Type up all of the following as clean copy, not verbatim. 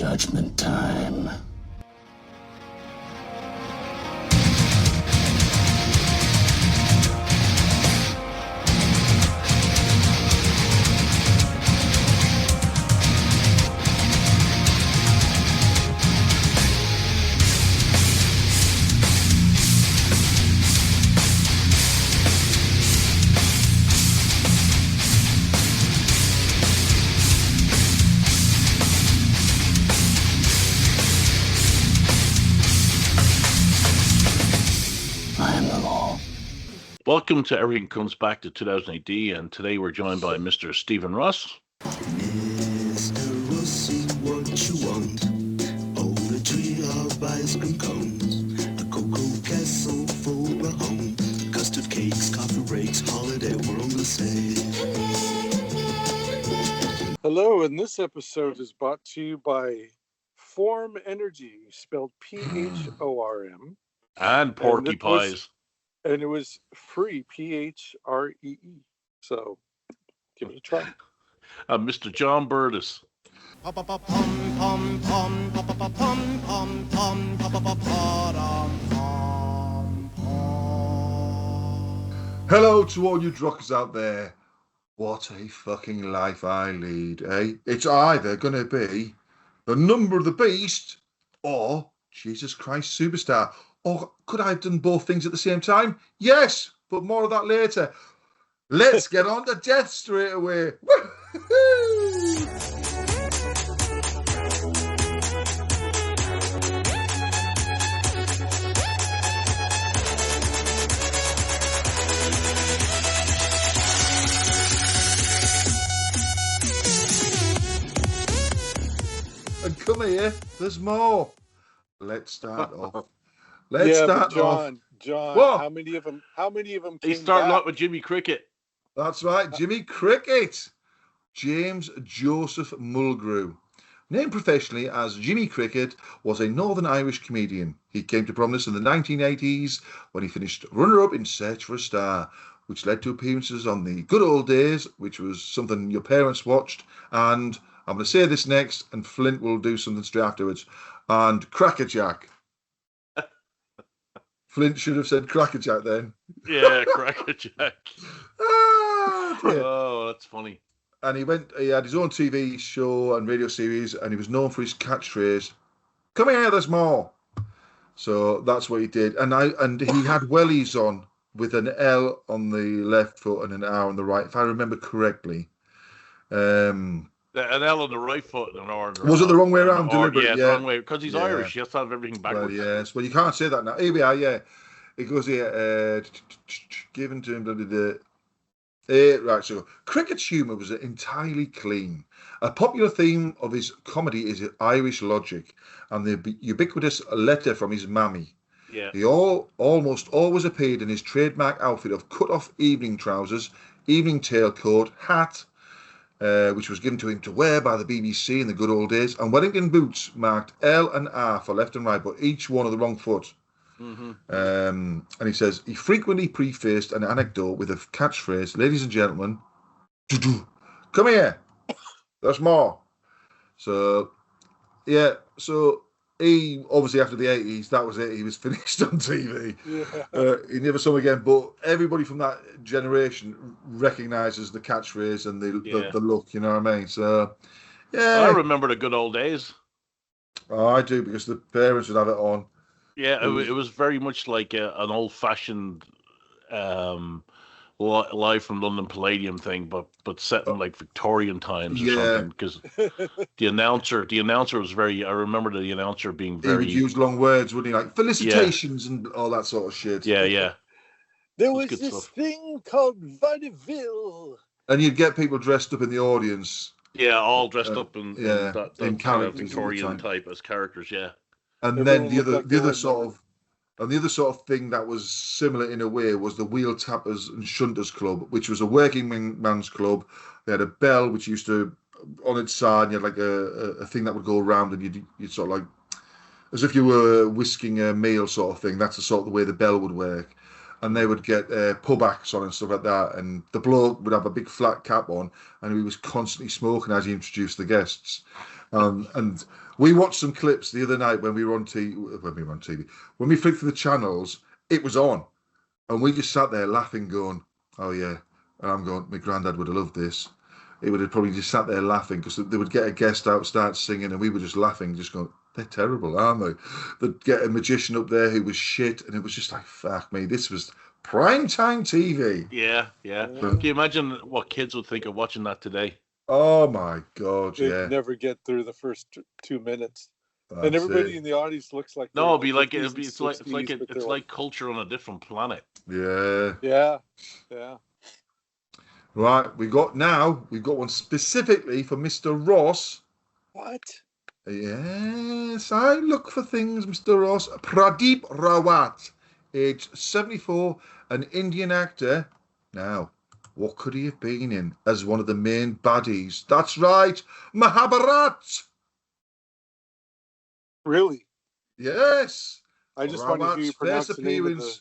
Judgment time. Welcome to Everything Comes Back to 2000AD, and today we're joined by Mr. Stephen Ross. Mr. Rossy, what you want? Oh, a tree of ice cream cones, a cocoa castle for a home, custard cakes, coffee breaks, holiday world to say. Hello, and this episode is brought to you by Form Energy, spelled P-H-O-R-M. And Porky Pies. And it was free, P-H-R-E-E. So, give it a try. Mr. John Burtis. Hello to all you druckers out there. What a fucking life I lead, eh? It's either going to be the number of the beast or Jesus Christ Superstar. Or could I have done both things at the same time? Yes, but more of that later. Let's get on to death straight away. And come here, there's more. Let's start off. Let's start John, off. John, Whoa. how many of them came He's starting back? out with Jimmy Cricket. That's right, Jimmy Cricket. James Joseph Mulgrew. Named professionally as Jimmy Cricket, was a Northern Irish comedian. He came to prominence in the 1980s when he finished runner-up in Search for a Star, which led to appearances on The Good Old Days, which was something your parents watched, and I'm going to say this next, and Flint will do something straight afterwards, and Crackerjack. Flint should have said Crackerjack then. Yeah, Crackerjack. Dear. Oh, that's funny. And he had his own TV show and radio series, and he was known for his catchphrase, "Come here, there's more." So that's what he did. And he had wellies on with an L on the left foot and an R on the right, if I remember correctly. An L on the right foot and an R on the Was it the wrong way around? Deliberately? Yeah, the wrong way, because he's Irish. He has to have everything backwards. Well, yes. Well, you can't say that now. Here we are, yeah. It goes here, given to him, right, so Cricket's humour was entirely clean. A popular theme of his comedy is Irish logic and the ubiquitous letter from his mammy. Yeah. He almost always appeared in his trademark outfit of cut-off evening trousers, evening tailcoat, hat, which was given to him to wear by the BBC in the good old days, and Wellington boots marked L and R for left and right, but each one of the wrong foot. Mm-hmm. And he says he frequently prefaced an anecdote with a catchphrase, "Ladies and gentlemen, come here, there's more." So, yeah, so he obviously after the 80s, that was it. He was finished on TV. Yeah. He never saw him again. But everybody from that generation recognises the catchphrase and the look. You know what I mean? So, yeah, I remember the good old days. Oh, I do, because the parents would have it on. Yeah, it was very much like an old-fashioned live from London Palladium thing, but set in like Victorian times or something. Because the announcer was very. I remember the announcer being very. He would use long words, wouldn't he? Like felicitations and all that sort of shit. Yeah. There was this thing called vaudeville, and you'd get people dressed up in the audience. Yeah, all dressed up in that kind of characters Victorian type as characters. Yeah. And everyone then the other sort of thing that was similar in a way was the Wheel Tappers and Shunters Club, which was a working man's club. They had a bell which used to on its side, and you had like a thing that would go around, and you'd sort of like as if you were whisking a meal sort of thing. That's the sort of the way the bell would work. And they would get pub acts on and stuff like that. And the bloke would have a big flat cap on, and he was constantly smoking as he introduced the guests. And We watched some clips the other night when we were on TV. When we flicked through the channels, it was on. And we just sat there laughing, going, oh, yeah. And I'm going, my granddad would have loved this. He would have probably just sat there laughing because they would get a guest out, start singing, and we were just laughing, just going, they're terrible, aren't they? They'd get a magician up there who was shit, and it was just like, fuck me, this was prime time TV. Yeah. Can you imagine what kids would think of watching that today? Oh, my God, They'd never get through the first 2 minutes. And everybody in the audience looks like no, it's like culture on a different planet. Yeah. Right, we've got one specifically for Mr. Ross. What? Yes, I look for things, Mr. Ross. Pradeep Rawat, aged 74, an Indian actor. Now, what could he have been in as one of the main baddies? That's right, Mahabharat. Really? Yes. I just want to hear you pronounce first the name of appearance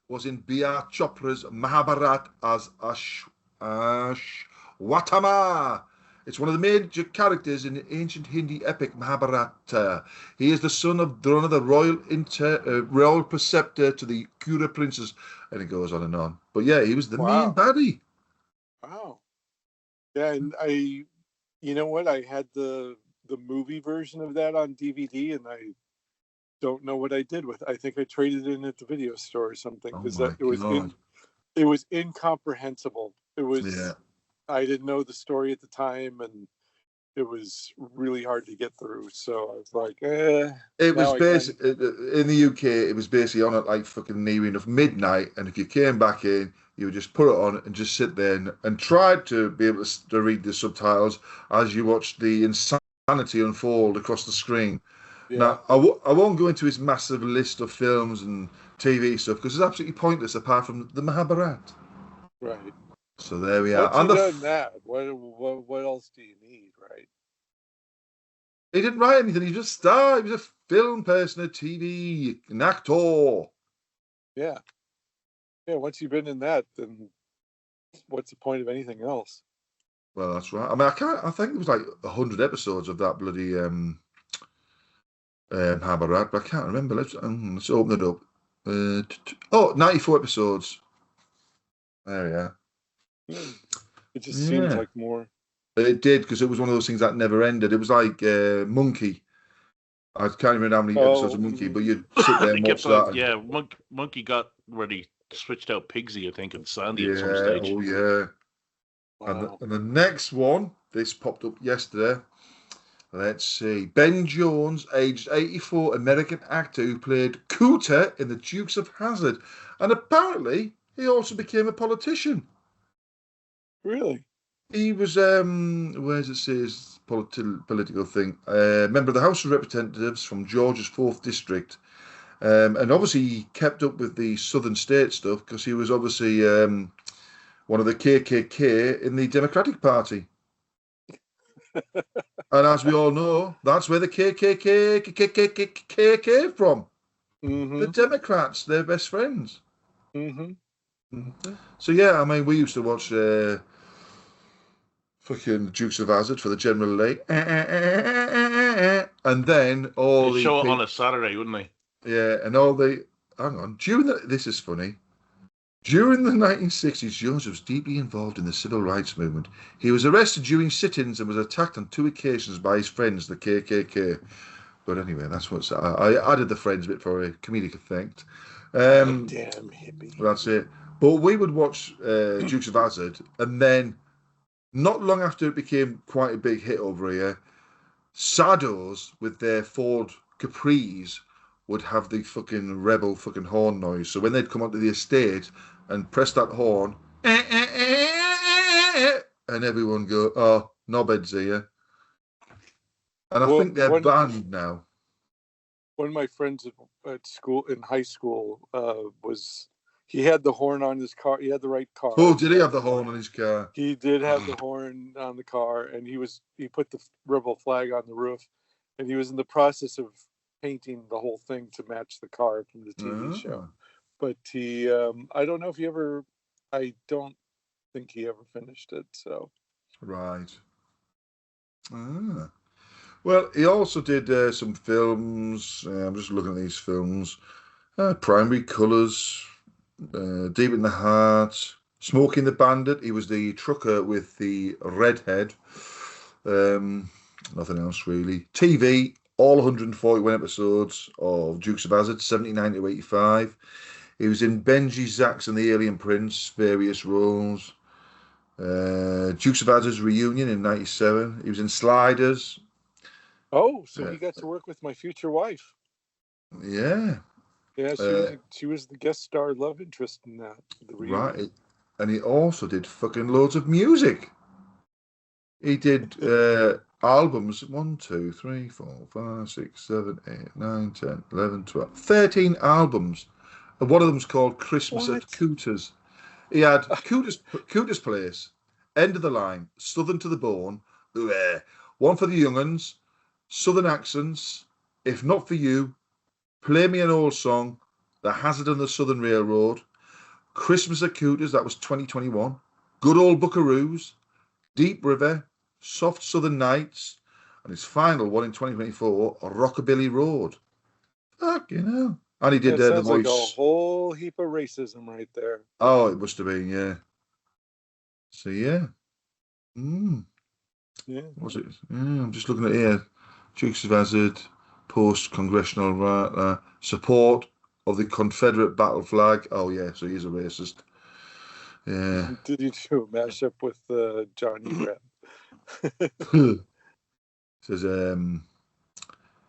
was in B.R. Chopra's Mahabharat as Ashwatthama. It's one of the major characters in the ancient Hindi epic Mahabharata. He is the son of one of the royal preceptor to the Kura princes, and it goes on and on. But yeah, he was the main baddie. Wow. Yeah, and you know what? I had the movie version of that on DVD, and I don't know what I did with it. I think I traded it in at the video store or something because it was incomprehensible. It was I didn't know the story at the time, and it was really hard to get through. So I was like, It was basically in the UK. It was basically on at like fucking near enough midnight, and if you came back in, you would just put it on and just sit there and try to be able to read the subtitles as you watched the insanity unfold across the screen. Yeah. Now, I won't go into his massive list of films and TV stuff because it's absolutely pointless apart from the Mahabharat. Right. So there we are. Once you've done that, what else do you need, right? He didn't write anything. He just starred. He was a film person, a TV, an actor. Yeah. Yeah, once you've been in that, then what's the point of anything else? Well, that's right. I mean, I think there was like 100 episodes of that bloody Mahabharat, but I can't remember. Let's open it up. 94 episodes. There we are. It just seems like more. It did, because it was one of those things that never ended. It was like Monkey. I can't remember how many episodes of Monkey, but you'd sit there and watch that. Monkey got where he switched out Pigsy, I think, and Sandy at some stage. Oh, yeah. Wow. And the next one, this popped up yesterday. Let's see. Ben Jones, aged 84, American actor who played Cooter in The Dukes of Hazzard. And apparently, he also became a politician. Really? He was, where does it say his political thing? Member of the House of Representatives from Georgia's 4th District. And obviously he kept up with the Southern state stuff because he was obviously one of the KKK in the Democratic Party. And as we all know, that's where the KKK came from. Mm-hmm. The Democrats, they're best friends. Mm-hmm. Mm-hmm. So yeah, I mean, we used to watch fucking Dukes of Hazzard for the General Lee, and then all the show it on a Saturday, wouldn't they? Yeah, and all the this is funny. During the 1960s, Jones was deeply involved in the civil rights movement. He was arrested during sit-ins and was attacked on 2 occasions by his friends, the KKK. But anyway, that's what's. I added the friends bit for a comedic effect. Damn hippie. That's it. But we would watch Dukes of Hazzard, and then not long after it became quite a big hit over here, Sados with their Ford Capris would have the fucking rebel fucking horn noise. So when they'd come onto the estate and press that horn, and everyone go, oh, knobheads here. And I think they're banned now. One of my friends at school, in high school, he had the horn on his car. He had the right car. Oh, did he have the horn on his car? He did have the horn on the car, and he put the rebel flag on the roof, and he was in the process of painting the whole thing to match the car from the TV show. But he, I don't think he ever finished it. So, right. Well, he also did some films. I'm just looking at these films. Primary Colours, Deep in the Heart, Smoking the Bandit. He was the trucker with the red head. Nothing else really. TV, all 141 episodes of Dukes of Hazzard, 79 to 85. He was in Benji, Zax and the Alien Prince, various roles. Dukes of Hazzard's Reunion in 97. He was in Sliders. Oh, so he got to work with my future wife. Yeah. Yeah, she was the guest star love interest in that. Right. And he also did fucking loads of music. He did albums 1, 2, 3, 4, 5, 6, 7, 8, 9, 10, 11, 12, 13 albums. And one of them's called Christmas at Cooter's. He had Cooter's Place, End of the Line, Southern to the Bone, One for the Young Uns, Southern Accents, If Not For You, Play Me an Old Song, The Hazard and the Southern Railroad, Christmas at Cooter's, that was 2021, Good Old Buckaroos, Deep River, Soft Southern Nights, and his final one in 2024, Rockabilly Road. Fucking hell. And he did the voice. Like a whole heap of racism right there. Oh, it must have been, yeah. So, yeah. Yeah. What's it? Yeah, I'm just looking at here. Dukes of Hazzard, post-congressional support of the Confederate battle flag. Oh, yeah, so he's a racist. Yeah. Did you do a mashup with Johnny Brett? Says,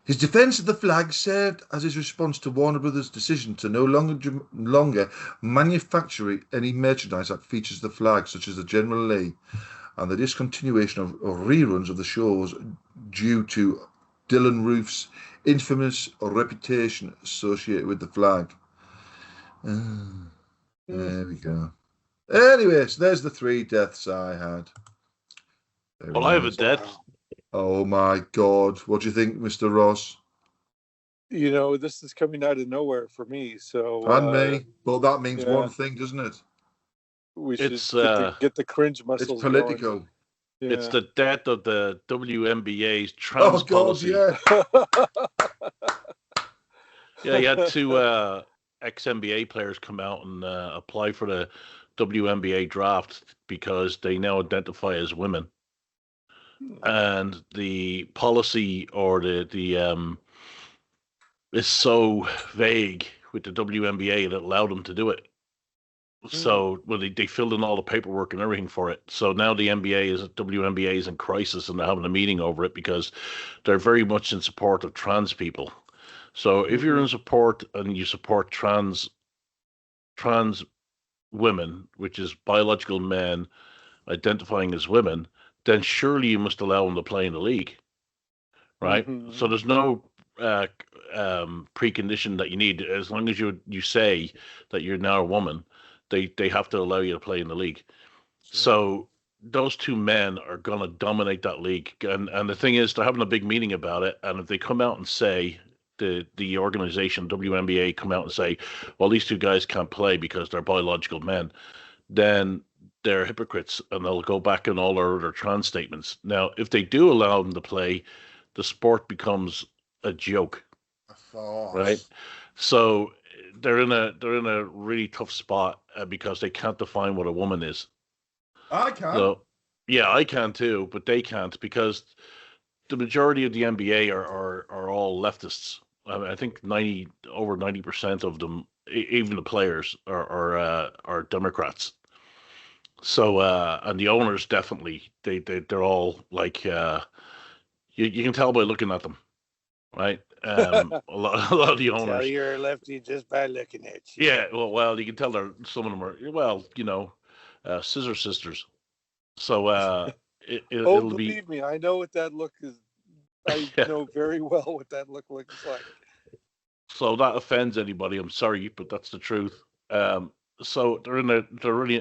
his defense of the flag served as his response to Warner Brothers' decision to no longer manufacture any merchandise that features the flag, such as the General Lee, and the discontinuation of reruns of the shows due to Dylan Roof's infamous reputation associated with the flag. There we go. Anyways, there's the 3 deaths I had. Well, I have a death. Oh my God. What do you think, Mr. Ross? You know, this is coming out of nowhere for me. So and me. Well, that means one thing, doesn't it? We should get the cringe muscles. It's political. Yeah. It's the death of the WNBA's trans policy. Yeah. Yeah, you had 2 ex-NBA players come out and apply for the WNBA draft because they now identify as women. And the policy or the is so vague with the WNBA that allowed them to do it. So they filled in all the paperwork and everything for it. So now the WNBA is in crisis and they're having a meeting over it because they're very much in support of trans people. So if you're in support and you support trans women, which is biological men identifying as women, then surely you must allow them to play in the league, right? So there's no precondition that you need. As long as you say that you're now a woman, they have to allow you to play in the league. So those 2 men are going to dominate that league. And the thing is, they're having a big meeting about it. And if they come out and say, the organization, WNBA, come out and say, well, these 2 guys can't play because they're biological men, then they're hypocrites and they'll go back in all their trans statements. Now, if they do allow them to play, the sport becomes a joke, right? So they're in a really tough spot because they can't define what a woman is. I can. So, yeah, I can too, but they can't because the majority of the NBA are all leftists. I mean, I think over 90% of them, even the players, are Democrats. So and the owners definitely they're all like you can tell by looking at them, right? A lot of the owners. Tell you're a lefty just by looking at you. Yeah, well, you can tell some of them are scissor sisters. So it'll believe me, I know what that look is. I know very well what that look looks like. So that offends anybody. I'm sorry, but that's the truth. So they're in a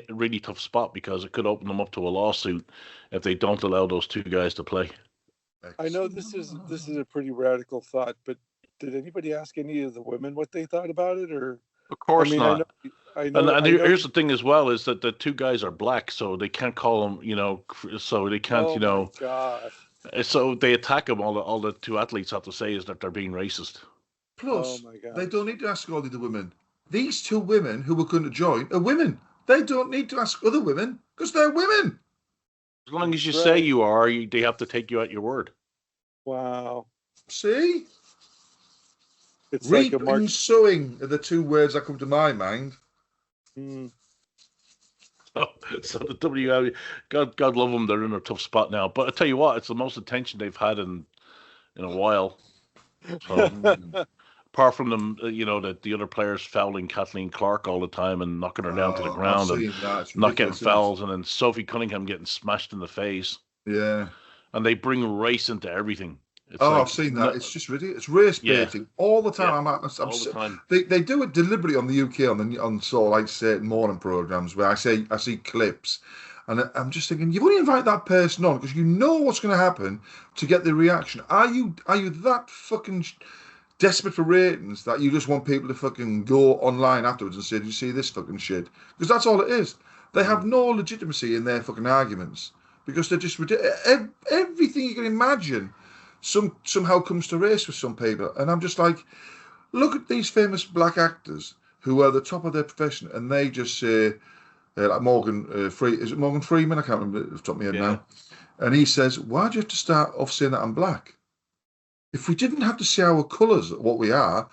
really tough spot because it could open them up to a lawsuit if they don't allow those 2 guys to play. I know this is a pretty radical thought, but did anybody ask any of the women what they thought about it? Or of course not. I know. And here's the thing as well is that the 2 guys are black, so they can't call them, so they can't, Oh my gosh. So they attack him. All the two athletes have to say is that they're being racist. Plus, Oh my God. they don't need to ask all the other women. These two women who were going to join are women. They don't need to ask other women because they're women. As long as you Right. say you are, they have to take you at your word. Wow. See? It's Reap like a and sowing are the two words that come to my mind. So the WW, God love them, they're in a tough spot now. But I tell you what, it's the most attention they've had in a while. So apart from them, the other players fouling Kathleen Clark all the time and knocking her down to the ground and not getting fouls, and then Sophie Cunningham getting smashed in the face. Yeah. And they bring race into everything. It's I've seen that. It's just ridiculous. It's race baiting all the time. all the time. They do it deliberately on the UK on sort of like say morning programs where I see clips, and I'm just thinking you've only invited that person on because you know what's going to happen to get the reaction. Are you that fucking desperate for ratings that you just want people to fucking go online afterwards and say, "Did you see this fucking shit?" Because that's all it is. They have no legitimacy in their fucking arguments because they're just ridiculous. Everything you can imagine somehow comes to race with some people, and I'm just like, look at these famous black actors who are the top of their profession, and they just say, like Morgan is it Morgan Freeman? I can't remember off the top of my head now. And he says, why do you have to start off saying that I'm black? If we didn't have to say our colours, what we are,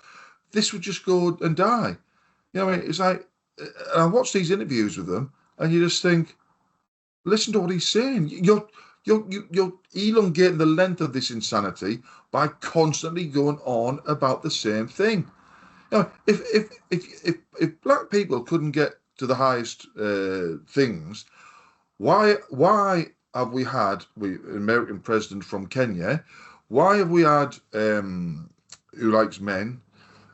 this would just go and die. You know what I mean? It's like, and I watch these interviews with them, and you just think, listen to what he's saying. You're elongating the length of this insanity by constantly going on about the same thing. You know, if black people couldn't get to the highest things, why have we had an American president from Kenya? Why have we had who likes men?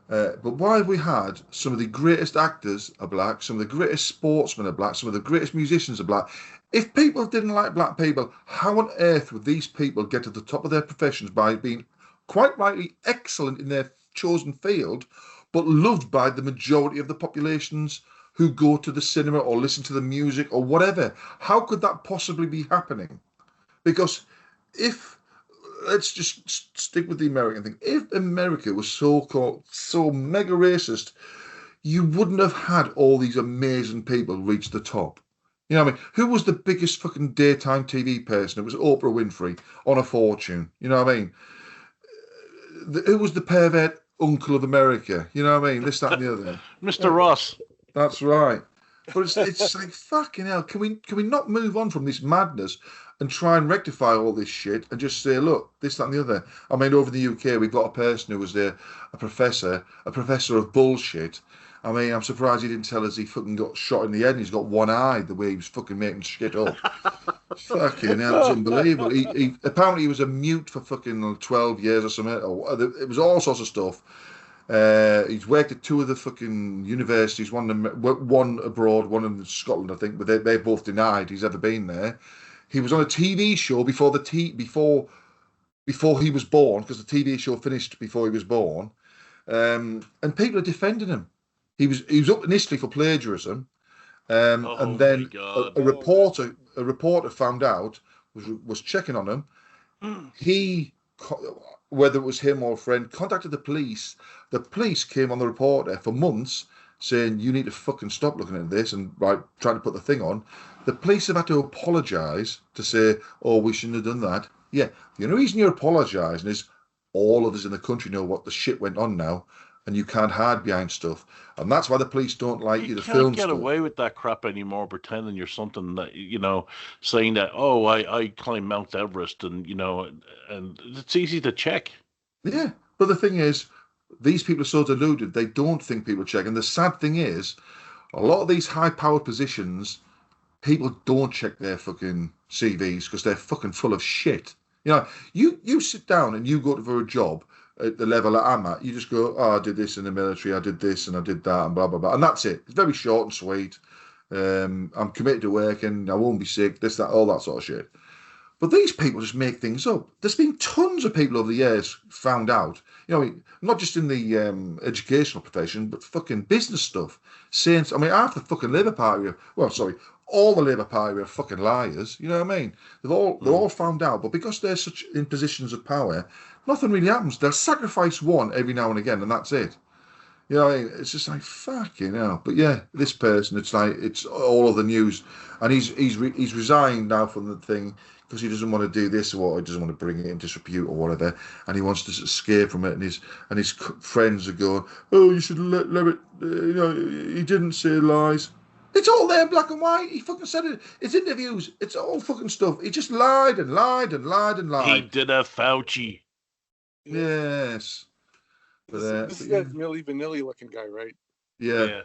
But why have we had some of the greatest actors are black, some of the greatest sportsmen are black, some of the greatest musicians are black? If people didn't like black people, how on earth would these people get to the top of their professions by being quite rightly excellent in their chosen field, but loved by the majority of the populations who go to the cinema or listen to the music or whatever? How could that possibly be happening? Because let's just stick with the American thing. If America was so mega racist, you wouldn't have had all these amazing people reach the top. You know what I mean? Who was the biggest fucking daytime TV person? It was Oprah Winfrey on A Fortune. You know what I mean? Who was the pervert uncle of America? You know what I mean? This, that, and the other. Mr. Ross. That's right. But it's like, fucking hell, can we not move on from this madness and try and rectify all this shit and just say, look, this, that, and the other? I mean, over in the UK, we've got a person who was there, a professor of bullshit. I mean, I'm surprised he didn't tell us he fucking got shot in the head and he's got one eye the way he was fucking making shit up. Fucking hell, it's unbelievable. He apparently he was a mute for fucking 12 years or something. It was all sorts of stuff. He's worked at two of the fucking universities, one abroad, one in Scotland, I think, but they both denied he's ever been there. He was on a TV show before he was born, because the TV show finished before he was born, and people are defending him. He was up initially for plagiarism, and then a reporter found out, was checking on him. He, whether it was him or a friend, contacted the police. The police came on the reporter for months saying, you need to fucking stop looking at this and trying to put the thing on. The police have had to apologise to say, oh, we shouldn't have done that. Yeah, the only reason you're apologising is all of us in the country know what the shit went on now, and you can't hide behind stuff. And that's why the police don't like you to film stuff. You can't get away with that crap anymore, pretending you're something that, saying that, oh, I climbed Mount Everest, and it's easy to check. Yeah, but the thing is, these people are so deluded, they don't think people check. And the sad thing is, a lot of these high-powered positions, people don't check their fucking CVs because they're fucking full of shit. You sit down and you go for a job at the level that I'm at, you just go, oh, I did this in the military, I did this and I did that and blah, blah, blah. And that's it. It's very short and sweet. I'm committed to working, I won't be sick, this, that, all that sort of shit. But these people just make things up. There's been tons of people over the years found out, not just in the educational profession, but fucking business stuff. Saying, half the fucking Labour Party, all the Labour Party are fucking liars. You know what I mean? They're all found out, but because they're such in positions of power, nothing really happens. They'll sacrifice one every now and again, and that's it. You know, it's just like fucking hell. But yeah, this person, it's like it's all of the news, and he's resigned now from the thing because he doesn't want to do this or he doesn't want to bring it in disrepute or whatever, and he wants to escape from it. And his friends are going, "Oh, you should let it." You know, he didn't say lies. It's all there in black and white. He fucking said it. It's interviews. It's all fucking stuff. He just lied and lied and lied and lied. He did a Fauci. Yes. This is that Milli Vanilli looking guy, right? Yeah.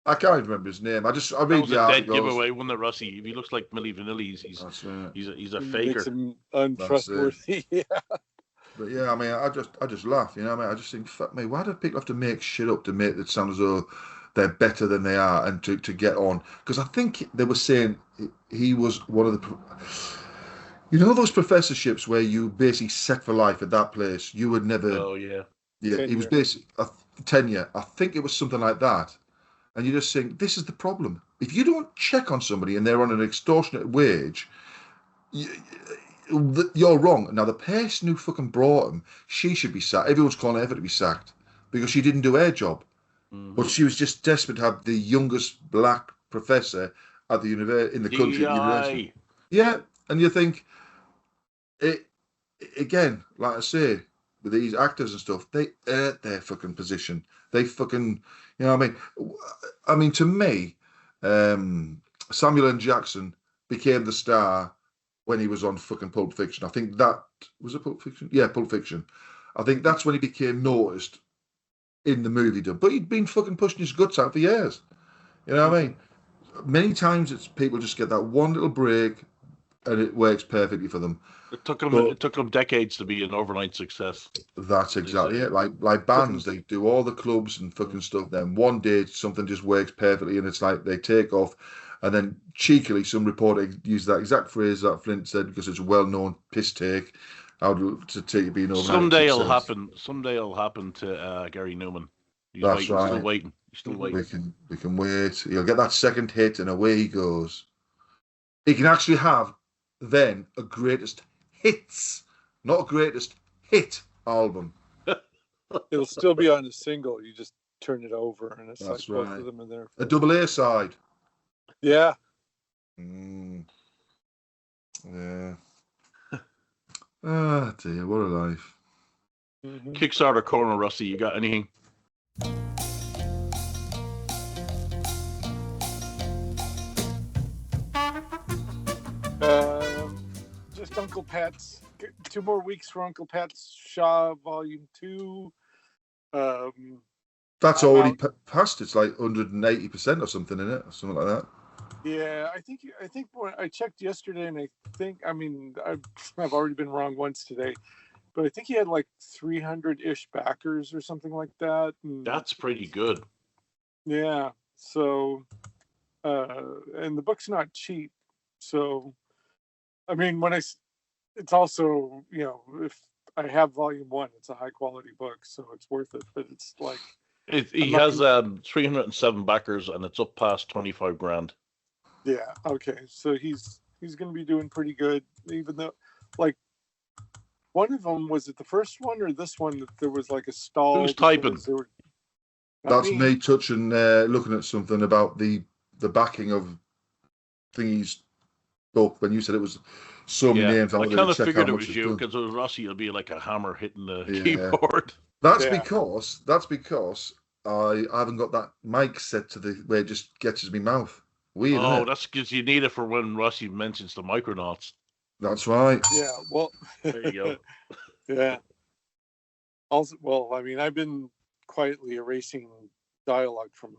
I can't even remember his name. I read that the a dead articles. giveaway, wasn't it, Rossi? If he looks like Milli Vanilli, he's a faker. Makes him untrustworthy. Yeah. But yeah, I mean, I just laugh. You know what I mean? I just think, fuck me, why do people have to make shit up to make it sound as though they're better than they are and to get on? Because I think they were saying he was one of the... You know those professorships where you basically set for life at that place? You would never... Oh, yeah. Yeah, Tenure. he was basically a tenure. I think it was something like that. And you just think, this is the problem. If you don't check on somebody and they're on an extortionate wage, you're wrong. Now, the person who fucking brought him, she should be sacked. Everyone's calling her to be sacked because she didn't do her job. Mm-hmm. But she was just desperate to have the youngest black professor at the in the country. At the university. Yeah, and you think, again, like I say, with these actors and stuff, they earned their fucking position. They fucking, you know what I mean? I mean, to me, Samuel L. Jackson became the star when he was on fucking Pulp Fiction. I think that, was it Pulp Fiction? Yeah, Pulp Fiction. I think that's when he became noticed in the movie done. But he'd been fucking pushing his guts out for years. You know what I mean? Many times it's people just get that one little break and it works perfectly for them. It took them decades to be an overnight success. That's exactly it. Like bands, they do all the clubs and fucking stuff. Then one day something just works perfectly, and it's like they take off. And then cheekily, some reporter used that exact phrase that Flint said because it's a well-known piss take. I would to take it being overnight. Someday it'll happen. Someday it'll happen to Gary Newman. That's right. Still waiting. He's still waiting. We can wait. He'll get that second hit, and away he goes. He can actually have then a greatest hits, not a greatest hit album. It'll still be on a single. You just turn it over, and it's That's like right. both of them in there. A double A side. Yeah. Yeah. Ah, dear, what a life. Mm-hmm. Kickstarter corner, Rusty. You got anything? Just Uncle Pat's. 2 more weeks for Uncle Pat's Shaw Volume 2. That's I'm already out. passed. It's like 180% or something in it, or something like that. Yeah, I think when I checked yesterday, and I've already been wrong once today, but I think he had like 300-ish backers or something like that. And That's pretty good. yeah, so and the book's not cheap, so I mean, it's also, you know, if I have Volume 1, it's a high quality book, so it's worth it. But it's like He has 307 backers, and it's up past 25 grand. yeah, okay, so he's going to be doing pretty good, even though, like, one of them, was it the first one or this one that there was like a stall? Who's typing? That's me touching, looking at something about the backing of Thingy's book. When you said it was so many names, I wanted kind to of check figured how it much was it's you done. because it was Rossi. It'll be like a hammer hitting the Yeah. keyboard. That's Yeah. because I haven't got that mic set to the where it just gets to my mouth. Weird, isn't it? That's because you need it for when Rossi mentions the Micronauts. That's right. Yeah, well, There you go. yeah. Also, well, I mean, I've been quietly erasing dialogue from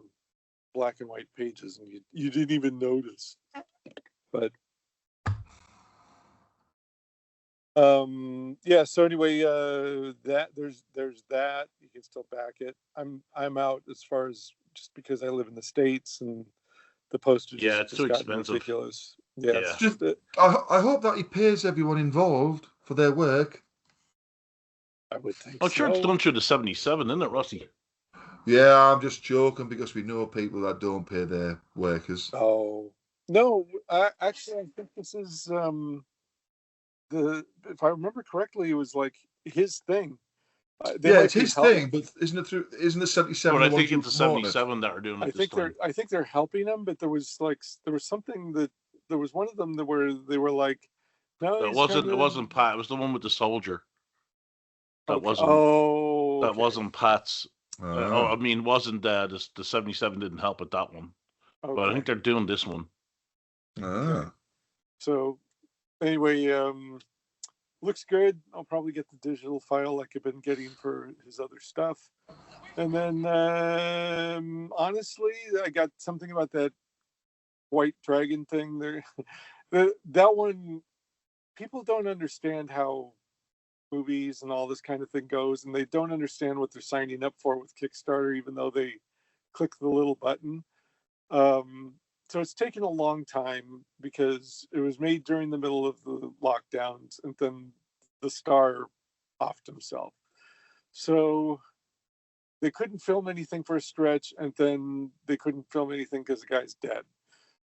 black and white pages, and you didn't even notice. But yeah. So anyway, that there's that. You can still back it. I'm out as far as just because I live in the States and the postage. Yeah, has it's just too gotten expensive. ridiculous. Yeah, Yeah. it's just I hope that he pays everyone involved for their work. I would think. I'm sure it's so. done through the 77, isn't it, Rossi? Yeah, I'm just joking because we know people that don't pay their workers. Oh, No, actually, I think this is the. If I remember correctly, it was like his thing. They Yeah, it's might be his help. thing, but isn't the 77 But the I one think through it's the promoting it? 77 that are doing it this time. I think they're helping him, but there was something that there was one of them that where they were like, no, It he's trying wasn't. It to. wasn't Pat. It was the one with the soldier. That Okay. wasn't. Oh, That okay. wasn't Pat's. Ah. I mean, wasn't the 77 didn't help with that one. But I think Okay. they're doing this one. Okay. Ah. So anyway, looks good. I'll probably get the digital file like I've been getting for his other stuff. And then honestly, I got something about that white dragon thing there. That one, people don't understand how movies and all this kind of thing goes, and they don't understand what they're signing up for with Kickstarter, even though they click the little button. So it's taken a long time because it was made during the middle of the lockdowns, and then the star offed himself. So they couldn't film anything for a stretch, and then they couldn't film anything because the guy's dead.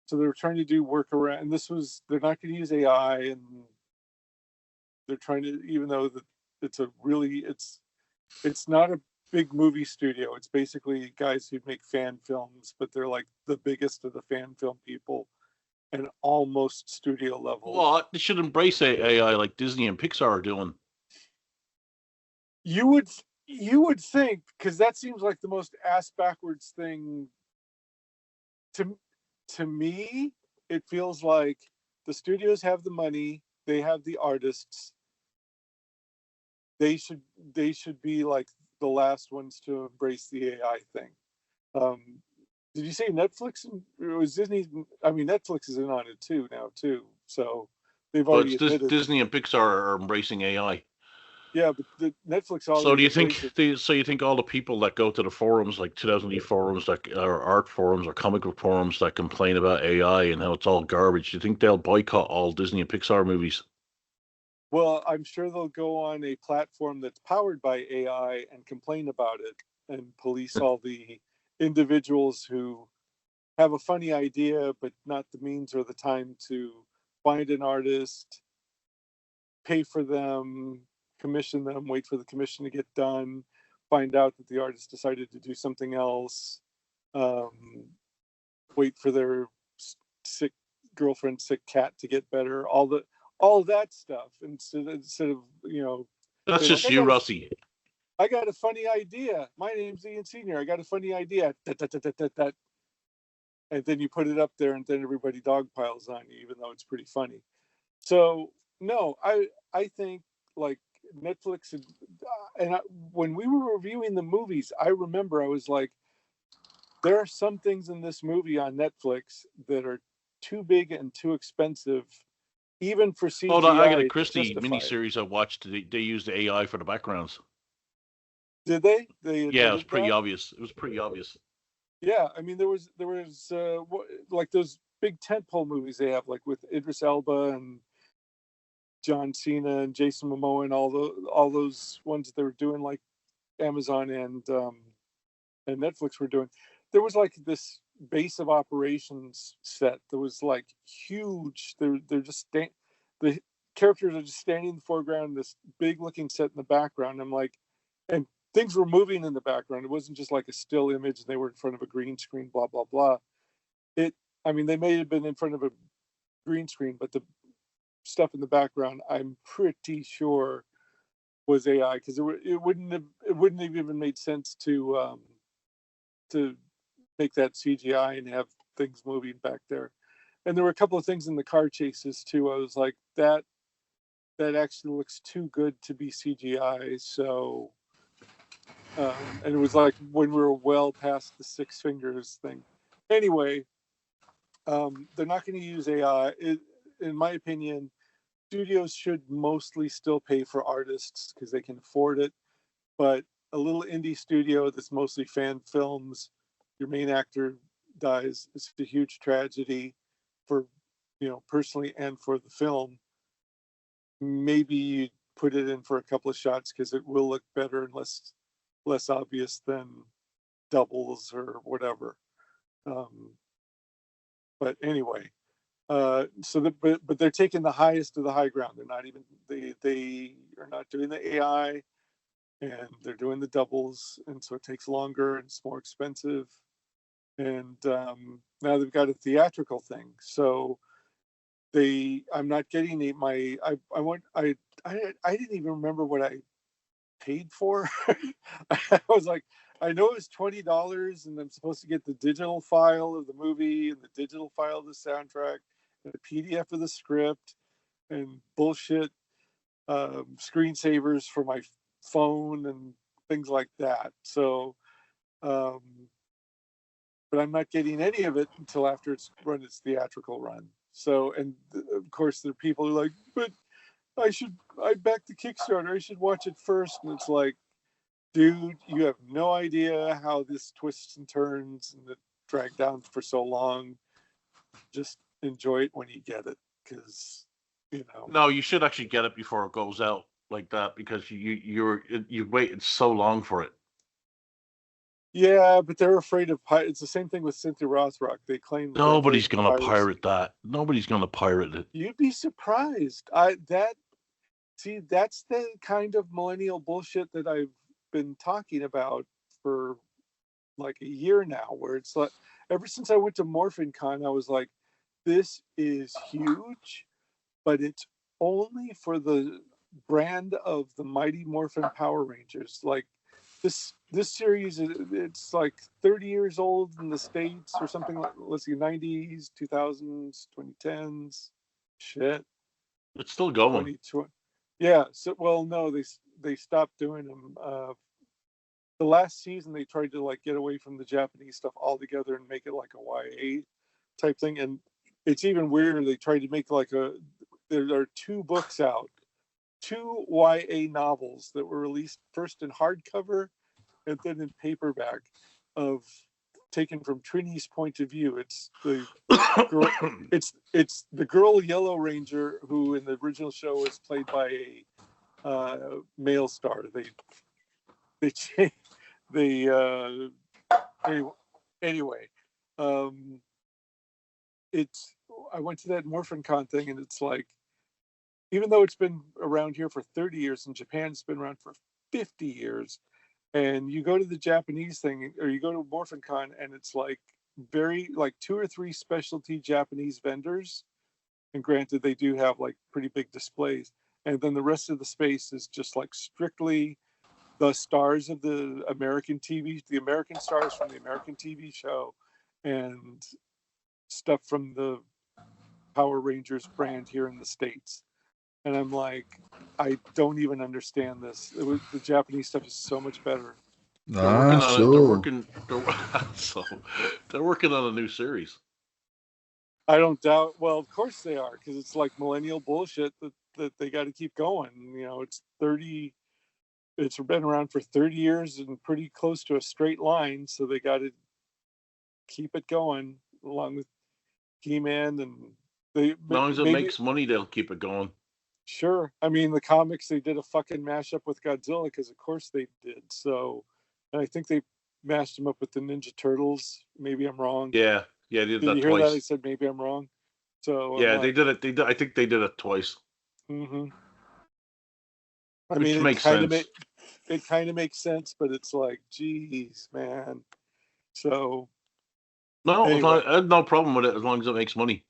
So they were trying to do workaround, and they're not going to use AI, and they're trying to, even though it's not a big movie studio. It's basically guys who make fan films, but they're like the biggest of the fan film people and almost studio level. Well, they should embrace AI like Disney and Pixar are doing. You would you would think, because that seems like the most ass backwards thing to to me. It feels like the studios have the money, they have the artists. They should be like the last ones to embrace the AI thing. Um, did you say Netflix? It was Disney. I mean, Netflix is in on it too now too. So they've But already admitted that. Disney and Pixar are embracing AI. Yeah, but Netflix So do already you think embraced it. you think all the people that go to the forums like 2000 forums that or art forums or comic book forums that complain about AI and how it's all garbage, do you think they'll boycott all Disney and Pixar movies? Well, I'm sure they'll go on a platform that's powered by AI and complain about it and police all the individuals who have a funny idea but not the means or the time to find an artist, pay for them, commission them, wait for the commission to get done, find out that the artist decided to do something else, um, wait for their sick girlfriend, sick cat to get better, all that stuff. Instead of That's saying like, just you, Rossy. I got a funny idea. My name's Ian Senior. I got a funny idea. And then you put it up there, and then everybody dogpiles on you, even though it's pretty funny. So no, I think like Netflix when we were reviewing the movies, I remember I was like, there are some things in this movie on Netflix that are too big and too expensive, even for Hold on, I got a CGI to Christie justify it. miniseries I watched. They used the AI for the backgrounds. Did they? They Yeah, it was admitted pretty that. obvious. It was pretty obvious. Yeah, I mean there was like those big tentpole movies they have, like with Idris Elba and John Cena and Jason Momoa and all those ones that they were doing, like Amazon and Netflix were doing. There was like this base of operations set that was like huge. They're just the characters are just standing in the foreground, this big looking set in the background. I'm like, and things were moving in the background. It wasn't just like a still image and they were in front of a green screen, blah blah blah. It I mean they may have been in front of a green screen, but the stuff in the background, I'm pretty sure was AI, because it wouldn't have even made sense to make that CGI and have things moving back there. And there were a couple of things in the car chases too. I was like, that actually looks too good to be CGI. So, and it was like when we were well past the six fingers thing. Anyway, they're not going to use AI. In my opinion, studios should mostly still pay for artists because they can afford it. But a little indie studio that's mostly fan films, your main actor dies, it's a huge tragedy for, personally and for the film. Maybe you put it in for a couple of shots because it will look better and less obvious than doubles or whatever. But anyway, But they're taking the highest of the high ground. They're not even they are not doing the AI, and they're doing the doubles, and so it takes longer and it's more expensive. And now they've got a theatrical thing, so I'm not getting I didn't even remember what I paid for. I was like, I know it's $20, and I'm supposed to get the digital file of the movie and the digital file of the soundtrack and the PDF of the script and bullshit screensavers for my phone and things like that. So, but I'm not getting any of it until after it's run its theatrical run. So, and of course, there are people who are like, but I backed the Kickstarter, I should watch it first. And it's like, dude, you have no idea how this twists and turns and it dragged down for so long. Just enjoy it when you get it, because No, you should actually get it before it goes out like that, because you waited so long for it. Yeah, but they're afraid of it's the same thing with Cynthia Rothrock. They claim Nobody's gonna pirate that. Nobody's gonna pirate it. You'd be surprised. That's the kind of millennial bullshit that I've been talking about for like a year now, where it's like, ever since I went to Morphin Con, I was like, this is huge, but it's only for the brand of the Mighty Morphin Power Rangers. Like this series, it's like 30 years old in the States or something like, let's see, 90s, 2000s, 2010s. Shit. It's still going. 2020. Yeah. So, well, no, they stopped doing them. The last season they tried to like get away from the Japanese stuff altogether and make it like a YA type thing. And it's even weirder. They tried to make like there are 2 books out, 2 YA novels that were released first in hardcover and then in paperback, of taken from Trini's point of view. It's the girl, it's the girl Yellow Ranger, who in the original show was played by a male star. Anyway, I went to that Morphin Con thing, and it's like, even though it's been around here for 30 years, in Japan it's been around for 50 years, and you go to the Japanese thing, or you go to Morphin Con, and it's like very like 2 or 3 specialty Japanese vendors, and granted they do have like pretty big displays, and then the rest of the space is just like strictly the stars of the American stars from the American TV show, and stuff from the Power Rangers brand here in the States. And I'm like, I don't even understand this. The Japanese stuff is so much better. They're working on a new series. I don't doubt. Well, of course they are, because it's like millennial bullshit that they got to keep going. It's been around for 30 years and pretty close to a straight line, so they got to keep it going, along with He-Man, and as long as it makes money, they'll keep it going. Sure. I mean, the comics, they did a fucking mashup with Godzilla, because of course they did. So, and I think they mashed them up with the Ninja Turtles. Maybe I'm wrong. Yeah, they did that you hear twice. That? I said maybe I'm wrong. So yeah, they did it. I think they did it twice. Mm-hmm. Which makes sense. It kind of makes sense, but it's like, geez, man. So. No, anyway. I have no problem with it as long as it makes money.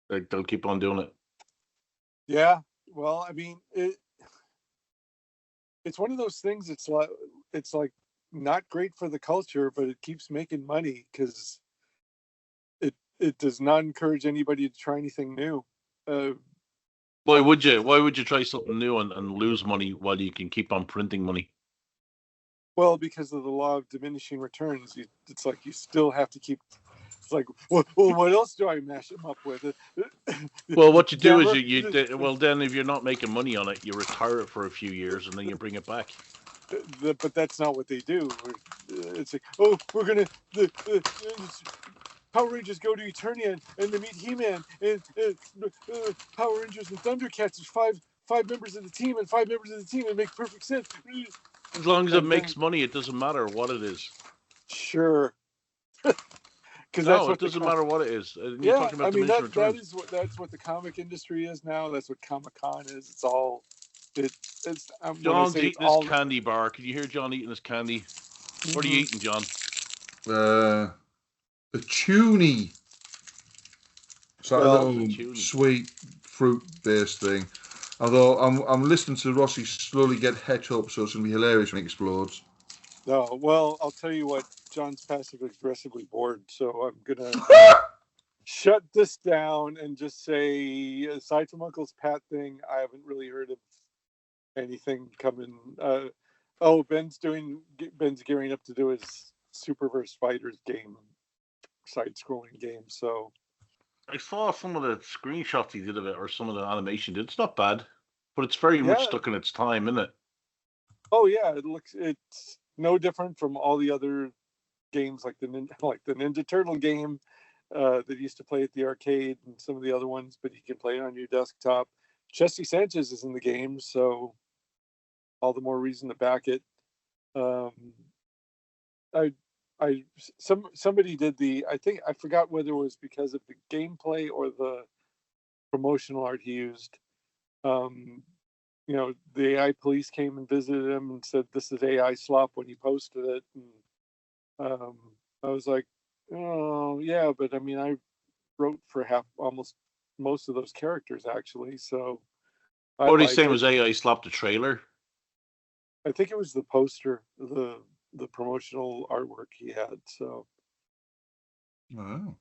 They'll keep on doing it. Yeah. Well, I mean, it's one of those things. It's like not great for the culture, but it keeps making money, because it does not encourage anybody to try anything new. Why would you? Why would you try something new and lose money while you can keep on printing money? Well, because of the law of diminishing returns, it's like you still have to keep. It's like, well, what else do I mash them up with? Well, what you do is well, then if you're not making money on it, you retire it for a few years and then you bring it back. But that's not what they do. It's like, oh, we're gonna the Power Rangers go to Eternia and they meet He-Man, and Power Rangers and Thundercats is five members of the team, and 5 members of the team. It makes perfect sense. As long as it makes money, it doesn't matter what it is. Sure. because that's No, it what doesn't matter what it is. You're yeah, talking about I mean Dimension that Returns. is what the comic industry is now. That's what Comic-Con is. It's all it's when I John's say it's eating his all candy bar. Can you hear John eating his candy? What are you eating, John? A tuny. It's like a little sweet fruit-based thing. Although I'm listening to Rossy slowly get het up, so it's gonna be hilarious when it explodes. no. Well, I'll tell you what. John's passively aggressively bored, so I'm gonna shut this down and just say, aside from Uncle's Pat thing, I haven't really heard of anything coming. Oh, Ben's gearing up to do his Superverse Fighters game, side-scrolling game. So I saw some of the screenshots he did of it, or some of the animation. It's not bad, but it's very much yeah. stuck in its time, isn't it? Oh yeah, it's no different from all the other games like the Ninja Turtle game that used to play at the arcade and some of the other ones, but you can play it on your desktop. Jesse Sanchez is in the game, so all the more reason to back it. Somebody did I think I forgot whether it was because of the gameplay or the promotional art he used. The AI police came and visited him and said this is AI slop when he posted it, and I was like, oh yeah, but I mean I wrote for almost most of those characters actually, so I What he's like saying it. was AI slapped the trailer. I think it was the poster, the promotional artwork he had. So, Oh.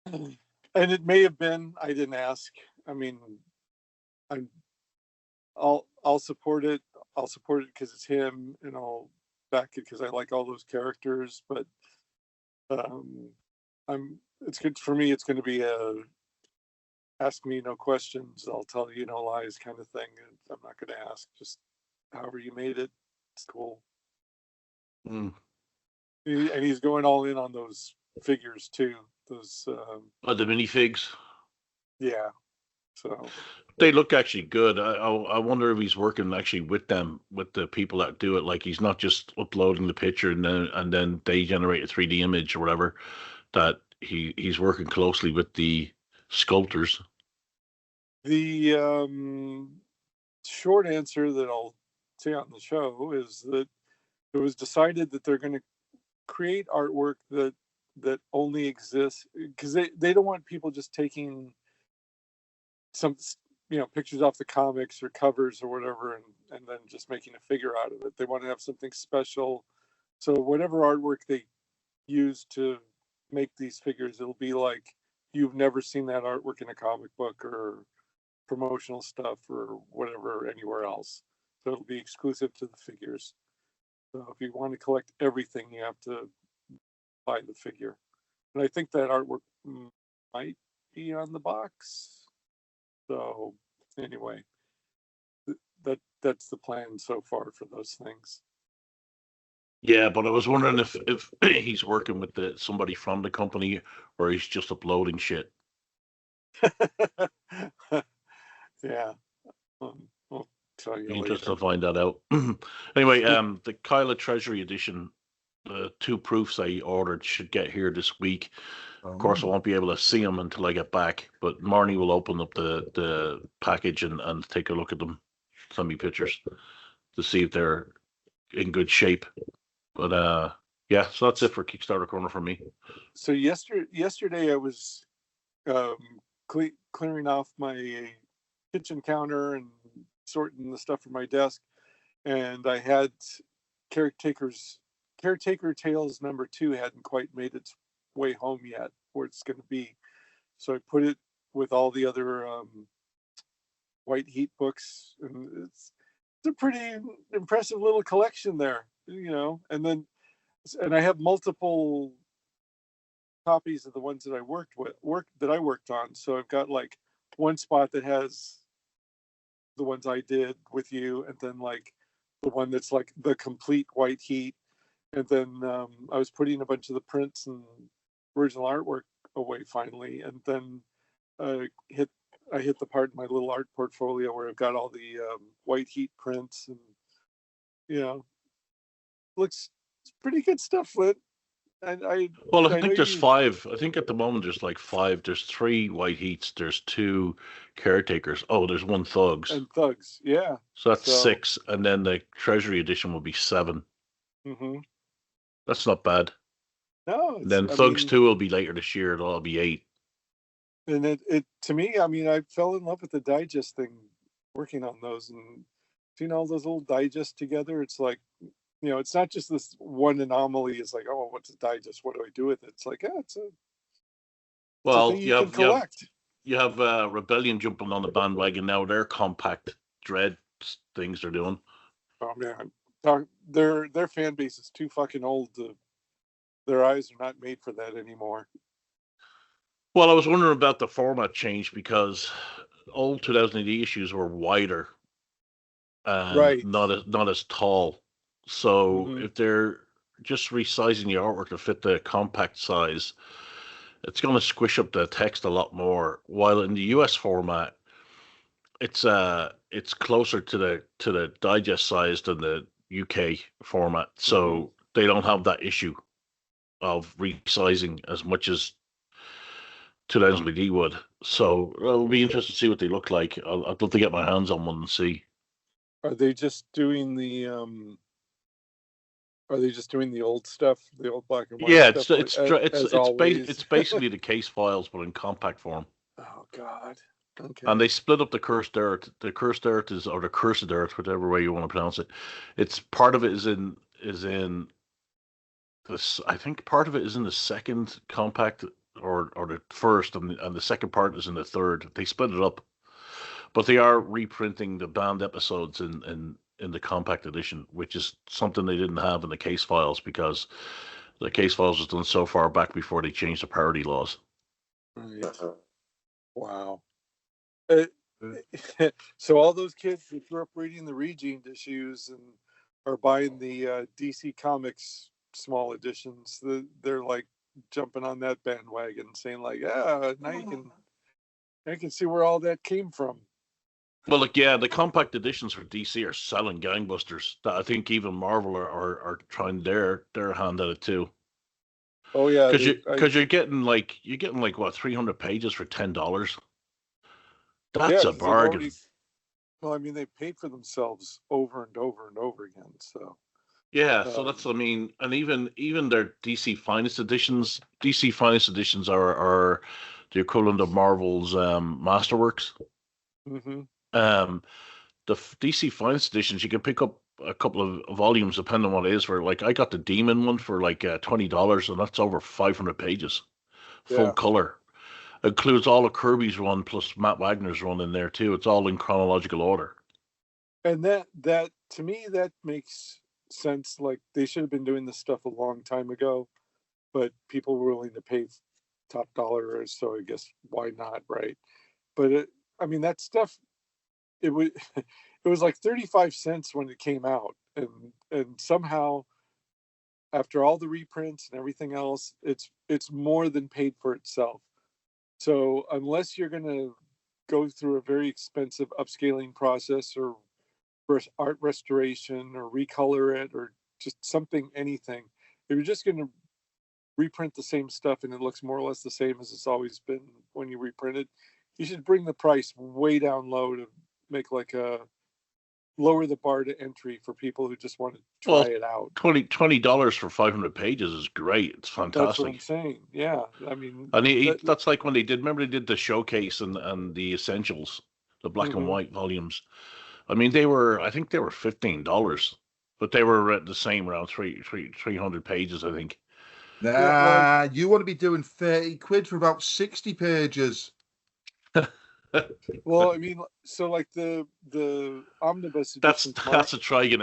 and it may have been. I didn't ask. I mean, I'll support it. I'll support it because it's him, and I'll back it because I like all those characters. But It's good for me. It's going to be a ask me no questions, I'll tell you no lies kind of thing. And I'm not going to ask. Just however you made it, it's cool. Mm. And he's going all in on those figures too. Those The minifigs. yeah. So they look actually good. I wonder if he's working actually with them, with the people that do it. Like he's not just uploading the picture and then they generate a 3D image or whatever. That he's working closely with the sculptors. The short answer that I'll say on the show is that it was decided that they're going to create artwork that only exists because they don't want people just taking some pictures off the comics or covers or whatever and then just making a figure out of it. They want to have something special. So whatever artwork they use to make these figures, it'll be like you've never seen that artwork in a comic book or promotional stuff or whatever anywhere else. So it'll be exclusive to the figures. So if you want to collect everything, you have to buy the figure. And I think that artwork might be on the box. So anyway, that's the plan so far for those things. Yeah, but I was wondering if he's working with somebody from the company or he's just uploading shit. Yeah. I'll tell you later. Interested to find that out. Anyway, the Kyla Treasury Edition, the 2 proofs I ordered should get here this week. Of course, I won't be able to see them until I get back, but Marnie will open up the package and take a look at them, send me pictures to see if they're in good shape. But yeah, so that's it for Kickstarter Corner for me. So yesterday I was clearing off my kitchen counter and sorting the stuff from my desk, and I had Caretaker Tales #2 hadn't quite made its way home yet where it's going to be, so I put it with all the other White Heat books, and it's a pretty impressive little collection there, and I have multiple copies of the ones that I worked on. So I've got like one spot that has the ones I did with you, and then like the one that's like the complete White Heat, and then I was putting a bunch of the prints and original artwork away finally, and then I hit the part in my little art portfolio where I've got all the White Heat prints, and looks pretty good stuff, Flint. Well, I I know think there's you 5. I think at the moment there's like 5. There's 3 white heats. There's 2 caretakers. Oh, there's 1 thugs. and thugs, yeah. So that's So, 6, and then the treasury edition will be 7. hmm That's not bad. no, And it's. then I thugs mean, 2 will be later this year. That'll be 8. and it to me, I mean, I fell in love with the digest thing, working on those and seeing all those little digests together. It's like, it's not just this one anomaly. It's like, oh, what's a digest? What do I do with it? It's like, yeah, it's a Well, thing you can you have collect. you have Rebellion jumping on the bandwagon now. They're compact dread things they're doing. Oh man, their fan base is too fucking old. Their eyes are not made for that anymore. Well, I was wondering about the format change because old 2000 AD issues were wider and Right. not as tall. So hmm if they're just resizing the artwork to fit the compact size, it's going to squish up the text a lot more. While in the US format, it's closer to the digest size than the UK format, hmm so they don't have that issue of resizing as much as 2000 AD would. So it'll be interesting to see what they look like. I'd love to get my hands on one and see. Are they just doing the Are they just doing the old stuff, the old black and white Yeah, stuff, like, as always? it's basically the case files but in compact form. Oh God. And Okay. they split up the cursed earth. The cursed earth is, or the cursed earth, whatever way you want to pronounce it. It's part of it is in this. I think part of it is in the second compact, or the first, and the second part is in the third. They split it up, but they are reprinting the banned episodes in the compact edition, which is something they didn't have in the case files because the case files was done so far back before they changed the parody laws. Right. Wow. Uh, so all those kids that grew up reading the Regine issues and are buying the DC Comics small editions, they're like jumping on that bandwagon, saying like, "Yeah, now I can see where all that came from." Well, look, yeah, the compact editions for DC are selling gangbusters. That I think even Marvel are trying their hand at it too. Oh yeah, Because you're getting like what 300 pages for $10. yeah, That's a because they've bargain. already. Well, I mean, they paid for themselves over and over and over again. So, Yeah, so um, that's I mean, and even their DC Finest editions. DC Finest editions are the equivalent of Marvel's Masterworks. mhm. Um, the DC Finest editions you can pick up a couple of volumes depending on what it is. For like, I got the Demon one for like $20, and that's over 500 pages, full Yeah, color. Includes all of Kirby's run plus Matt Wagner's run in there too. It's all in chronological order. and that to me that makes sense. Like they should have been doing this stuff a long time ago, but people were willing to pay top dollar, so I guess why not, right? But I mean, that stuff it was it was like 35 cents when it came out, and somehow after all the reprints and everything else, it's more than paid for itself. So unless you're going to go through a very expensive upscaling process or art restoration or recolor it or just something, anything, if you're just going to reprint the same stuff and it looks more or less the same as it's always been when you reprint it, you should bring the price way down low to make like a lower the bar to entry for people who just want to try Well, it out. $20 for 500 pages is great. It's That's what I'm fantastic. saying. Yeah, I mean And that. that's like when they did. Remember they did the showcase and the essentials, the black and Mhm. white volumes. I mean, they were. I think they were $15, but they were at the same around 300 pages. I think. Yeah, well, Nah, you want to be doing 30 quid for about 60 pages. I mean, so like the omnibus That's editions, that's a Trigon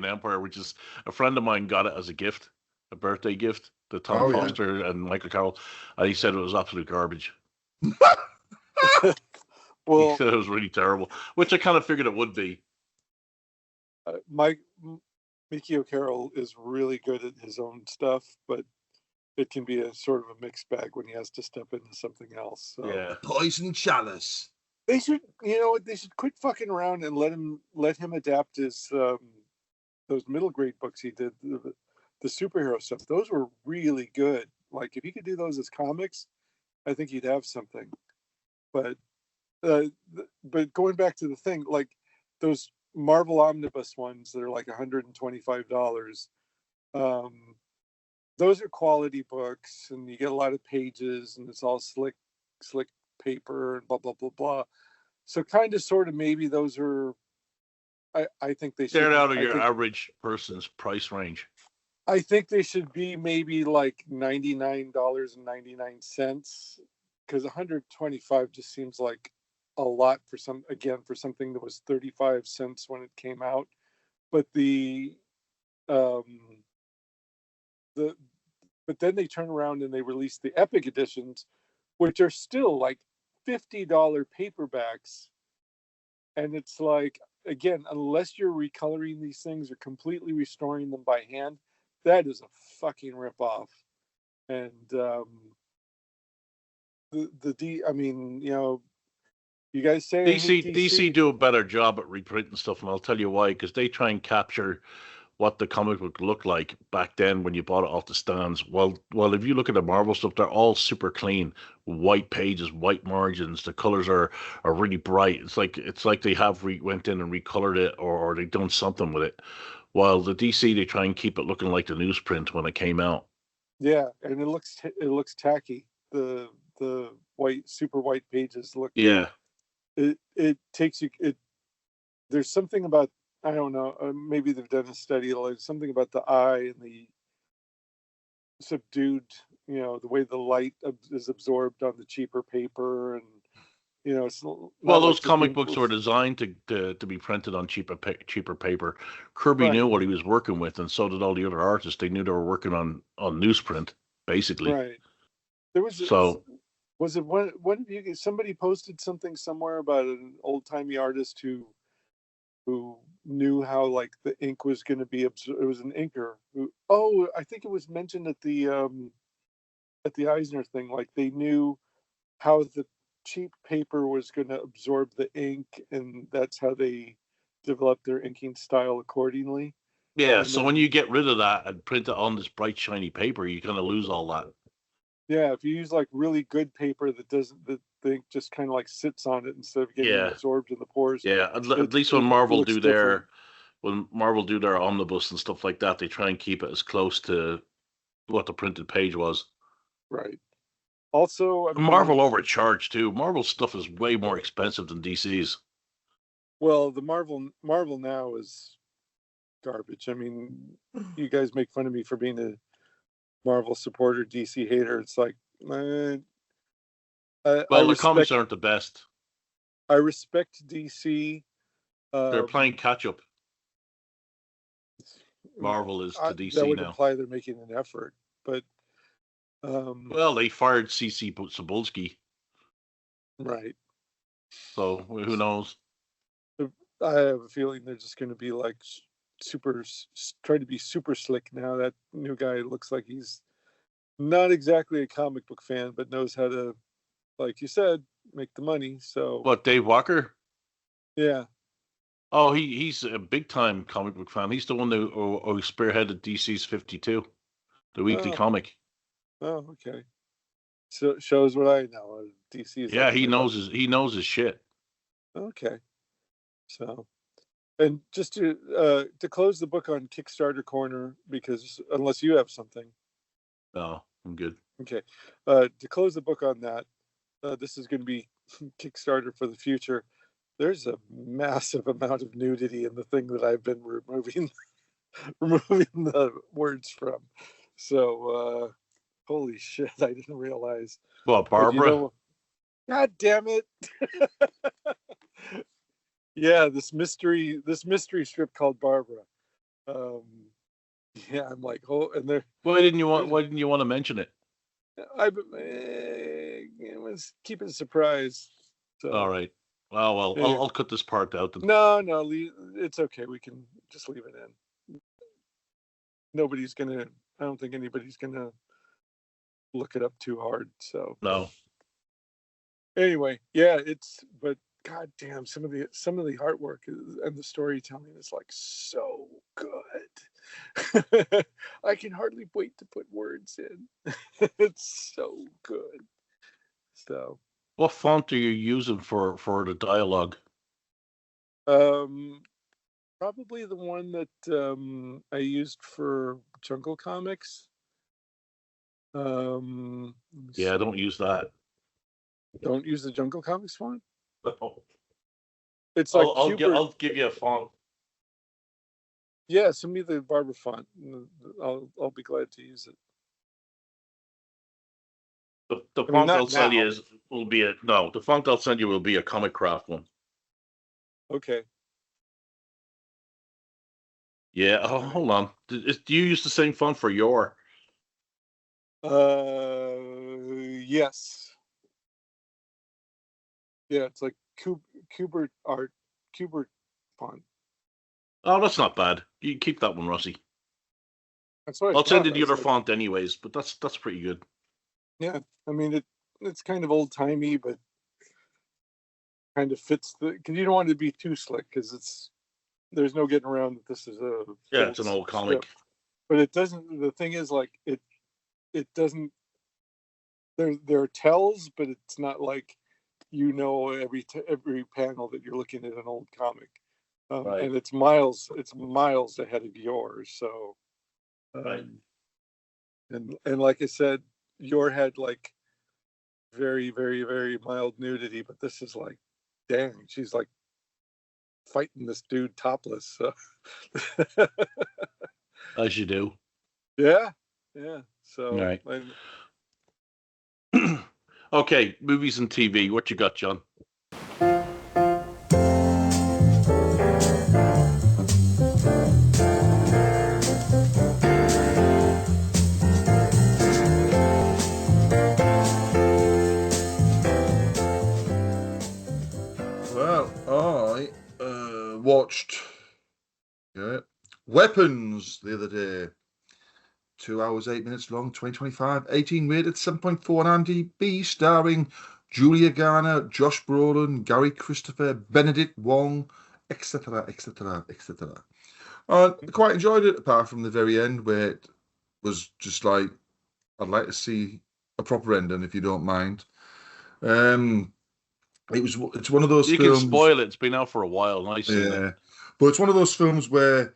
Empire, which is a friend of mine got it as a gift, a birthday gift to Tom Oh, yeah. Foster and Michael Carroll, and he said it was absolute garbage. He well, said it was really terrible, which I kind of figured it would be. Mike Mickey O'Carroll is really good at his own stuff, but it can be a sort of a mixed bag when he has to step into something else. So Yeah. Poison chalice. they should, they should quit fucking around and let him adapt his those middle grade books he did. the superhero stuff. Those were really good. Like if he could do those as comics, I think he'd have something. But but going back to the thing, like those Marvel Omnibus ones that are like $125. Those are quality books, and you get a lot of pages, and it's all slick paper, and blah blah blah blah. So kind of, sort of, maybe those are. I think they should. They're out of your average person's price range. I think they should be maybe like $99.99, because 125 just seems like a lot for something that was 35 cents when it came out. But but then they turn around and they release the Epic editions, which are still like $50 paperbacks. And it's like, again, unless you're recoloring these things or completely restoring them by hand, that is a fucking ripoff. And I mean, you guys say DC do a better job at reprinting stuff, and I'll tell you why. Because they try and capture what the comic book looked like back then when you bought it off the stands. Well, if you look at the Marvel stuff, they're all super clean, white pages, white margins. The colors are really bright. It's like they have went in and recolored it, or they've done something with it. While the DC, they try and keep it looking like the newsprint when it came out. Yeah, and it looks tacky. The super white pages look. Yeah. It takes you. There's something about, I don't know. Maybe they've done a study. Like something about the eye and the subdued. The way the light is absorbed on the cheaper paper, and it's. Well, those comic books were designed to be printed on cheaper paper. Kirby knew what he was working with, and so did all the other artists. They knew they were working on newsprint, basically. Right. There was so. Was it one of you? Somebody posted something somewhere about an old-timey artist who knew how like the ink was going to be. It was an inker. I think it was mentioned at the Eisner thing. Like they knew how the cheap paper was going to absorb the ink, and that's how they developed their inking style accordingly. Yeah. So when you get rid of that and print it on this bright, shiny paper, you're going to lose all that. Yeah, if you use like really good paper that doesn't, the ink just kind of like sits on it instead of getting absorbed in the pores. Yeah, at least when Marvel do their omnibus and stuff like that, they try and keep it as close to what the printed page was. Right. Also, Marvel overcharged too. Marvel's stuff is way more expensive than DC's. Well, the Marvel now is garbage. I mean, you guys make fun of me for being a Marvel supporter, DC hater. It's like, the comics aren't the best. I respect DC. They're playing catch up. Marvel is to DC now. That would imply they're making an effort, but they fired CC Cebulski. Right. So who knows? I have a feeling they're just going to be like try to be super slick now. That new guy looks like he's not exactly a comic book fan, but knows how to, like you said, make the money. So what, Dave Walker? Yeah. Oh, he's a big time comic book fan. He's the one who spearheaded DC's 52, the weekly comic. Oh, okay. So shows what I know. DC is. Yeah, he knows his shit. Okay. So. And just to close the book on Kickstarter Corner, because unless you have something. No, I'm good. Okay. To close the book on that, this is going to be Kickstarter for the future. There's a massive amount of nudity in the thing that I've been removing the words from. So, holy shit, I didn't realize. Well, Barbara? God damn it. Yeah, this mystery strip called Barbara. Yeah, I'm like, and there. Why didn't you want to mention it? I was keeping a surprise. So. All right. Well, yeah. I'll cut this part out. No, it's okay. We can just leave it in. I don't think anybody's gonna look it up too hard. So. No. Anyway, yeah, but God damn, some of the artwork and the storytelling is like so good. I can hardly wait to put words in. It's so good. So, What font are you using for the dialogue? probably the one that I used for Jungle Comics. Yeah, don't use that. Don't use the Jungle Comics font. No. It's like I'll give you a font. Yeah, send me the Barber font. I'll be glad to use it. The I mean, font I'll not send now. you will be the font I'll send you will be a Comic Craft one. Okay. Yeah. Oh, hold on. Do you use the same font for your? Yes. Yeah, it's like Kubert art, Kubert font. Oh, that's not bad. You keep that one, Rossy. That's what I I'll send thought. you the other font anyways, but that's pretty good. Yeah, I mean it's kind of old timey, but kind of fits because you don't want it to be too slick because there's no getting around that this is a it's an old comic. strip. But it doesn't. The thing is, like it doesn't. There are tells, but it's not like every panel that you're looking at an old comic, Right. and it's miles ahead of yours. So, Right. And like I said, your had like very, very, very mild nudity, but this is like, dang, she's like fighting this dude topless. So. As you do. Yeah. So. All right. Okay, movies and TV. What you got, John? Well, I watched Weapons the other day. 2 hours, 8 minutes long, 2025, 18 rated, 7.4 on IMDb, starring Julia Garner, Josh Brolin, Gary Christopher, Benedict Wong, etc., etc., etc. I quite enjoyed it, apart from the very end, where it was just like, I'd like to see a proper ending, if you don't mind. It's one of those you films. You can spoil it. It's been out for a while. Nice. Yeah. But it's one of those films where,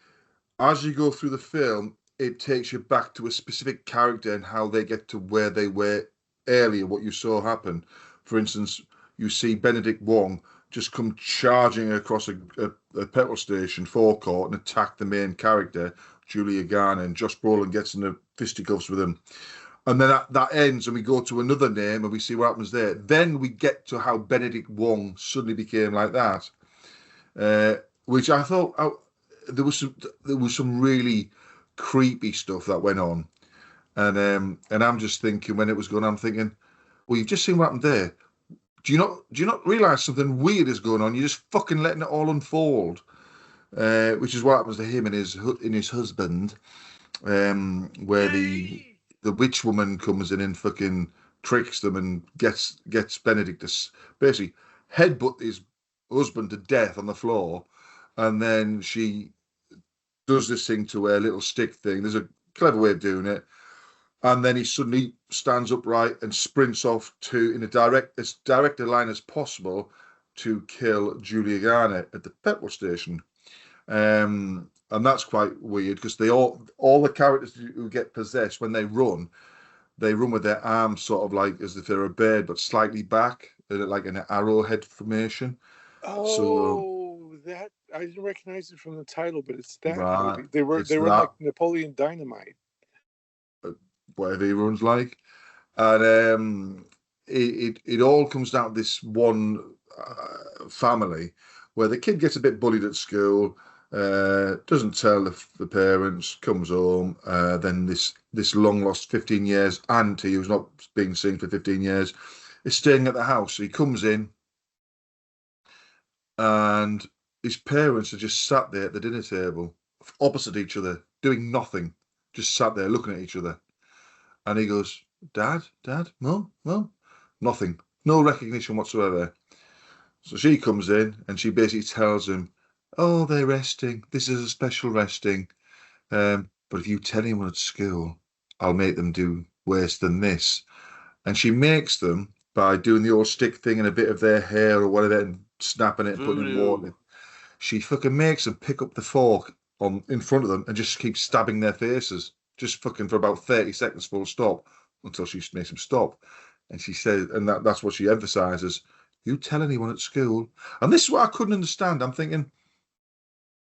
as you go through the film, it takes you back to a specific character and how they get to where they were earlier, what you saw happen. For instance, you see Benedict Wong just come charging across a petrol station forecourt and attack the main character, Julia Garner, and Josh Brolin gets in the fisticuffs with him. And then that ends, and we go to another name, and we see what happens there. Then we get to how Benedict Wong suddenly became like that, which I thought there was some really creepy stuff that went on, and I'm just thinking when it was going on, I'm thinking, well, you've just seen what happened there. Do you not realize something weird is going on? You're just fucking letting it all unfold, which is what happens to him and his husband, where the witch woman comes in and fucking tricks them and gets Benedict to basically headbutt his husband to death on the floor, and then she does this thing to a little stick thing. There's a clever way of doing it. And then he suddenly stands upright and sprints off as direct a line as possible to kill Julia Garner at the petrol station. And that's quite weird because all the characters who get possessed, when they run with their arms sort of like as if they're a bird, but slightly back, like an arrowhead formation. That I didn't recognize it from the title, but it's that right, movie. They were like Napoleon Dynamite, whatever he runs like, and it all comes down to this one family where the kid gets a bit bullied at school, doesn't tell the parents, comes home, then this long lost 15 years auntie who's not been seen for 15 years is staying at the house. So he comes in, and his parents are just sat there at the dinner table, opposite each other, doing nothing, just sat there looking at each other. And he goes, Dad, Mum, nothing, no recognition whatsoever. So she comes in and she basically tells him, oh, they're resting. This is a special resting. But if you tell anyone at school, I'll make them do worse than this. And she makes them by doing the old stick thing and a bit of their hair or whatever and snapping it and putting it in water. She fucking makes them pick up the fork in front of them and just keep stabbing their faces, just fucking for about 30 seconds full stop until she makes them stop. And she says, and that's what she emphasizes, you tell anyone at school. And this is what I couldn't understand. I'm thinking,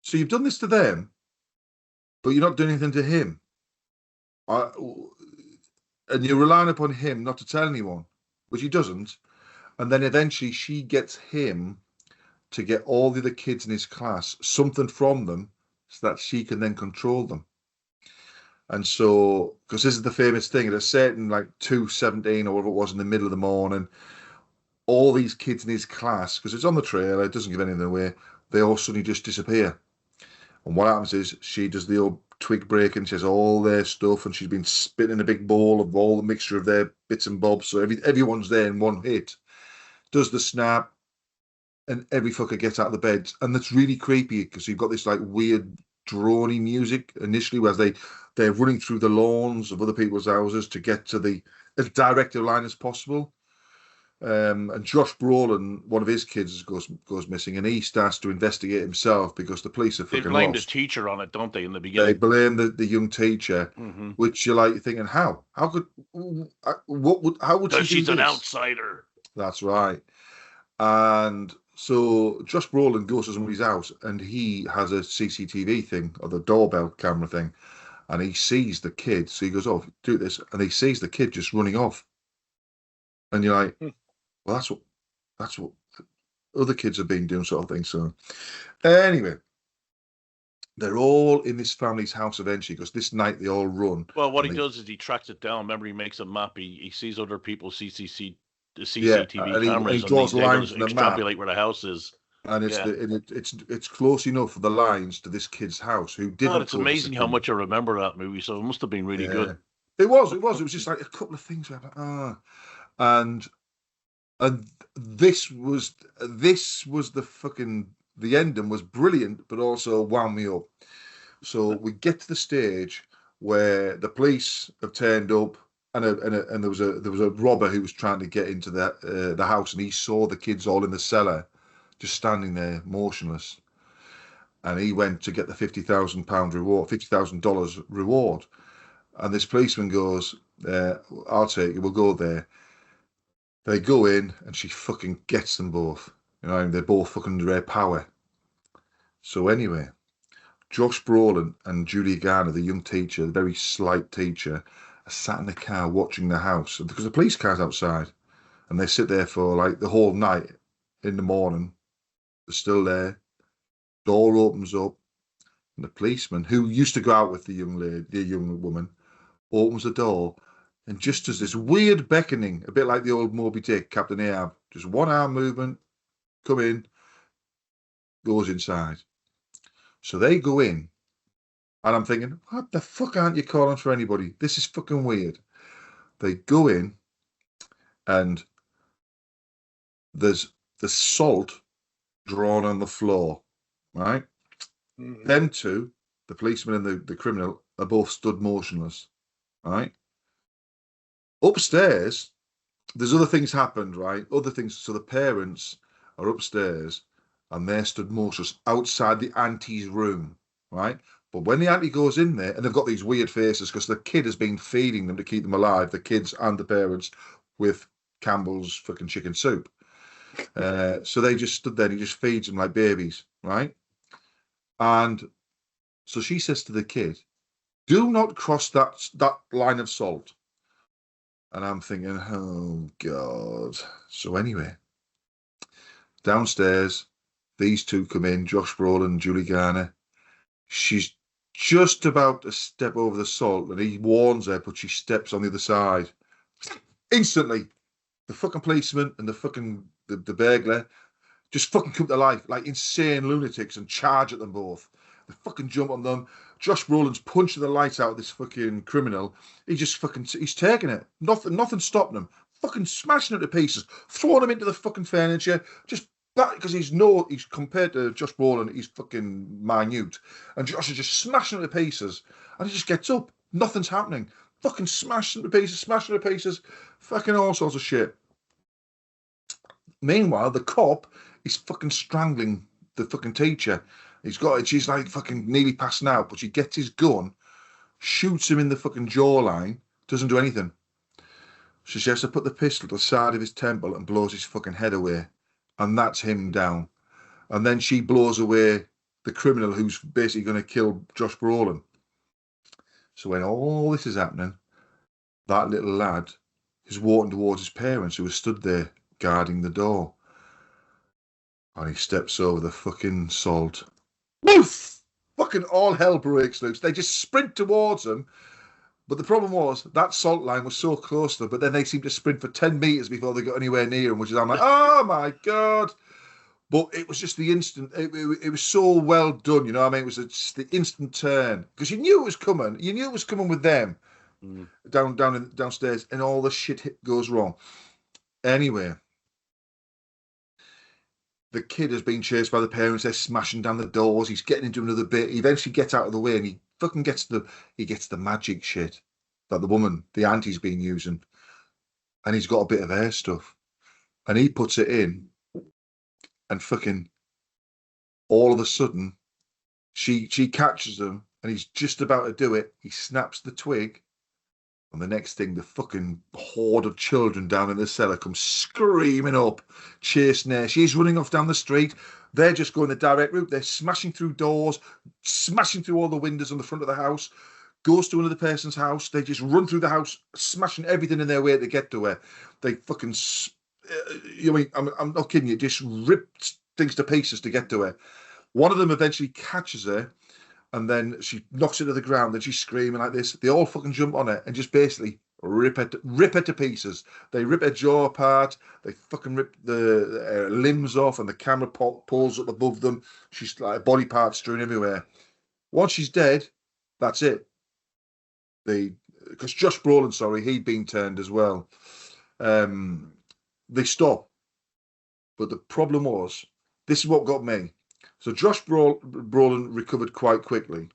so you've done this to them, but you're not doing anything to him. And you're relying upon him not to tell anyone, which he doesn't. And then eventually she gets him to get all the other kids in his class something from them so that she can then control them. And so, because this is the famous thing, at a certain like 2:17 or whatever it was in the middle of the morning, all these kids in his class, because it's on the trailer, it doesn't give anything away, they all suddenly just disappear. And what happens is she does the old twig breaking, she has all their stuff, and she's been spitting in a big bowl of all the mixture of their bits and bobs, so everyone's there in one hit. Does the snap, and every fucker gets out of the bed, and that's really creepy because you've got this like weird drony music initially, whereas they're running through the lawns of other people's houses to get to as direct a line as possible. And Josh Brolin, one of his kids, goes missing, and he starts to investigate himself because the police are fucking lost. They blame the teacher on it, don't they? In the beginning, they blame the young teacher, which you're like thinking, how would she do she's this? An outsider. That's right. And so Josh Brolin goes to somebody's house, and he has a CCTV thing, or the doorbell camera thing, and he sees the kid. So he goes, "Oh, do this," and he sees the kid just running off. And you're like, well, that's what other kids have been doing, sort of thing. So anyway, they're all in this family's house eventually, because this night they all run. Well, what he does is he tracks it down. Remember, he makes a map. He sees other people's CCTV cameras, he draws lines and they extrapolate where the house is. And it's close enough for the lines to this kid's house. Who didn't? God, it's amazing how much I remember that movie. So it must have been really good. It was. It was just like a couple of things where I'm like, and this was the ending was brilliant, but also wound me up. So we get to the stage where the police have turned up, and there was a robber who was trying to get into the house, and he saw the kids all in the cellar, just standing there motionless, and he went to get the $50,000 reward, and this policeman goes, "I'll take it. We'll go there." They go in, and she fucking gets them both. You know, they're both fucking under her power. So anyway, Josh Brolin and Julia Garner, the young teacher, the very slight teacher, are sat in the car watching the house because the police car's outside, and they sit there for like the whole night. In the morning, they're still there. Door opens up, and the policeman, who used to go out with the young woman, opens the door. And just as this weird beckoning, a bit like the old Moby Dick, Captain Ahab, just one arm movement, come in, goes inside. So they go in, and I'm thinking, what the fuck aren't you calling for anybody? This is fucking weird. They go in, and there's the salt drawn on the floor, right? Mm-hmm. Them two, the policeman and the criminal, are both stood motionless, right? Upstairs, there's other things happened, right? Other things. So the parents are upstairs, and they're stood motionless outside the auntie's room, right? But when the auntie goes in there, and they've got these weird faces because the kid has been feeding them to keep them alive, the kids and the parents, with Campbell's fucking chicken soup. So they just stood there, and he just feeds them like babies, right? And so she says to the kid, "Do not cross that line of salt." And I'm thinking, oh, God. So anyway, downstairs, these two come in, Josh Brolin and Julie Garner. She's just about to step over the salt, and he warns her, but she steps on the other side. Instantly, the fucking policeman and the burglar just fucking come to life like insane lunatics and charge at them both. They fucking jump on them. Josh Brolin's punching the lights out of this fucking criminal. He's taking it. Nothing stopping him. Fucking smashing it to pieces. Throwing him into the fucking furniture. Just because he's compared to Josh Brolin, he's fucking minute, and Josh is just smashing it to pieces, and he just gets up, nothing's happening, fucking smashing it to pieces, fucking all sorts of shit. Meanwhile, the cop is fucking strangling the fucking teacher. She's like fucking nearly passing out, but she gets his gun, shoots him in the fucking jawline, doesn't do anything. So she has to put the pistol to the side of his temple and blows his fucking head away. And that's him down. And then she blows away the criminal who's basically going to kill Josh Brolin. So when all this is happening, that little lad is walking towards his parents who are stood there guarding the door. And he steps over the fucking salt. Woof! Fucking all hell breaks loose. They just sprint towards him. But the problem was that salt line was so close to them, but then they seemed to sprint for 10 metres before they got anywhere near him, which is, I'm like, oh my God. But it was just the instant, it was so well done, you know what I mean? It was just the instant turn. Because you knew it was coming. You knew it was coming with them downstairs, and all the shit goes wrong. Anyway, the kid has been chased by the parents. They're smashing down the doors. He's getting into another bit. He eventually gets out of the way, and he fucking gets the magic shit that the auntie's been using, and he's got a bit of hair stuff, and he puts it in, and fucking all of a sudden she catches him, and he's just about to do it. He snaps the twig, and the next thing, the fucking horde of children down in the cellar come screaming up, chasing her. She's running off down the street. They're just going the direct route. They're smashing through doors, smashing through all the windows on the front of the house, goes to another person's house. They just run through the house, smashing everything in their way to get to her. They fucking, I'm not kidding you, just rip things to pieces to get to her. One of them eventually catches her, and then she knocks her to the ground, and she's screaming like this. They all fucking jump on her and just basically rip her to pieces. They rip her jaw apart. They fucking rip the limbs off, and the camera pulls up above them. She's like body parts strewn everywhere. Once she's dead, that's it. Because Josh Brolin, he'd been turned as well. They stop. But the problem was, this is what got me. So Josh Brolin recovered quite quickly,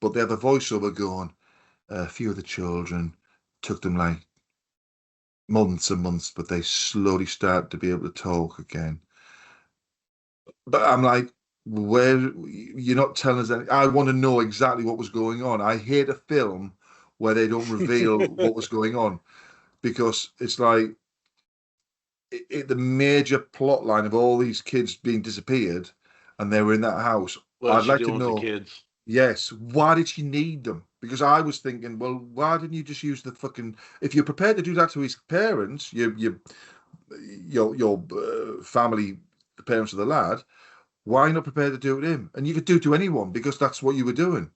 but they have a voiceover going, a few of the children took them like months and months, but they slowly start to be able to talk again. But I'm like, where you're not telling us anything. I want to know exactly what was going on. I hate a film where they don't reveal what was going on, because it's like the major plot line of all these kids being disappeared, and they were in that house. I'd like to know. Kids. Yes, why did she need them? Because I was thinking, well, why didn't you just use the fucking? If you're prepared to do that to his parents, your family, the parents of the lad, why are you not prepared to do it to him? And you could do it to anyone, because that's what you were doing.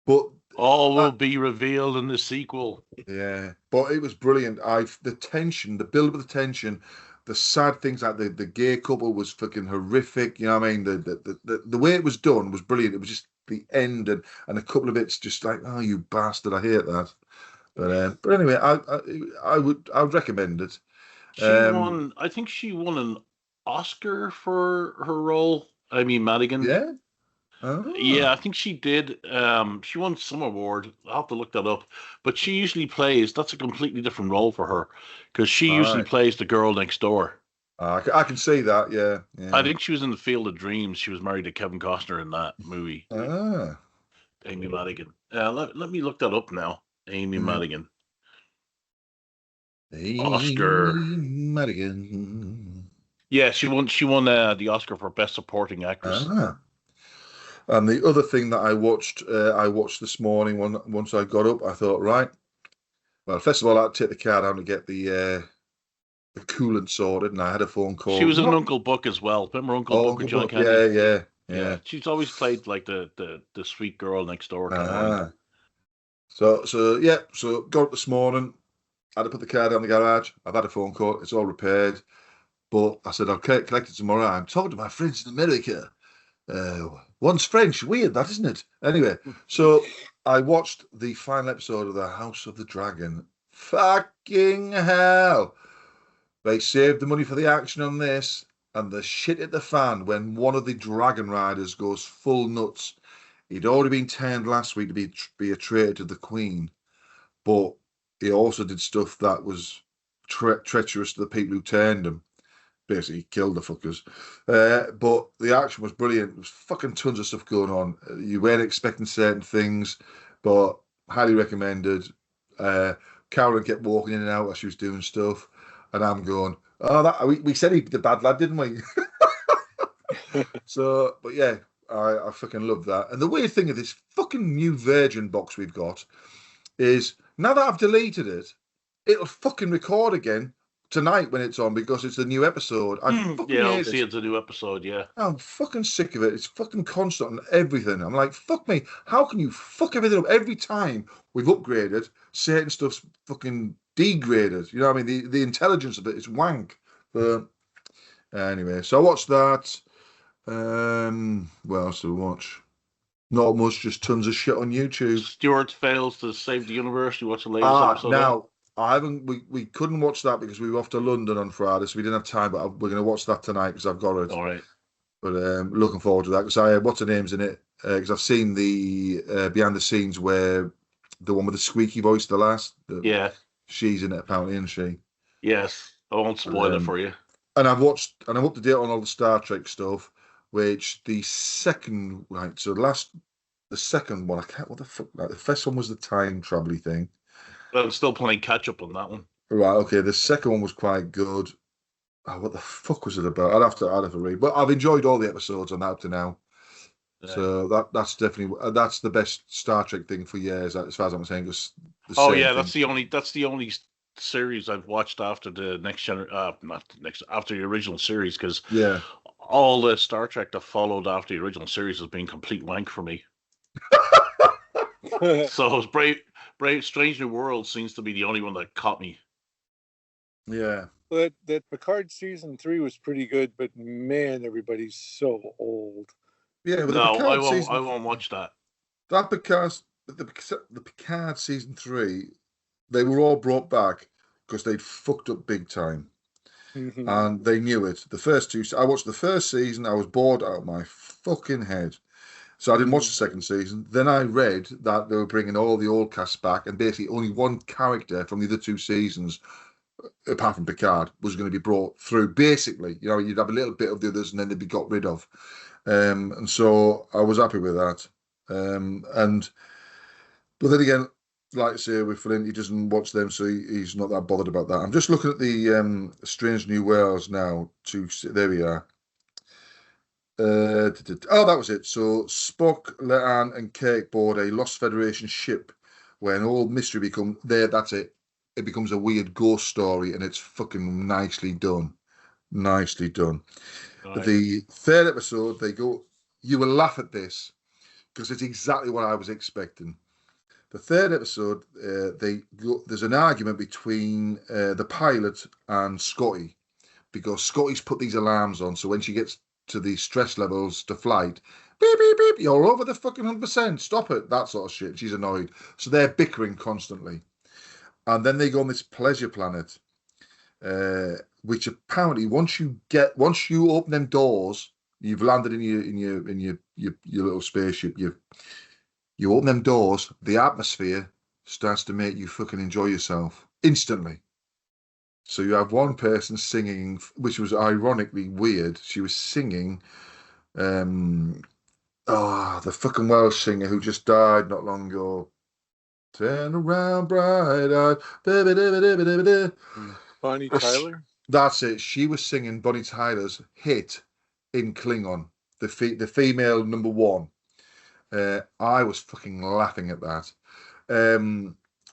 But all will be revealed in the sequel. Yeah, but it was brilliant. The tension, the build of the tension, the sad things like the gay couple was fucking horrific. You know what I mean? The way it was done was brilliant. It was just the end and a couple of bits just like, oh, you bastard, I hate that. But anyway, I would recommend it. I think she won an Oscar for her role. Amy Madigan. Yeah. Oh. Yeah, I think she did. She won some award. I'll have to look that up. But she usually plays, that's a completely different role for her, because she usually plays the girl next door. I can see that, yeah. I think she was in The Field of Dreams. She was married to Kevin Costner in that movie. Amy Madigan. Let me look that up now. Amy Madigan. Oscar. Madigan. Yeah, she won the Oscar for Best Supporting Actress. And the other thing that I watched this morning once I got up, I thought, right, well, first of all, I'd take the car down to get the coolant sorted, and I had a phone call. She was in Uncle Buck as well. Remember Uncle Buck with John Candy? Yeah. She's always played like the sweet girl next door. So got up this morning, I had to put the car down the garage. I've had a phone call. It's all repaired. But I said, I'll collect it tomorrow. I'm talking to my friends in America. One's French. Weird, that, isn't it? Anyway, so I watched the final episode of The House of the Dragon. Fucking hell. They saved the money for the action on this. and the shit at the fan when one of the Dragon Riders goes full nuts. He'd already been turned last week to be a traitor to the Queen, but he also did stuff that was treacherous to the people who turned him. Basically, killed the fuckers. But the action was brilliant. There was fucking tons of stuff going on. You weren't expecting certain things, but highly recommended. Carolyn kept walking in and out as she was doing stuff, and I'm going, oh, that we said he'd be the bad lad, didn't we? So, but yeah, I fucking love that. And the weird thing of this fucking new Virgin box we've got is now that I've deleted it, it'll fucking record again tonight when it's on because it's the new episode. Yeah, obviously it's a new episode, yeah. I'm fucking sick of it. It's fucking constant on everything. I'm like, fuck me. How can you fuck everything up every time we've upgraded? Certain stuff's fucking degraded. You know what I mean? The intelligence of it is wank. But anyway, so I watched that. What else did we watch? Not much, just tons of shit on YouTube. Stuart fails to save the universe. You watch the latest episode? Now, I haven't. We couldn't watch that because we were off to London on Friday, so we didn't have time. But we're going to watch that tonight because I've got it. All right. But looking forward to that because what's her name's in it? Because I've seen the behind the scenes where the one with the squeaky voice, yeah, she's in it apparently, isn't she? Yes, I won't spoil it for you. And I've watched, and I'm up to date on all the Star Trek stuff. Which the second, right? So the second one, I can't. What the fuck? Like, the first one was the time travel thing. Well, I'm still playing catch up on that one. Right. Okay. The second one was quite good. Oh, what the fuck was it about? I'd have to read. But I've enjoyed all the episodes on that up to now. Yeah. So that's definitely that's the best Star Trek thing for years, as far as I'm saying. That's the only series I've watched after the after the original series because all the Star Trek that followed after the original series has been complete wank for me. So Brave Strange New World seems to be the only one that caught me. Yeah. That Picard season 3 was pretty good, but man, everybody's so old. Yeah, but I won't watch that. That because the Picard season 3, they were all brought back because they'd fucked up big time. Mm-hmm. And they knew it. The first two, I watched the first season. I was bored out of my fucking head, so I didn't watch the second season. Then I read that they were bringing all the old cast back, and basically only one character from the other two seasons, apart from Picard, was going to be brought through. Basically, you know, you'd have a little bit of the others, and then they'd be got rid of. And so I was happy with that. But then again, like I say, with Flint, he doesn't watch them, so he's not that bothered about that. I'm just looking at the Strange New Worlds now. There we are. That was it. So Spock, Leanne, and Kirk board a Lost Federation ship where an old mystery becomes there. That's it. It becomes a weird ghost story, and it's fucking nicely done. Nicely done. Right. The third episode, they go. You will laugh at this because it's exactly what I was expecting. The third episode, there's an argument between the pilot and Scotty because Scotty's put these alarms on. So when she gets to the stress levels to flight, beep, beep, beep, you're over the fucking 100%. Stop it. That sort of shit. She's annoyed. So they're bickering constantly. And then they go on this pleasure planet, which apparently once you open them doors, you've landed in your little spaceship. You open them doors, the atmosphere starts to make you fucking enjoy yourself instantly. So you have one person singing, which was ironically weird. She was singing, the fucking Welsh singer who just died not long ago. Turn around, bright-eyed. Bonnie Tyler? That's it. She was singing Bonnie Tyler's hit in Klingon, the female number one. I was fucking laughing at that.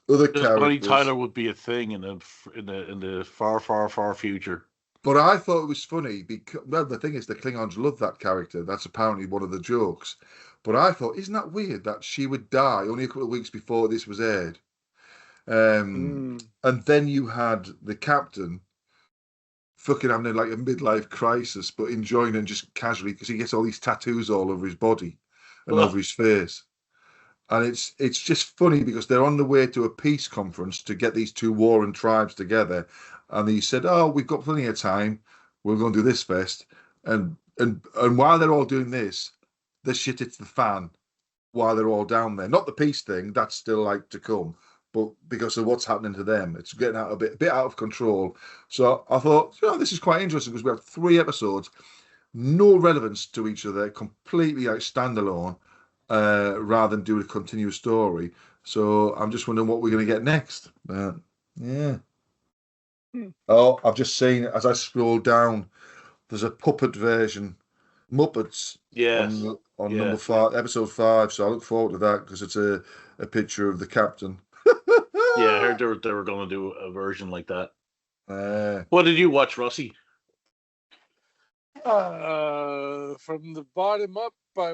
Other characters, Bonnie Tyler would be a thing in the far future. But I thought it was funny because, well, the thing is, the Klingons love that character. That's apparently one of the jokes. But I thought, isn't that weird that she would die only a couple of weeks before this was aired? And then you had the captain fucking having like a midlife crisis, but enjoying it just casually because he gets all these tattoos all over his body and over his face. And it's just funny because they're on the way to a peace conference to get these two warring tribes together. And he said, oh, we've got plenty of time. we're going to do this first. And while they're all doing this, the shit hits the fan while they're all down there. Not the peace thing, that's still like to come, but because of what's happening to them, it's getting out a bit out of control. So I thought, this is quite interesting because we have 3 episodes, no relevance to each other, completely like standalone, rather than do a continuous story. So I'm just wondering what we're going to get next. Yeah. Oh, I've just seen, as I scroll down, there's a puppet version, Muppets, Yes. on number 5, episode 5. So I look forward to that because it's a picture of the captain. Yeah, I heard they were going to do a version like that. Uh, What did you watch, Rossy? From the bottom up, I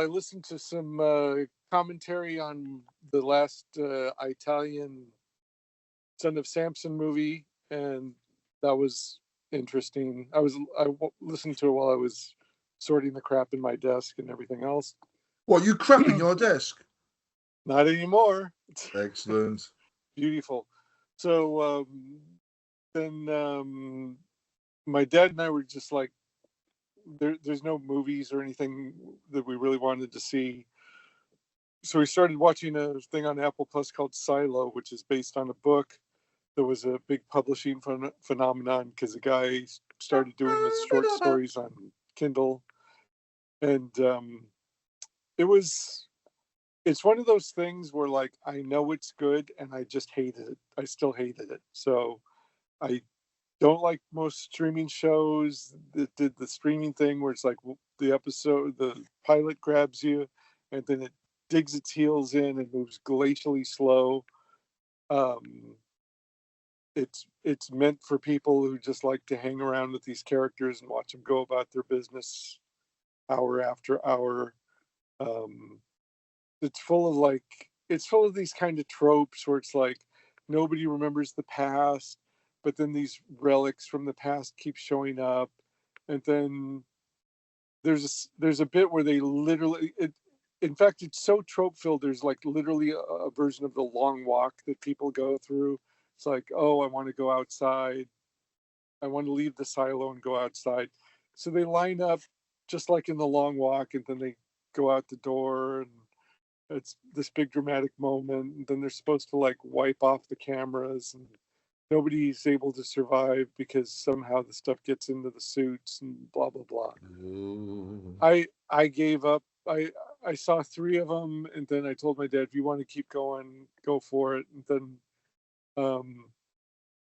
listened to some commentary on the last Italian Son of Samson movie, and that was interesting. I listened to it while I was sorting the crap in my desk and everything else. what, you crap in your desk? Not anymore. Excellent. Beautiful. So then my dad and I were just like, there's no movies or anything that we really wanted to see. So we started watching a thing on Apple Plus called Silo, which is based on a book. There was a big publishing phenomenon because a guy started doing his short stories on Kindle. And it's one of those things where like, I know it's good and I just hated it. I still hated it. So I don't like most streaming shows that did the streaming thing where it's like the pilot grabs you and then it digs its heels in and moves glacially slow. It's meant for people who just like to hang around with these characters and watch them go about their business hour after hour. It's full of these kind of tropes where it's like nobody remembers the past, but then these relics from the past keep showing up, and then there's a bit where they literally in fact it's so trope filled. There's like literally a version of the long walk that people go through. It's like, oh, I want to go outside, I want to leave the silo and go outside. So they line up just like in the long walk, and then they go out the door, and it's this big dramatic moment. And then they're supposed to like wipe off the cameras, and nobody's able to survive because somehow the stuff gets into the suits and blah blah blah. Ooh. I gave up. I saw 3 of them, and then I told my dad, if you want to keep going, go for it. And then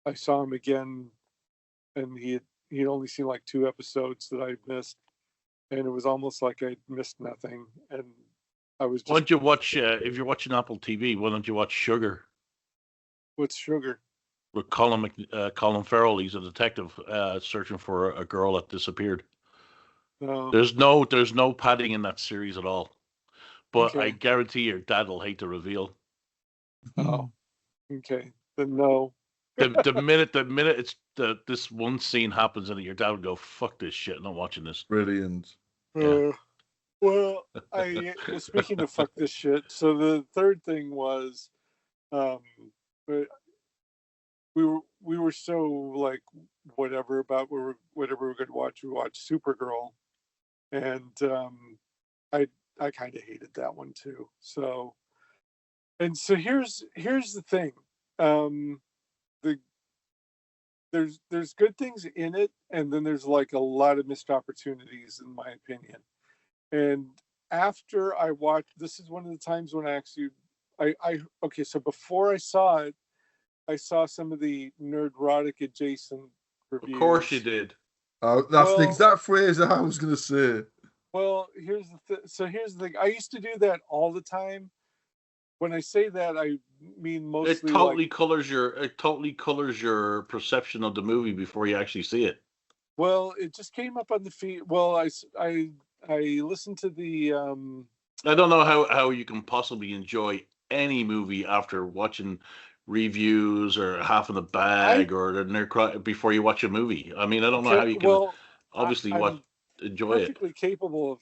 I saw him again, and he'd only seen like 2 episodes that I missed, and it was almost like I'd missed nothing. And I was just, Why don't you watch, if you're watching Apple TV, why don't you watch Sugar what's Sugar? with Colin Farrell? He's a detective searching for a girl that disappeared. No. There's no padding in that series at all. But Okay. I guarantee your dad will hate the reveal. Oh, okay. Then no. The minute it's this one scene happens in it, your dad will go, "Fuck this shit! I'm not watching this." Brilliant. Yeah. Well, speaking of fuck this shit. So the third thing was, but we were so like whatever about whatever we're going to watch. We watched Supergirl, and I kind of hated that one too. So here's the thing. There's good things in it, and then there's like a lot of missed opportunities, in my opinion. And after I watched, this is one of the times when I actually, okay, so before I saw it, I saw some of the nerdrotic adjacent reviews. Of course you did. That's the exact phrase I was going to say. Well, here's the thing. I used to do that all the time. When I say that, I mean mostly It totally colors your perception of the movie before you actually see it. Well, it just came up on the feed. Well, I listened to the. I don't know how you can possibly enjoy any movie after watching reviews or half in the bag or the nerd before you watch a movie. I mean, I don't know how you can obviously enjoy it. Perfectly capable of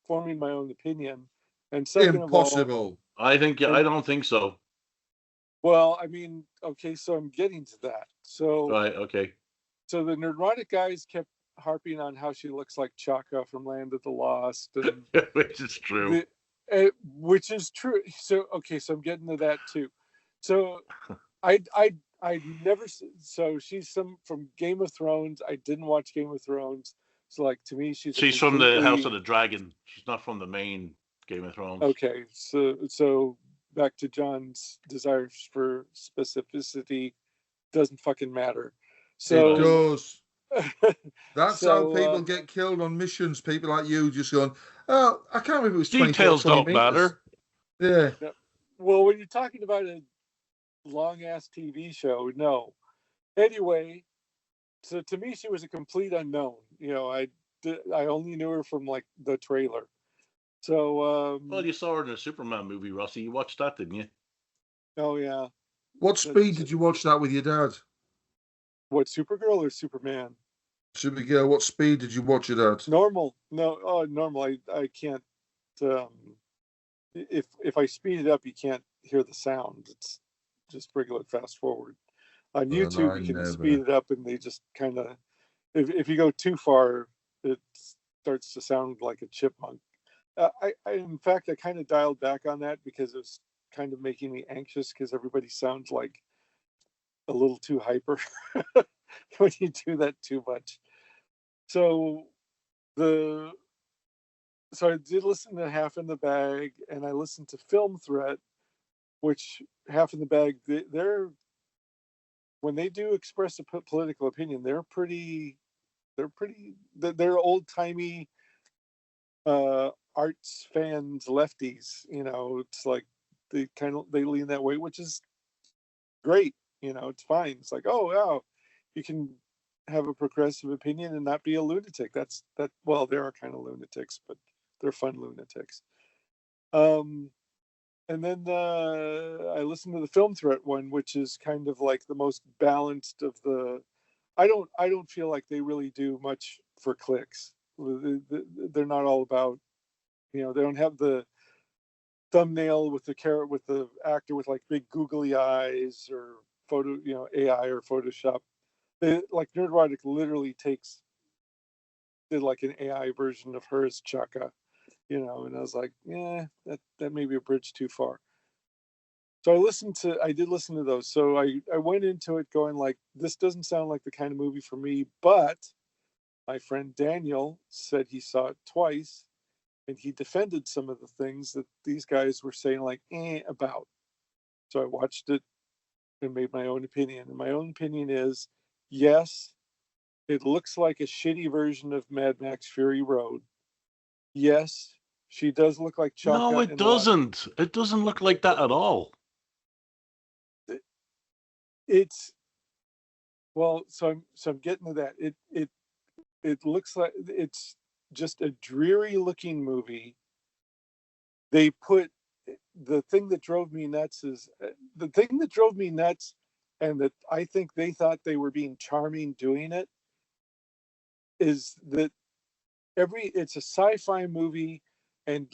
forming my own opinion. And second Impossible. of all, I don't think so. Well, I mean, okay, so I'm getting to that. So right, okay. So the neurotic guys kept harping on how she looks like Chaka from Land of the Lost, and Which is true. which is true. So okay, so I'm getting to that too. So I never. So she's from Game of Thrones. I didn't watch Game of Thrones. So like to me, she's a She's from the House of completely the Dragon. She's not from the main Game of Thrones. okay. So back to John's desires for specificity doesn't fucking matter. It So does. That's how people so get killed on missions. People like you just going, oh, I can't remember if it was 24, Details 20 don't meters. matter. Yeah. well, when you're talking about a long ass TV show, no. Anyway, so to me, she was a complete unknown. I only knew her from like the trailer. So Well, you saw her in a Superman movie, Rossy. You watched that, didn't you? oh yeah, What speed did you watch that with your dad? what, Supergirl or Superman? Supergirl, what speed did you watch it at? Normal, no, oh normal. I can't. If I speed it up, you can't hear the sound. It's just regular fast forward. On YouTube, you can speed it up, and they just kind of. If you go too far, it starts to sound like a chipmunk. In fact, I kind of dialed back on that because it was kind of making me anxious because everybody sounds like a little too hyper when you do that too much. So the so I did listen to Half in the Bag, and I listened to Film Threat, which Half in the Bag, they're when they do express a political opinion, they're old timey arts fans, lefties. It's like they lean that way, which is great. It's fine. It's like, oh wow, you can have a progressive opinion and not be a lunatic. Well, there are kind of lunatics, but they're fun lunatics. And then I listened to the Film Threat one, which is kind of like the most balanced of the. I don't feel like they really do much for clicks. They're not all about, they don't have the thumbnail with the actor with like big googly eyes or photo, AI or Photoshop. Like Nerdrotic literally did like an AI version of her as Chaka, and I was like, yeah, that may be a bridge too far. So I did listen to those. So I went into it going like, this doesn't sound like the kind of movie for me, but my friend Daniel said he saw it twice, and he defended some of the things that these guys were saying like about. So I watched it and made my own opinion. And my own opinion is, yes, it looks like a shitty version of Mad Max Fury Road. Yes, she does look like Chaka. No, it doesn't. It doesn't look like that at all. It's well, so I'm getting to that. It looks like it's just a dreary looking movie. They put the thing that drove me nuts, and that I think they thought they were being charming doing it, is that it's a sci-fi movie, and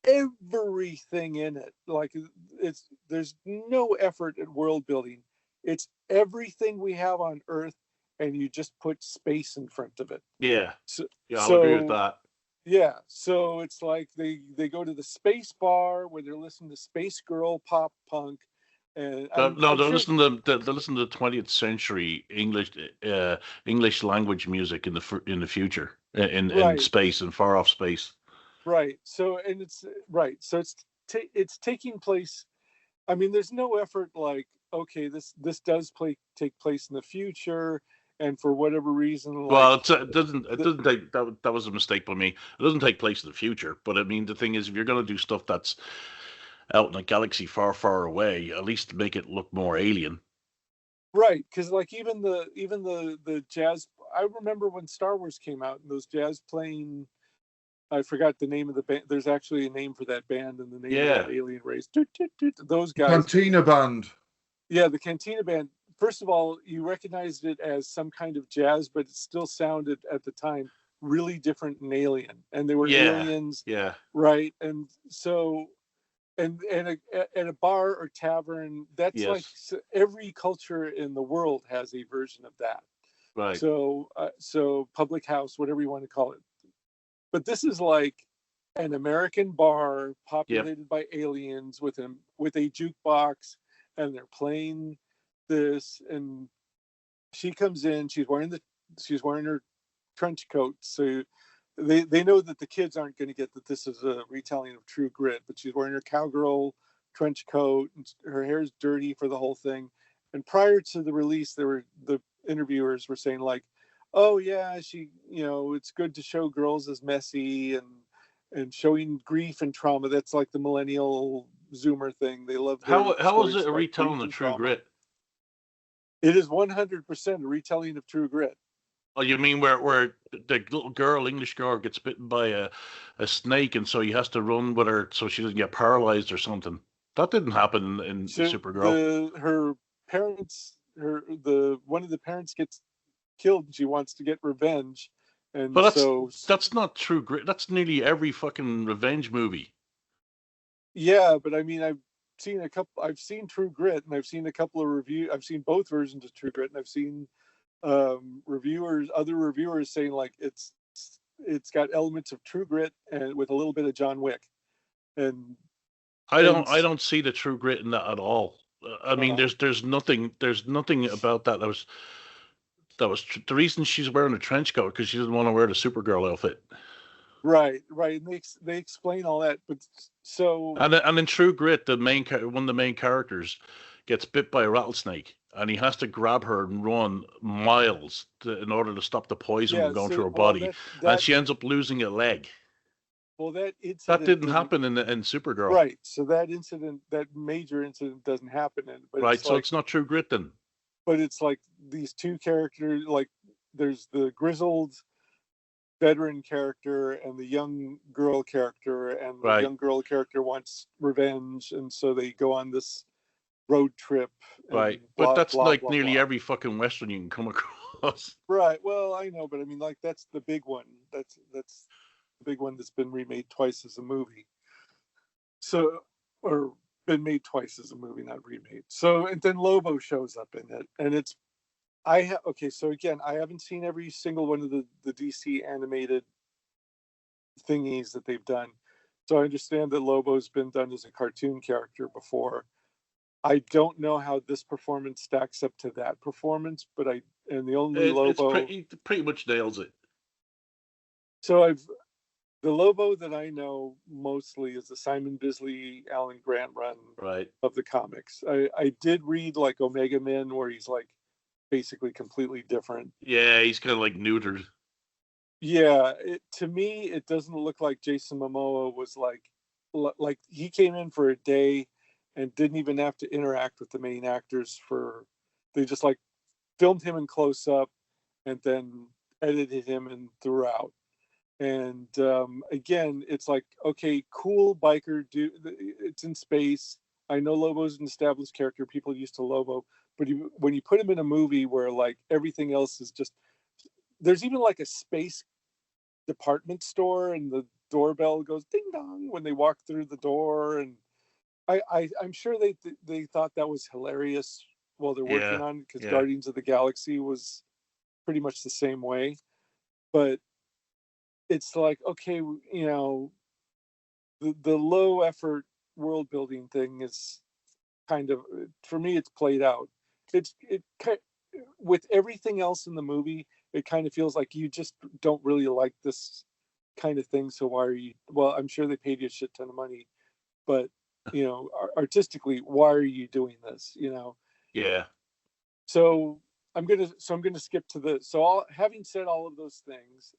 everything in it, like there's no effort at world building. It's everything we have on Earth, and you just put space in front of it. Yeah. I'll agree with that. Yeah, so it's like they go to the space bar where they're listening to Space Girl pop punk, and they're listening to 20th century English language music in the future in space, in far off space. Right. So it's taking place. I mean, there's no effort like, okay, this does take place in the future, and for whatever reason, like, well, it doesn't take that was a mistake by me. It doesn't take place in the future, but I mean, the thing is, if you're going to do stuff that's out in a galaxy far, far away, at least make it look more alien. Right, because like even the jazz. I remember when Star Wars came out and those jazz playing. I forgot the name of the band. There's actually a name for that band and the name of that alien race. Those guys. Cantina Band. Yeah, the Cantina Band. First of all, you recognized it as some kind of jazz, but it still sounded at the time really different and alien. And they were aliens. Yeah. Right. And so, and a bar or tavern, that's like every culture in the world has a version of that. Right. So public house, whatever you want to call it. But this is like an American bar populated by aliens with a jukebox, and they're playing this. And she comes in. She's wearing her trench coat, so they know that the kids aren't going to get that this is a retelling of True Grit. But she's wearing her cowgirl trench coat, and her hair's dirty for the whole thing. And prior to the release, the interviewers were saying like, "Oh yeah, it's good to show girls as messy and showing grief and trauma." That's like the millennial Zoomer thing. They love their How is stories it a about retelling grief of and True trauma. Grit? It is 100% a retelling of True Grit. Oh, you mean where the little girl, English girl, gets bitten by a snake, and so he has to run with her so she doesn't get paralyzed or something? That didn't happen in So Supergirl. her parents, one of the parents gets killed, and she wants to get revenge, But and so that's not True Grit. That's nearly every fucking revenge movie. yeah. But I mean, I've seen True Grit, and I've seen a couple of I've seen both versions of True Grit, and I've seen other reviewers saying like it's got elements of True Grit and with a little bit of John Wick, and I and don't see the True Grit in that at all. I mean, there's nothing about that was the reason she's wearing a trench coat because she doesn't want to wear the Supergirl outfit. right. And they explain all that, but so And in True Grit, one of the main characters gets bit by a rattlesnake, and he has to grab her and run miles in order to stop the poison from yeah, going through so her well body, and that she ends up losing a leg. that That incident didn't didn't. happen in Supergirl, Right. So that major incident doesn't happen in it, right? So it's not True Grit then. but it's like these two characters, like there's the grizzled veteran character and the young girl character, and the Right, young girl character wants revenge, and so they go on this road trip and right. But blah that's blah like blah nearly blah. every fucking Western you can come across. Right. Well, I know, but I mean, like that's the big one. That's the big one that's been remade twice as a movie. So, or been made twice as a movie, not remade. So, and then Lobo shows up in it, and it's okay. So again, I haven't seen every single one of the DC animated thingies that they've done. So I understand that Lobo's been done as a cartoon character before. I don't know how this performance stacks up to that performance, but and the only It's Lobo. pretty much nails it. So the Lobo that I know mostly is the Simon Bisley, Alan Grant run Right. of the comics. I did read like Omega Men, where he's like basically completely different. Yeah, he's kind of like neutered. Yeah, to me, it doesn't look like Jason Momoa was like he came in for a day and didn't even have to interact with the main actors they just like filmed him in close up and then edited him in throughout. And again, it's like, okay, cool biker dude. It's in space. I know Lobo's an established character. People used to Lobo, but when you put him in a movie where like everything else is just, there's even like a space department store, and the doorbell goes ding dong when they walk through the door, and I'm sure they thought that was hilarious while they're working Yeah, on it, because yeah. Guardians of the Galaxy was pretty much the same way, but it's like, okay, the low effort world building thing is kind of, for me, it's played out. With everything else in the movie, it kind of feels like you just don't really like this kind of thing. So why are you? Well, I'm sure they paid you a shit ton of money, but artistically, why are you doing this? Yeah. So I'm gonna skip to having said all of those things,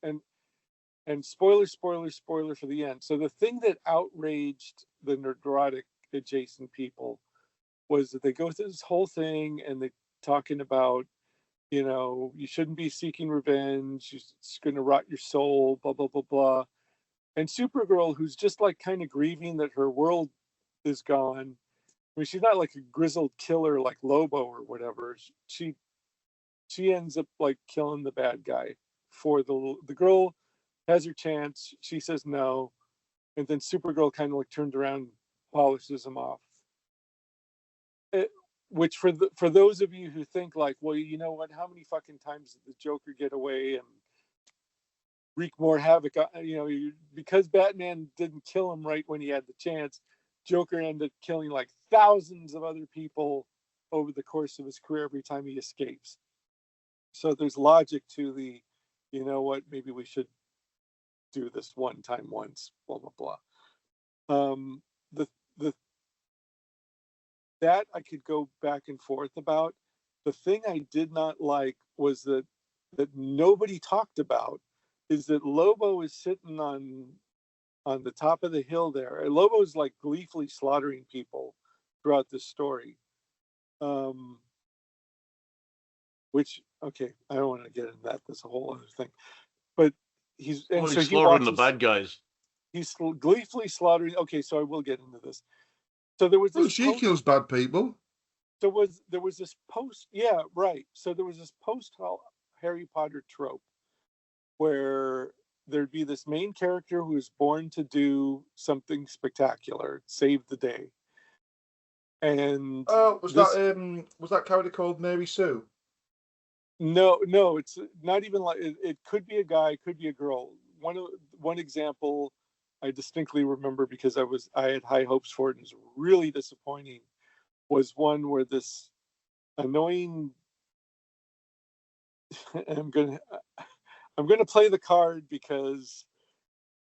and spoiler for the end. So the thing that outraged the neurotic adjacent people was that they go through this whole thing, and they talking about, you shouldn't be seeking revenge. It's going to rot your soul, blah, blah, blah, blah. And Supergirl, who's just like kind of grieving that her world is gone. I mean, she's not like a grizzled killer like Lobo or whatever. She ends up like killing the bad guy for the girl has her chance. She says no. And then Supergirl kind of like turns around and polishes him off. which for those of you who think like, well, you know what, how many fucking times did the Joker get away and wreak more havoc? Because Batman didn't kill him right when he had the chance, Joker ended up killing like thousands of other people over the course of his career every time he escapes. So there's logic to the, you know what, maybe we should do this one time once, blah blah blah. The that I could go back and forth about. The thing I did not like was that nobody talked about is that Lobo is sitting on the top of the hill there. Lobo is like gleefully slaughtering people throughout this story. Which, okay, I don't want to get into that. That's a whole other thing. But he's slaughtering the bad guys. He's gleefully slaughtering. Okay, so I will get into this. So there was this. She kills bad people. There was this post. Yeah, right. So there was this post Harry Potter trope where there'd be this main character who is born to do something spectacular, save the day. And was that character called Mary Sue? No, it's not even like it could be a guy, it could be a girl. One example I distinctly remember because I had high hopes for it and it was really disappointing, was one where this annoying I'm gonna play the card because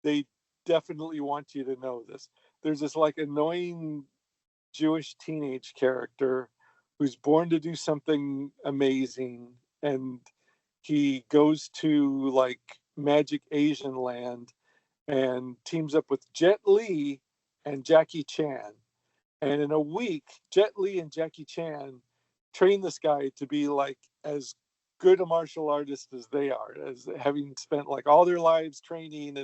they definitely want you to know this. There's this like annoying Jewish teenage character who's born to do something amazing, and he goes to like magic Asian land and teams up with Jet Li and Jackie Chan. And in a week, Jet Li and Jackie Chan train this guy to be like as good a martial artist as they are, as having spent like all their lives training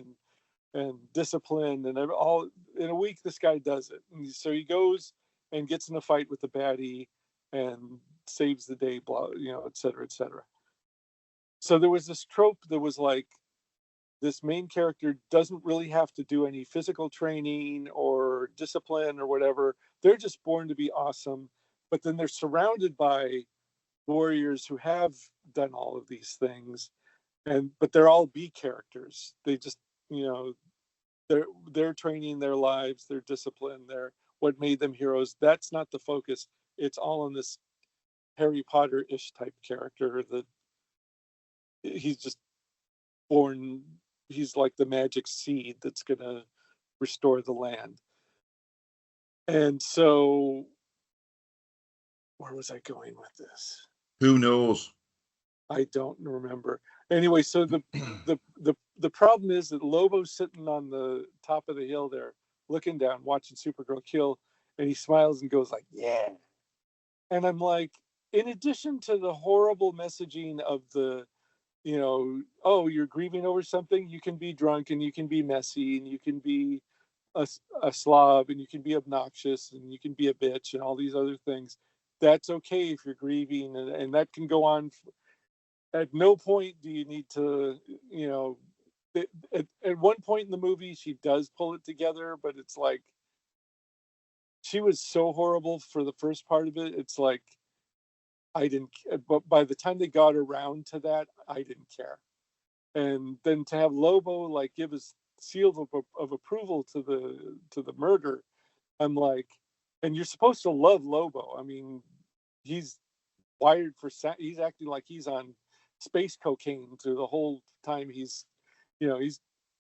and discipline and all. In a week, this guy does it. And so he goes and gets in a fight with the baddie and saves the day, blah, et cetera, et cetera. So there was this trope that was like, this main character doesn't really have to do any physical training or discipline or whatever. They're just born to be awesome. But then they're surrounded by warriors who have done all of these things. But they're all B characters. They just, they're training their lives, their discipline, their what made them heroes. That's not the focus. It's all on this Harry Potter-ish type character that he's just born. He's like the magic seed that's going to restore the land. And so, where was I going with this? Who knows? I don't remember. Anyway, so the problem is that Lobo's sitting on the top of the hill there, looking down, watching Supergirl kill, and he smiles and goes like, "Yeah." And I'm like, in addition to the horrible messaging of the, oh, you're grieving over something, you can be drunk and you can be messy and you can be a slob and you can be obnoxious and you can be a bitch and all these other things. That's okay if you're grieving, and that can go on. At no point do you need to, at one point in the movie, she does pull it together, but it's like, she was so horrible for the first part of it. It's like, but by the time they got around to that, I didn't care. And then to have Lobo like give his seal of approval to the murder, I'm like, and you're supposed to love Lobo. I mean, he's wired for he's acting like he's on space cocaine through the whole time. He's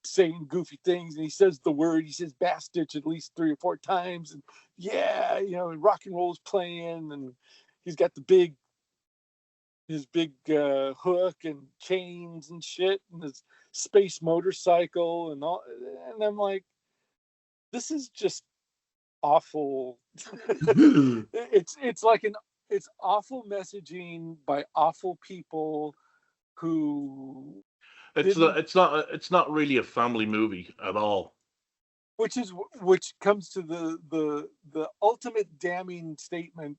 saying goofy things, and he says bastard at least 3 or 4 times, and and rock and roll's playing, and he's got his big hook and chains and shit, and his space motorcycle and all. And I'm like, this is just awful. It's awful messaging by awful people who. It's not really a family movie at all. Which comes to the ultimate damning statement.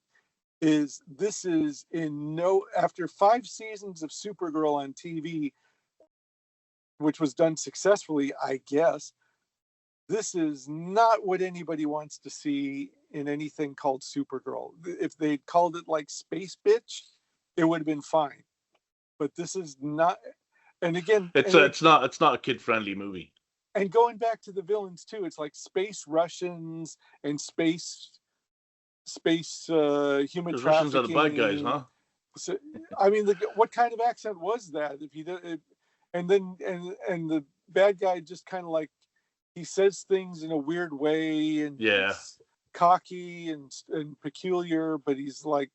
This is after 5 seasons of Supergirl on TV, which was done successfully, I guess, this is not what anybody wants to see in anything called Supergirl. If they called it like Space Bitch, it would have been fine. But this is not. And again, it's not a kid friendly movie. And going back to the villains too, it's like space Russians and space human The trafficking. Russians are the bad guys, huh? So, I mean, what kind of accent was that? If you did, and then and the bad guy just kind of like he says things in a weird way and he's cocky and peculiar, but he's like,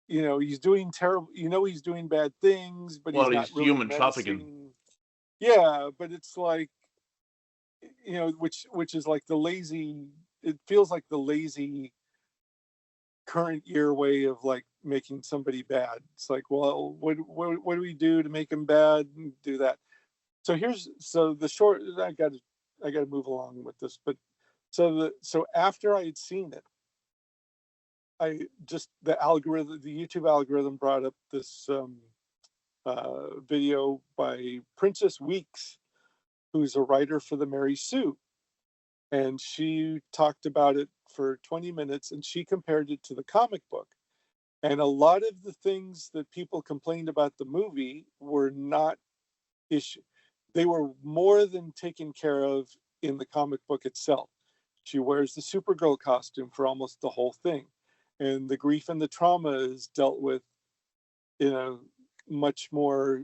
he's doing terrible. He's doing bad things, but he's not really human menacing. trafficking. Yeah, but it's like, which is like the lazy. It feels like the lazy current year way of like making somebody bad. It's like, well, what do we do to make him bad and do that? So the short. I got to move along with this, but so after I had seen it, the YouTube algorithm brought up this video by Princess Weeks, who's a writer for the Mary Sue. And she talked about it for 20 minutes and she compared it to the comic book. And a lot of the things that people complained about the movie were not issue. They were more than taken care of in the comic book itself. She wears the Supergirl costume for almost the whole thing. And the grief and the trauma is dealt with in a much more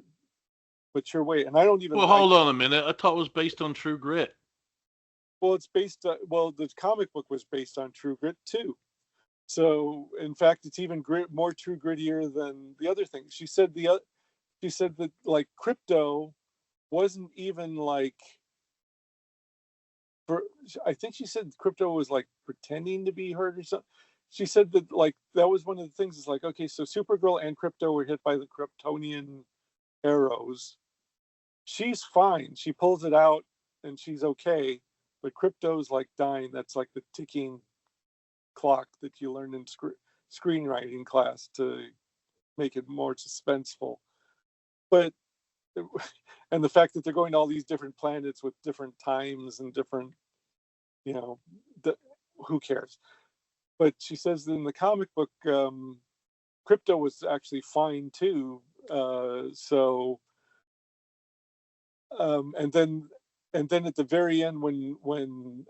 mature way. And I don't even hold on a minute. I thought it was based on True Grit. Well, it's based the comic book was based on True Grit too. So in fact, it's even more true grittier than the other things. She said that like Crypto wasn't even like I think she said Crypto was like pretending to be hurt or something. She said that like that was one of the things. It's like, okay, so Supergirl and Crypto were hit by the Kryptonian arrows. She's fine. She pulls it out and she's okay. But Crypto's like dying. That's like the ticking clock that you learn in screenwriting class to make it more suspenseful. But and the fact that they're going to all these different planets with different times and different, who cares? But she says in the comic book, Crypto was actually fine too. And then at the very end, when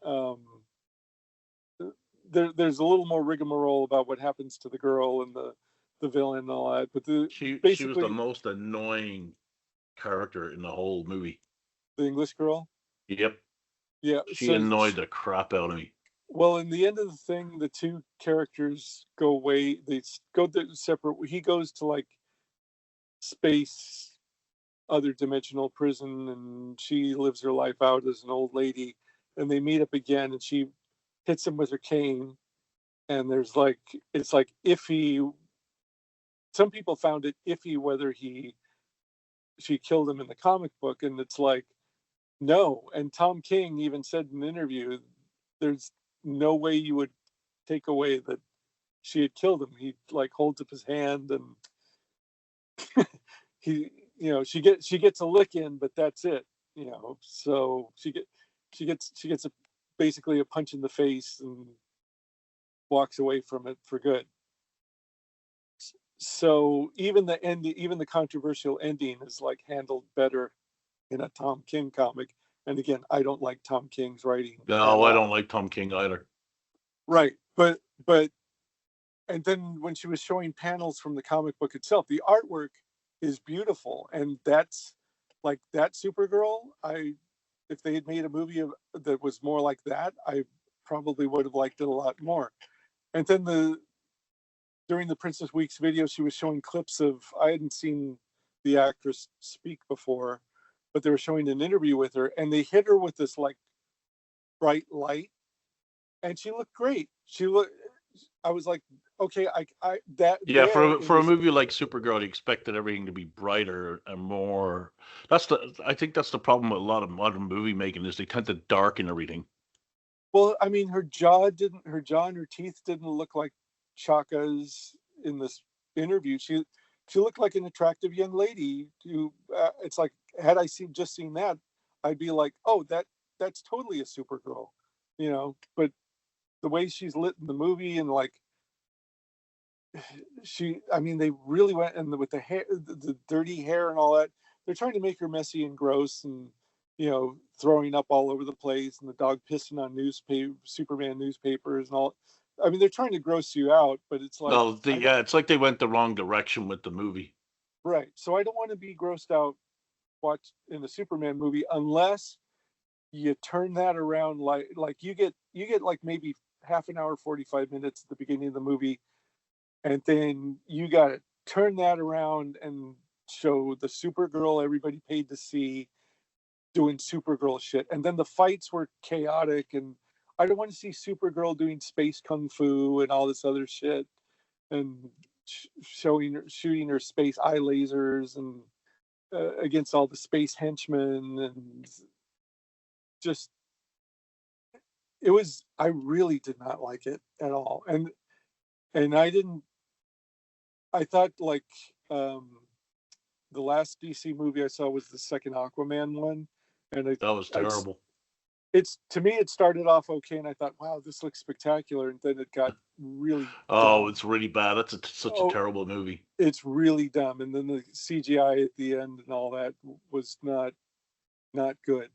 there's a little more rigmarole about what happens to the girl and the villain and all that. But she was the most annoying character in the whole movie. The English girl? Yep. Yeah. She annoyed the crap out of me. Well, in the end of the thing, the two characters go away. They go separate. He goes to like space, other dimensional prison, and she lives her life out as an old lady. And they meet up again, and she hits him with her cane. And it's like iffy. Some people found it iffy whether she killed him in the comic book, and it's like, no. And Tom King even said in an interview, there's no way you would take away that she had killed him. He like holds up his hand and she gets a lick in, but that's it. So she gets basically a punch in the face and walks away from it for good. So even the controversial ending is like handled better in a Tom King comic. And again, I don't like Tom King's writing. No, I don't like Tom King either. Right. But and then when she was showing panels from the comic book itself, the artwork is beautiful. And that's like that Supergirl. If they had made a movie that was more like that, I probably would have liked it a lot more. And then during the Princess Weeks video, she was showing clips of, I hadn't seen the actress speak before, but they were showing an interview with her, and they hit her with this like bright light, and she looked great. I was like, okay, for a movie like Supergirl, you expected everything to be brighter and more. I think that's the problem with a lot of modern movie making is they tend to darken everything. Well, I mean, her jaw and her teeth didn't look like Chaka's in this interview. She looked like an attractive young lady who it's like, had I just seen that, I'd be like, oh, that's totally a Supergirl, but the way she's lit in the movie, and like I mean, they really went, and with the hair, the dirty hair and all that, they're trying to make her messy and gross, and throwing up all over the place, and the dog pissing on Superman newspapers and all. I mean, they're trying to gross you out, but it's like, No, it's like they went the wrong direction with the movie. right. So I don't want to be grossed out in a Superman movie unless you turn that around, like you get like maybe half an hour, 45 minutes at the beginning of the movie, and then you got to turn that around and show the Supergirl everybody paid to see doing Supergirl shit. And then the fights were chaotic, and I don't want to see Supergirl doing space kung fu and all this other shit, and shooting her space eye lasers and against all the space henchmen, and just I really did not like it at all. And I thought, like, the last DC movie I saw was the second Aquaman one, and that was terrible. To me, it started off okay, and I thought, wow, this looks spectacular, and then it got really dumb. It's really bad. That's such a terrible movie. It's really dumb, and then the CGI at the end and all that was not good.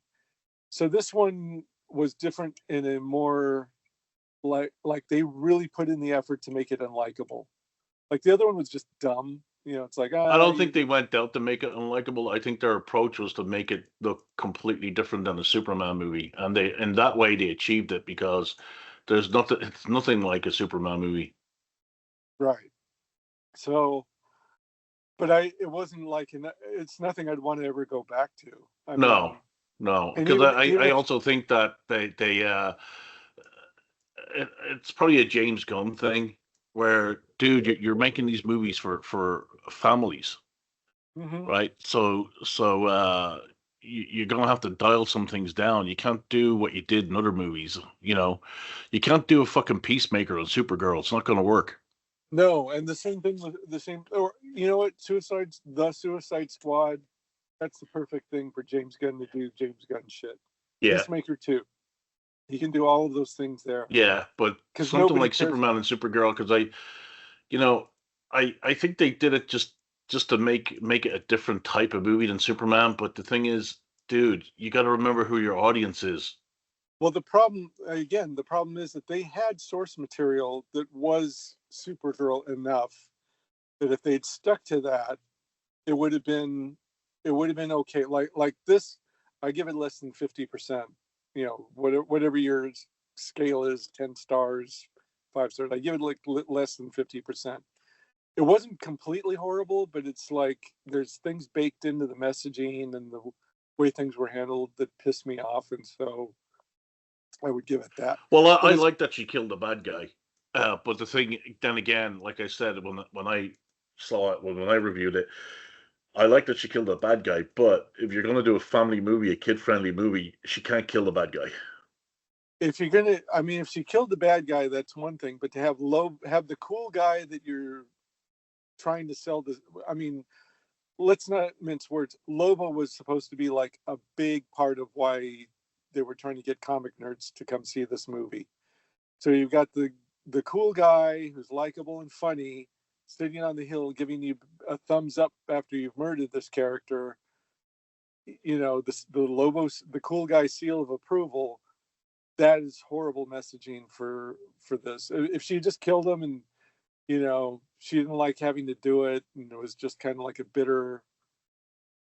So this one was different in a more like they really put in the effort to make it unlikable. Like the other one was just dumb. It's like, I don't think they went out to make it unlikable. I think their approach was to make it look completely different than a Superman movie, and in that way they achieved it, because it's nothing like a Superman movie. Right. So, but it wasn't like, it's nothing I'd want to ever go back to. No, because I also think that it's probably a James Gunn thing, where, dude, you're making these movies for families, right? So you're gonna have to dial some things down. You can't do what you did in other movies. You can't do a fucking Peacemaker on Supergirl. It's not gonna work. No, and the same thing with or you know what, the Suicide Squad. That's the perfect thing for James Gunn to do James Gunn shit. Yeah. Peacemaker 2. He can do all of those things there. Yeah, but something like Superman and Supergirl, because I think they did it just to make it a different type of movie than Superman. But the thing is, dude, you got to remember who your audience is. Well, the problem is that they had source material that was Supergirl enough that if they'd stuck to that, it would have been okay. Like this, I give it less than 50%. Whatever your scale is, 10 stars, 5 stars, I give it like less than 50%. It wasn't completely horrible, but it's like there's things baked into the messaging and the way things were handled that pissed me off, and so I would give it that. Well, I like that she killed the bad guy, but the thing, then again, like I said, when I saw it, when I reviewed it, I like that she killed the bad guy, but if you're going to do a family movie, a kid-friendly movie, she can't kill the bad guy. If she killed the bad guy, that's one thing, but to have the cool guy that you're trying to sell this, let's not mince words. Lobo was supposed to be like a big part of why they were trying to get comic nerds to come see this movie. So you've got the cool guy who's likable and funny, sitting on the hill giving you a thumbs up after you've murdered this character. The Lobo's, the cool guy seal of approval. That is horrible messaging for this. If she just killed him and she didn't like having to do it, and it was just kind of like a bitter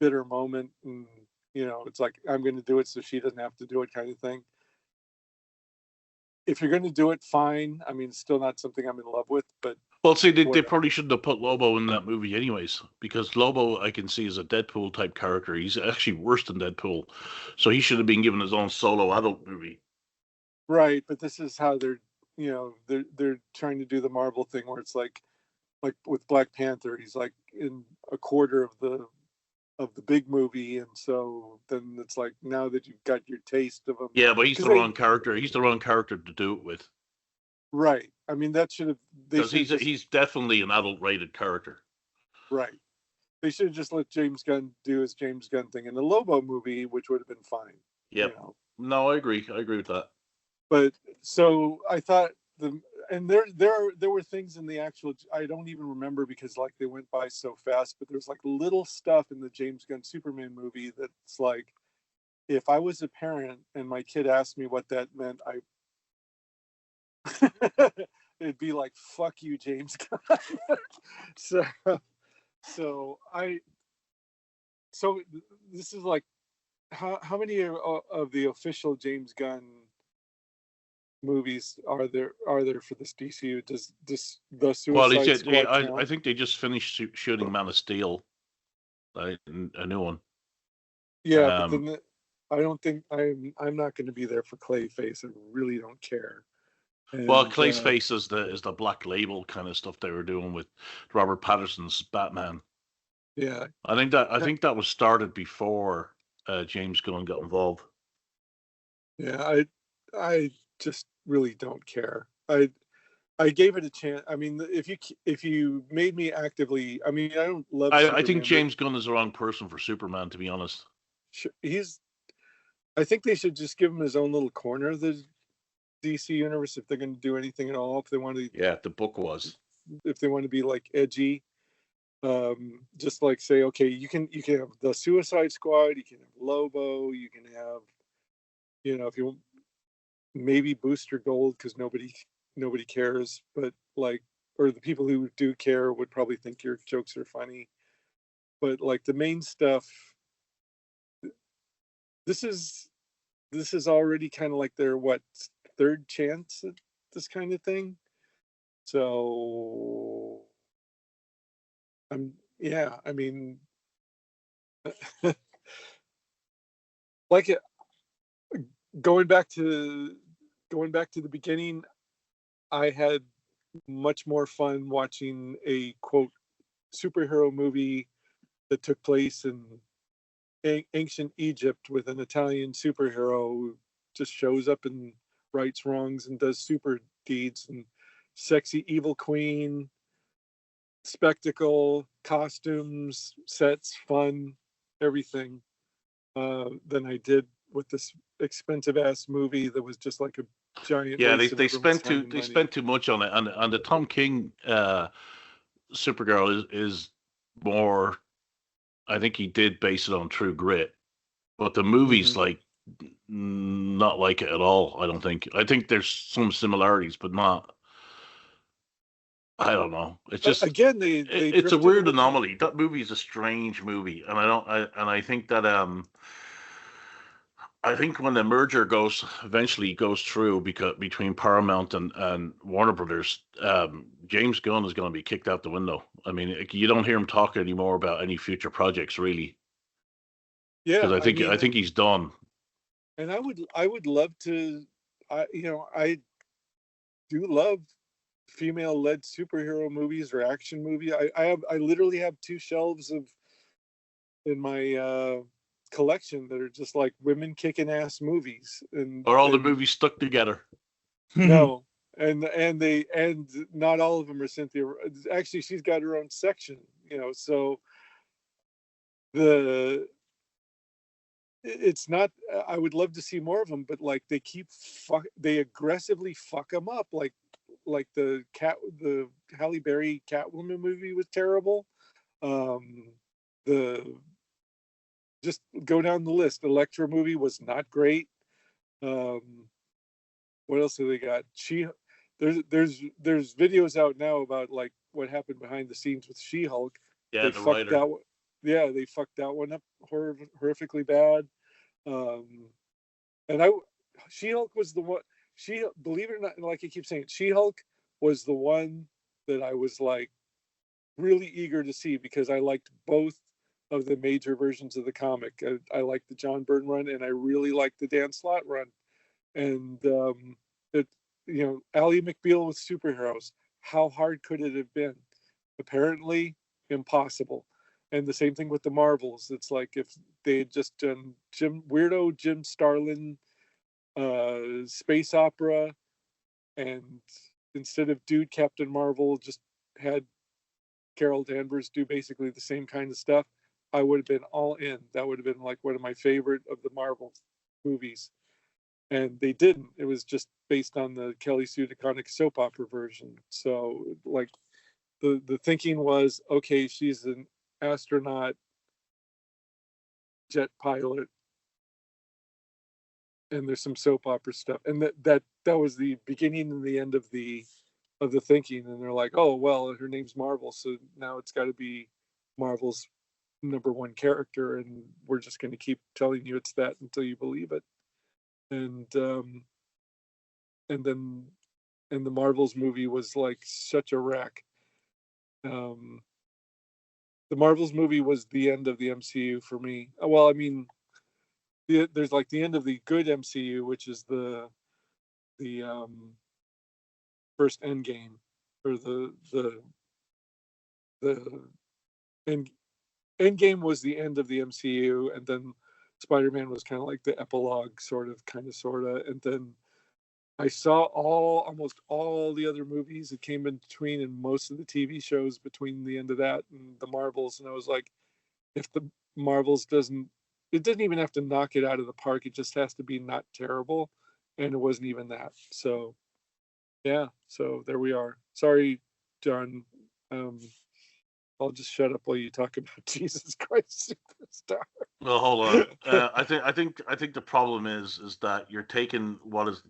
moment, and it's like, I'm going to do it so she doesn't have to do it, kind of thing. If you're going to do it, fine. It's still not something I'm in love with, but well, see, they probably shouldn't have put Lobo in that movie anyways, because Lobo, I can see, is a Deadpool type character. He's actually worse than Deadpool, so he should have been given his own solo adult movie. Right, but this is how they're trying to do the Marvel thing, where it's like with Black Panther, he's like in a quarter of the big movie, and so then it's like, now that you've got your taste of him. Yeah, but he's the wrong character. He's the wrong character to do it with. Right. That should have. Because he's definitely an adult-rated character. Right. They should have just let James Gunn do his James Gunn thing in the Lobo movie, which would have been fine. Yep. No, I agree. I agree with that. But so I thought and there were things in the actual, I don't even remember because like they went by so fast, but there's like little stuff in the James Gunn Superman movie that's like, if I was a parent and my kid asked me what that meant, it'd be like, fuck you, James Gunn. so so I so this is like, how many of the official James Gunn movies are there for this DCU? Does this the Well, Suicide Squad I count? think they just finished shooting Man of Steel, a new one. Yeah, but Um, then I don't think I'm not going to be there for Clayface. I really don't care. well, And Clay's Face is the Black Label kind of stuff they were doing with Robert Pattinson's Batman. yeah, I think that was started before James Gunn got involved. yeah, I just really don't care. I gave it a chance. I mean, if you made me actively, I mean, I don't love I think Superman, but James Gunn is the wrong person for Superman, to be honest. he's. I think they should just give him his own little corner of the DC universe if they're going to do anything at all. If they want to, Yeah, the book was. if they want to be like edgy, just like say, okay, you can have the Suicide Squad, you can have Lobo, you can have, if you want, maybe Booster Gold, because nobody cares, but like, or the people who do care would probably think your jokes are funny, but like the main stuff, this is already kind of like their third chance at this kind of thing. So yeah, I mean, like it, going back to the beginning, I had much more fun watching a quote superhero movie that took place in ancient Egypt with an Italian superhero who just shows up and rights wrongs and does super deeds, and sexy evil queen, spectacle, costumes, sets, fun, everything, than I did with this expensive ass movie that was just like a giant Yeah, waste of everyone's time and they money. spent too much on it, and the Tom King Supergirl is more. I think he did base it on True Grit, but the movie's Mm-hmm. like not like it at all. I don't think. I think there's some similarities, but not. I don't know. It's just Again, they it's a drifted weird away. anomaly. That movie is a strange movie, and I think that I think when the merger eventually goes through because between Paramount and Warner Brothers, James Gunn is going to be kicked out the window. I mean, you don't hear him talk anymore about any future projects really, because Yeah, I I mean, think he's done. and I would love to. I do love female-led superhero movies or action movie. I literally have two shelves of in my collection that are just like women kicking ass movies, Are all the and movies stuck together? no, and not all of them are Cynthia. Actually, she's got her own section, so the it's not, I would love to see more of them, but like they aggressively fuck them up, like the Halle Berry Catwoman movie was terrible. The Just go down the list. Elektra movie was not great. um what else have they got? There's videos out now about like what happened behind the scenes with She-Hulk. Yeah, They the fucked writer. that one. Yeah, they fucked that one up horrifically bad. um and I She-Hulk was the one. Believe it or not, like I keep saying, She-Hulk was the one that I was like really eager to see because I liked both of the major versions of the comic. I liked the John Byrne run, and I really liked the Dan Slott run. And it, Ally McBeal with superheroes. How hard could it have been? Apparently, impossible. And the same thing with the Marvels. It's like if they had just done Jim Starlin space opera, and instead of Dude Captain Marvel, just had Carol Danvers do basically the same kind of stuff, I would have been all in. That would have been like one of my favorite of the Marvel movies. and they didn't. It was just based on the Kelly Sue DeConnick soap opera version. So like the thinking was, okay, she's an astronaut, jet pilot, and there's some soap opera stuff, and that was the beginning and the end of the thinking. And they're like, oh well, her name's Marvel, so now it's got to be Marvel's number one character, and we're just going to keep telling you it's that until you believe it. And then the Marvels movie was like such a wreck. The Marvels movie was the end of the MCU for me. Well, I mean, there's like the end of the good MCU, which is the first Endgame, or the Endgame was the end of the MCU, and then Spider-Man was kind of like the epilogue, sort of, and then I saw almost all the other movies that came in between, and most of the TV shows between the end of that and the Marvels, and I was like, if the Marvels doesn't even have to knock it out of the park, it just has to be not terrible, and it wasn't even that. So yeah, so there we are. Sorry, John. I'll just shut up while you talk about Jesus Christ Superstar. Well, hold on. I think the problem is that you're taking what is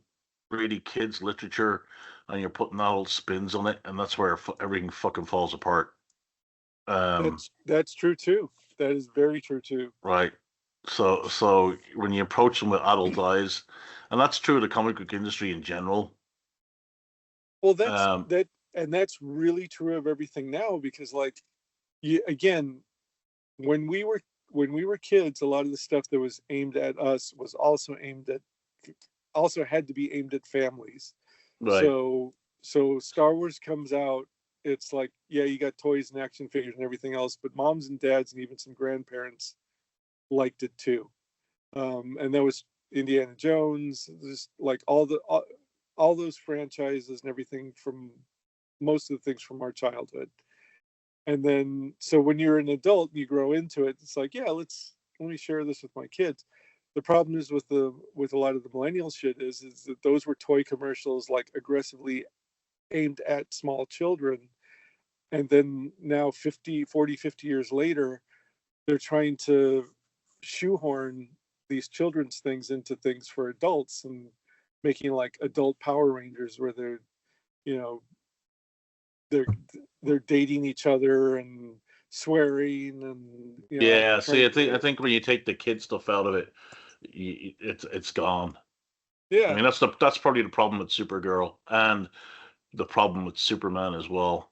really kids literature and you're putting all spins on it, and that's where everything fucking falls apart. That's true too. That is very true too. Right. So when you approach them with adult eyes, and that's true of the comic book industry in general. Well, that's really true of everything now, because like, again, when we were kids, a lot of the stuff that was aimed at us was also had to be aimed at families. Right. So Star Wars comes out, it's like, yeah, you got toys and action figures and everything else, but moms and dads and even some grandparents liked it too. And that was Indiana Jones, just like all those franchises and everything, from most of the things from our childhood. And then, so when you're an adult and you grow into it, it's like, yeah, let me share this with my kids. The problem is with a lot of the millennial shit is that those were toy commercials, like aggressively aimed at small children. And then now 50 years later, they're trying to shoehorn these children's things into things for adults, and making like adult Power Rangers where they're, you know, they're dating each other and swearing, and yeah. See, I think when you take the kid stuff out of it, it's gone. Yeah, I mean, that's probably the problem with Supergirl, and the problem with Superman as well.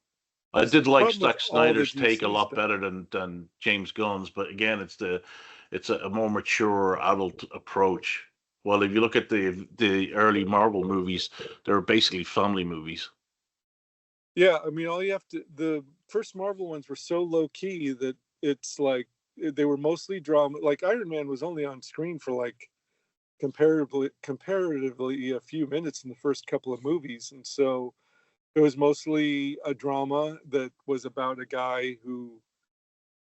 I did like Zack Snyder's take a lot better than James Gunn's, but again, it's a more mature adult approach. Well, if you look at the early Marvel movies, they were basically family movies. Yeah, I mean, the first Marvel ones were so low key that it's like they were mostly drama. Like Iron Man was only on screen for like comparatively a few minutes in the first couple of movies, and so it was mostly a drama that was about a guy who,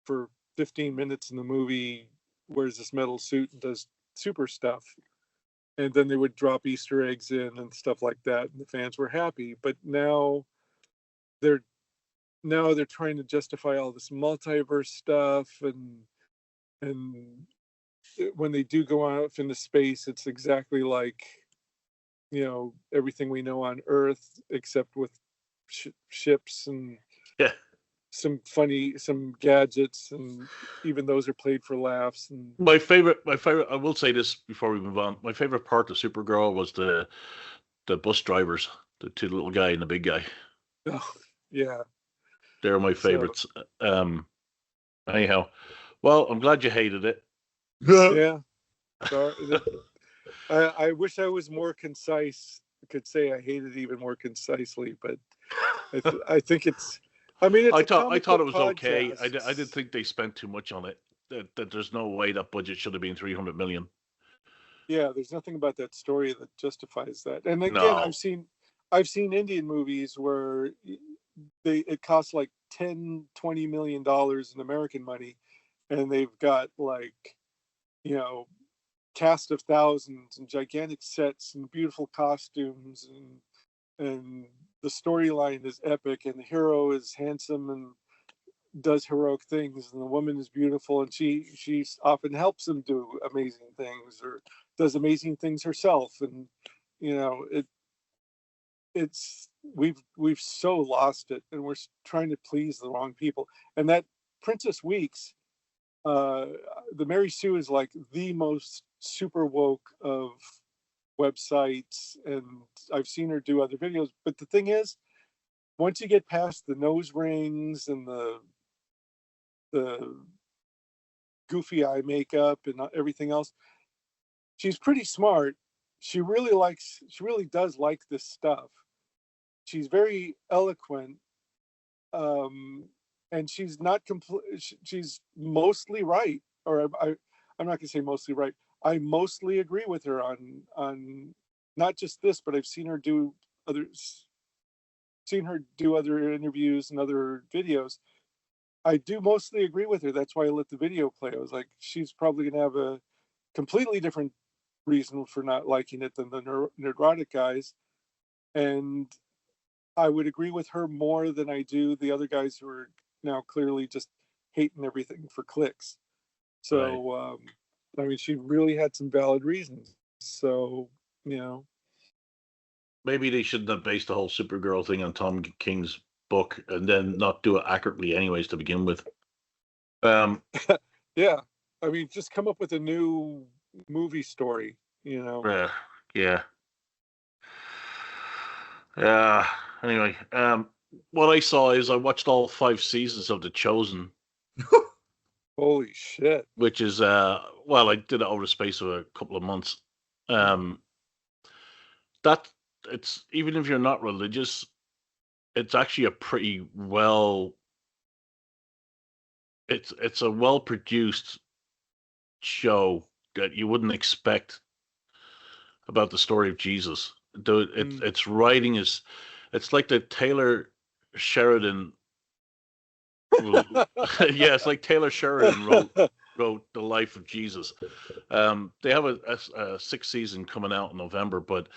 for 15 minutes in the movie, wears this metal suit and does super stuff. And then they would drop Easter eggs in and stuff like that, and the fans were happy. But now they're trying to justify all this multiverse stuff, and when they do go out into space, it's exactly like, everything we know on Earth, except with ships and some gadgets, and even those are played for laughs. And my favorite, I will say this before we move on. My favorite part of Supergirl was the bus drivers, the two little guy and the big guy. Oh, yeah. They're my favorites. Anyhow, well, I'm glad you hated it. Yeah. Sorry. I wish I was more concise. I could say I hate it even more concisely, but I think it's. I mean, I thought it was okay. I did think they spent too much on it. That there's no way that budget should have been $300 million. Yeah, there's nothing about that story that justifies that. And again, No. I've seen Indian movies where it costs like $10-20 million in American money, and they've got like, cast of thousands and gigantic sets and beautiful costumes, and the storyline is epic, and the hero is handsome and does heroic things, and the woman is beautiful, and she often helps him do amazing things or does amazing things herself. And it's we've so lost it, and we're trying to please the wrong people. And that Princess Weeks, the Mary Sue is like the most super woke of websites, and I've seen her do other videos. But the thing is, once you get past the nose rings and the goofy eye makeup and everything else, she's pretty smart. She really does like this stuff. She's very eloquent, and she's not complete. She's mostly right, or I'm not gonna say mostly right. I mostly agree with her on not just this, but I've seen her do other interviews and other videos. I do mostly agree with her. That's why I let the video play. I was like, she's probably gonna have a completely different reason for not liking it than the neurotic guys, and I would agree with her more than I do the other guys who are now clearly just hating everything for clicks. So, right. I mean, she really had some valid reasons. So, maybe they shouldn't have based the whole Supergirl thing on Tom King's book and then not do it accurately anyways to begin with. Yeah. I mean, just come up with a new movie story, Yeah. Anyway, what I saw is I watched all 5 seasons of The Chosen. Holy shit. Which is, well, I did it over the space of a couple of months. That it's, even if you're not religious, it's actually a pretty it's a well-produced show that you wouldn't expect about the story of Jesus. Its writing is, it's like the Taylor Sheridan. Yeah, it's like Taylor Sheridan wrote the life of Jesus. They have a 6th season coming out in November, but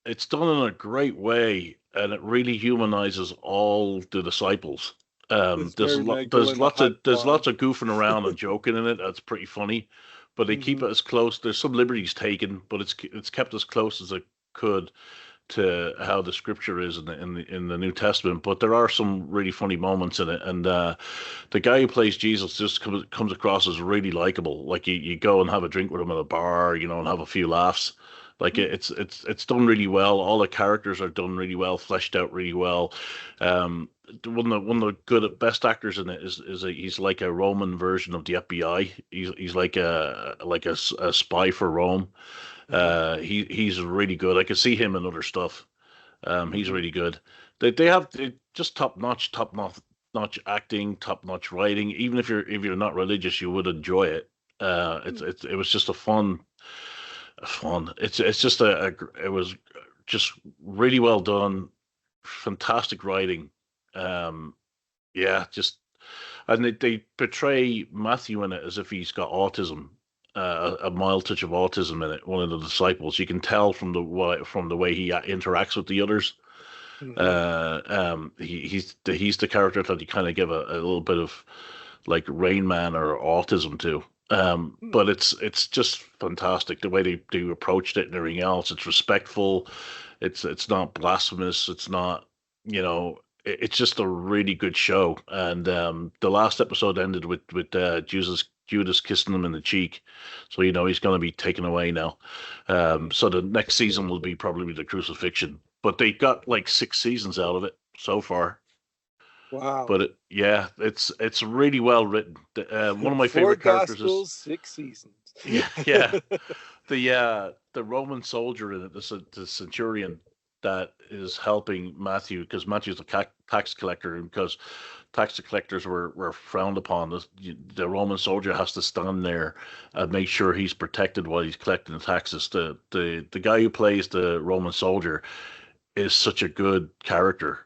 it's done in a great way, and it really humanizes all the disciples. There's lots of goofing around and joking in it. That's pretty funny, but they keep it as close. There's some liberties taken, but it's kept as close as it could to how the scripture is in the New Testament. But there are some really funny moments in it, and the guy who plays Jesus just comes across as really likable. Like you go and have a drink with him at a bar, and have a few laughs. Like it's done really well. All the characters are done really well, fleshed out really well. One of the best actors in it is he's like a Roman version of the FBI. He's like a spy for Rome. He's really good. I can see him in other stuff. He's really good. They have just top notch acting, top notch writing. Even if you're not religious, you would enjoy it. It was just fun. It was just really well done. Fantastic writing. Yeah, and they portray Matthew in it as if he's got autism. A mild touch of autism in it. One of the disciples, you can tell from the way he interacts with the others. He's the character that you kind of give a little bit of like Rain Man or autism to. But it's just fantastic the way they approached it and everything else. It's respectful. It's not blasphemous. It's not, it's just a really good show. And the last episode ended with Judas kissing him in the cheek, so he's going to be taken away now. So the next season will be probably the crucifixion. But they got like 6 seasons out of it so far. Wow! But it's really well written. One of my favorite characters is 6 seasons. Yeah. The Roman soldier in it, the centurion that is helping Matthew, because Matthew's a tax collector, and because tax collectors were frowned upon, the Roman soldier has to stand there and make sure he's protected while he's collecting the taxes. The guy who plays the Roman soldier is such a good character.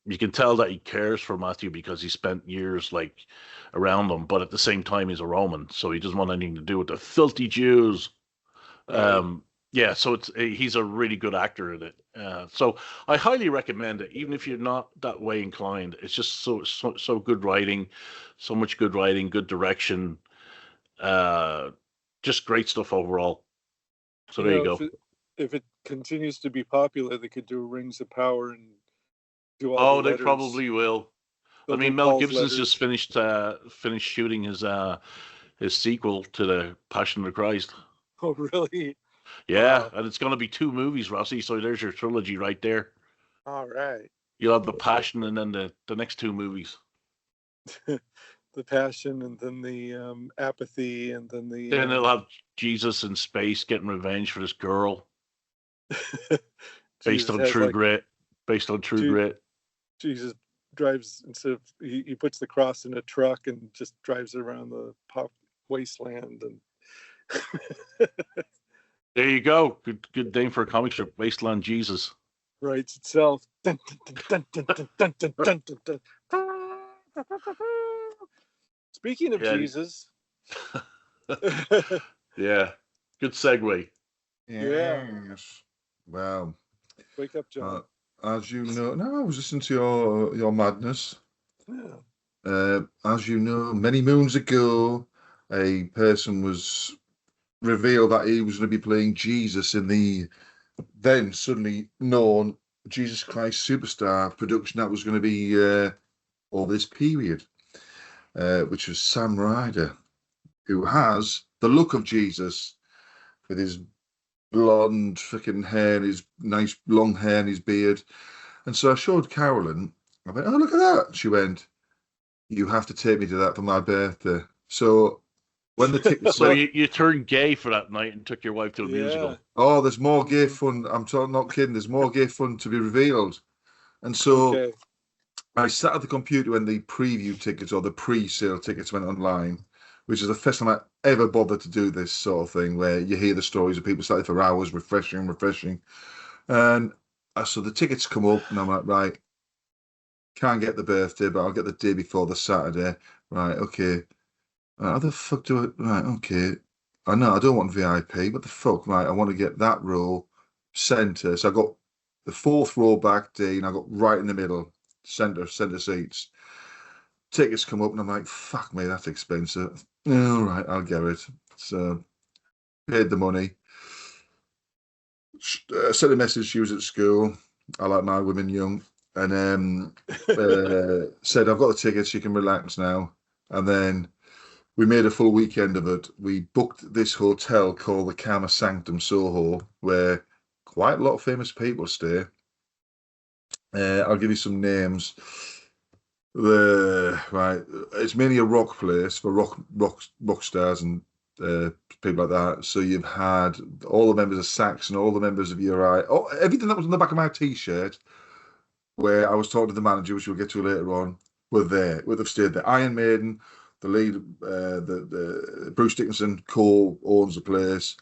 You can tell that he cares for Matthew because he spent years like around him, but at the same time he's a Roman, so he doesn't want anything to do with the filthy Jews. Right. Yeah, so he's a really good actor in it. So I highly recommend it, even if you're not that way inclined. It's just so good writing, so much good writing, good direction, just great stuff overall. So there you go. If it continues to be popular, they could do Rings of Power and do all. Oh, the they letters. probably will. They'll I mean, do Mel Paul's Gibson's letters. just finished shooting his sequel to the Passion of the Christ. Oh, really? Yeah, Wow. and it's going to be 2 movies, Rossy. So there's your trilogy right there. All right. You'll have the Passion and then the next 2 movies. The Passion, and then the Apathy, and then the. Then they'll have Jesus in space getting revenge for this girl, based on true grit. Based on true grit. Jesus drives, instead of he puts the cross in a truck and just drives around the wasteland, and There you go. Good name for a comic strip. Wasteland Jesus. writes itself. Dun, dun, dun, dun, dun, dun, dun, dun, dun. Speaking of Jesus. Yeah. Good segue. Yes. Wow. Wake up, John. As you know, no, I was listening to your madness. Yeah. As you know, many moons ago, a person was revealed that he was going to be playing Jesus in the then suddenly known Jesus Christ Superstar production that was going to be over this period, which was Sam Ryder, who has the look of Jesus with his blonde freaking hair and his nice long hair and his beard. And so I showed Carolyn. I went, "Oh, look at that." She went, "You have to take me to that for my birthday." So when the tickets so you turned gay for that night and took your wife to a musical. Oh, there's more gay fun. I'm not kidding. There's more gay fun to be revealed. And so I sat at the computer when the preview tickets or the pre-sale tickets went online, which is the first time I ever bothered to do this sort of thing where you hear the stories of people starting for hours, refreshing. And so the tickets come up and I'm like, right, can't get the birthday, but I'll get the day before the Saturday. Right, okay. How the fuck do I... Right, okay. I know, I don't want VIP. What the fuck? Right, I want to get that row centre. So I got the 4th row back, Dean. I got right in the middle, centre seats. Tickets come up and I'm like, fuck me, that's expensive. All right, I'll get it. So paid the money. Sent a message. She was at school. I like my women young. And said, I've got the tickets. You can relax now. And then we made a full weekend of it. We booked this hotel called the Karma Sanctum Soho, where quite a lot of famous people stay. I'll give you some names. Right, it's mainly a rock place for rock stars and people like that. So you've had all the members of Saxon, all the members of URI, everything that was on the back of my T-shirt, where I was talking to the manager, which we'll get to later on, were there. They've stayed there. Iron Maiden, the lead, the Bruce Dickinson co-owns the place.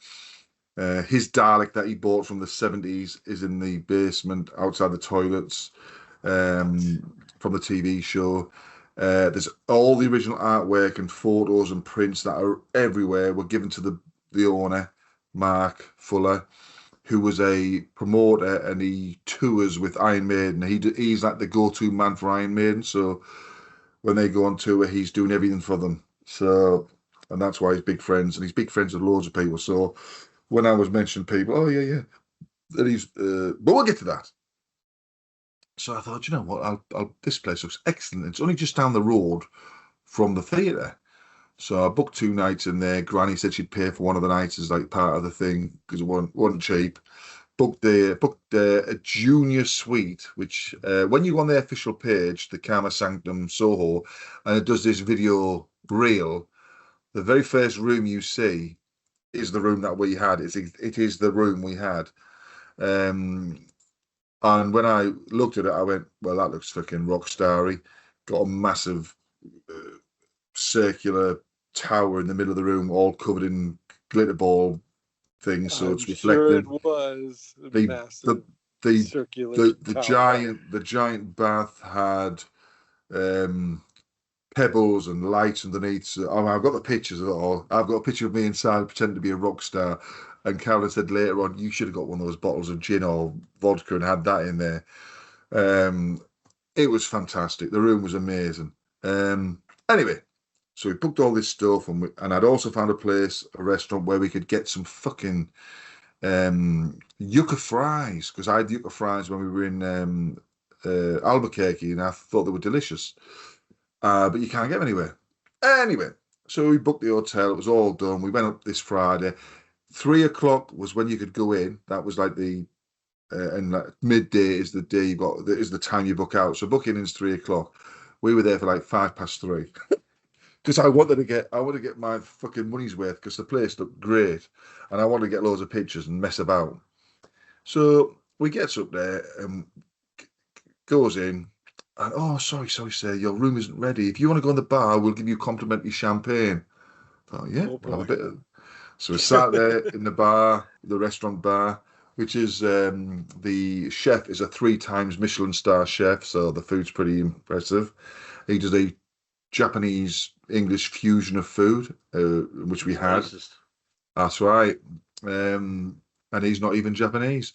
His Dalek that he bought from the 70s is in the basement outside the toilets from the TV show. There's all the original artwork and photos and prints that are everywhere were given to the owner, Mark Fuller, who was a promoter and he tours with Iron Maiden. He's like the go-to man for Iron Maiden. So when they go on tour, he's doing everything for them. So, and that's why he's big friends, and he's big friends with loads of people. So when I was mentioning people, oh yeah, that he's, but we'll get to that. So I thought, you know what, this place looks excellent. It's only just down the road from the theatre. So I booked 2 nights in there. Granny said she'd pay for one of the nights as like part of the thing because it wasn't cheap. Booked a junior suite, which when you go on the official page, the Karma Sanctum Soho, and it does this video reel, the very first room you see is the room that we had. It is the room we had. And when I looked at it, I went, well, that looks fucking rock starry. Got a massive circular tower in the middle of the room, all covered in glitter ball things, so it's reflected. Sure it was the massive. circular towel. the giant bath had pebbles and lights underneath. So, I've got the pictures of it all. I've got a picture of me inside pretending to be a rock star. And Carolyn said later on, you should have got one of those bottles of gin or vodka and had that in there. It was fantastic. The room was amazing. Anyway, so we booked all this stuff, and I'd also found a restaurant where we could get some fucking yucca fries, because I had yucca fries when we were in Albuquerque, and I thought they were delicious. But you can't get them anywhere. Anyway, so we booked the hotel. It was all done. We went up this Friday. 3 o'clock was when you could go in. That was like and like midday is the day is the time you book out. So booking in is 3 o'clock. We were there for like 3:05. Because I wanted to get my fucking money's worth, because the place looked great, and I wanted to get loads of pictures and mess about. So we gets up there and goes in, and sorry sir, your room isn't ready. If you want to go in the bar, we'll give you complimentary champagne. Oh yeah, we'll have a bit of. So we sat there in the restaurant bar, which is the chef is a 3 times Michelin star chef, so the food's pretty impressive. He does a Japanese English fusion of food, which we had. Racist. That's right. And he's not even Japanese.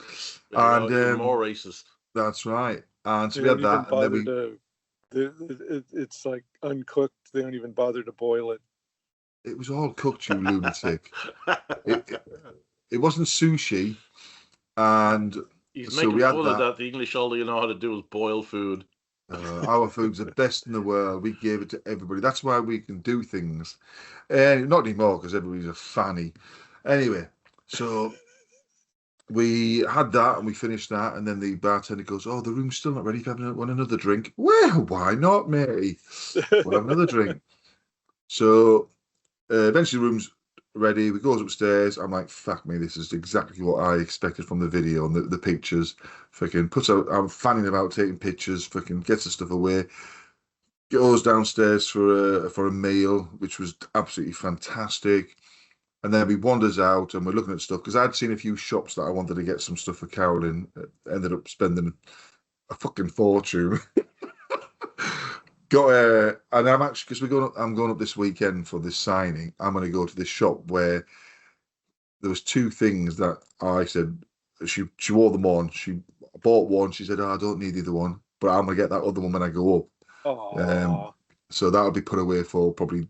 And more racist. That's right. And so we had that, and then it's like uncooked. They don't even bother to boil it. It was all cooked, you lunatic. It wasn't sushi, and he's making fun of that. The English, all you know how to do is boil food. Our food's the best in the world. We gave it to everybody. That's why we can do things. Not anymore, because everybody's a fanny. Anyway, so we had that and we finished that, and then the bartender goes, "Oh, the room's still not ready. If you want another drink." Well, why not, matey? We'll have another drink. So eventually the room's ready. We goes upstairs. I'm like, fuck me, this is exactly what I expected from the video and the pictures. Fucking puts out, I'm fanning about taking pictures, fucking gets the stuff away. Goes downstairs for a meal, which was absolutely fantastic. And then we wanders out and we're looking at stuff, because I'd seen a few shops that I wanted to get some stuff for Carolyn. Ended up spending a fucking fortune. And I'm actually, because I'm going up this weekend for this signing. I'm going to go to this shop where there was 2 things that I said she wore them on. She bought one. She said, "Oh, I don't need the other one, but I'm going to get that other one when I go up." So that'll be put away for probably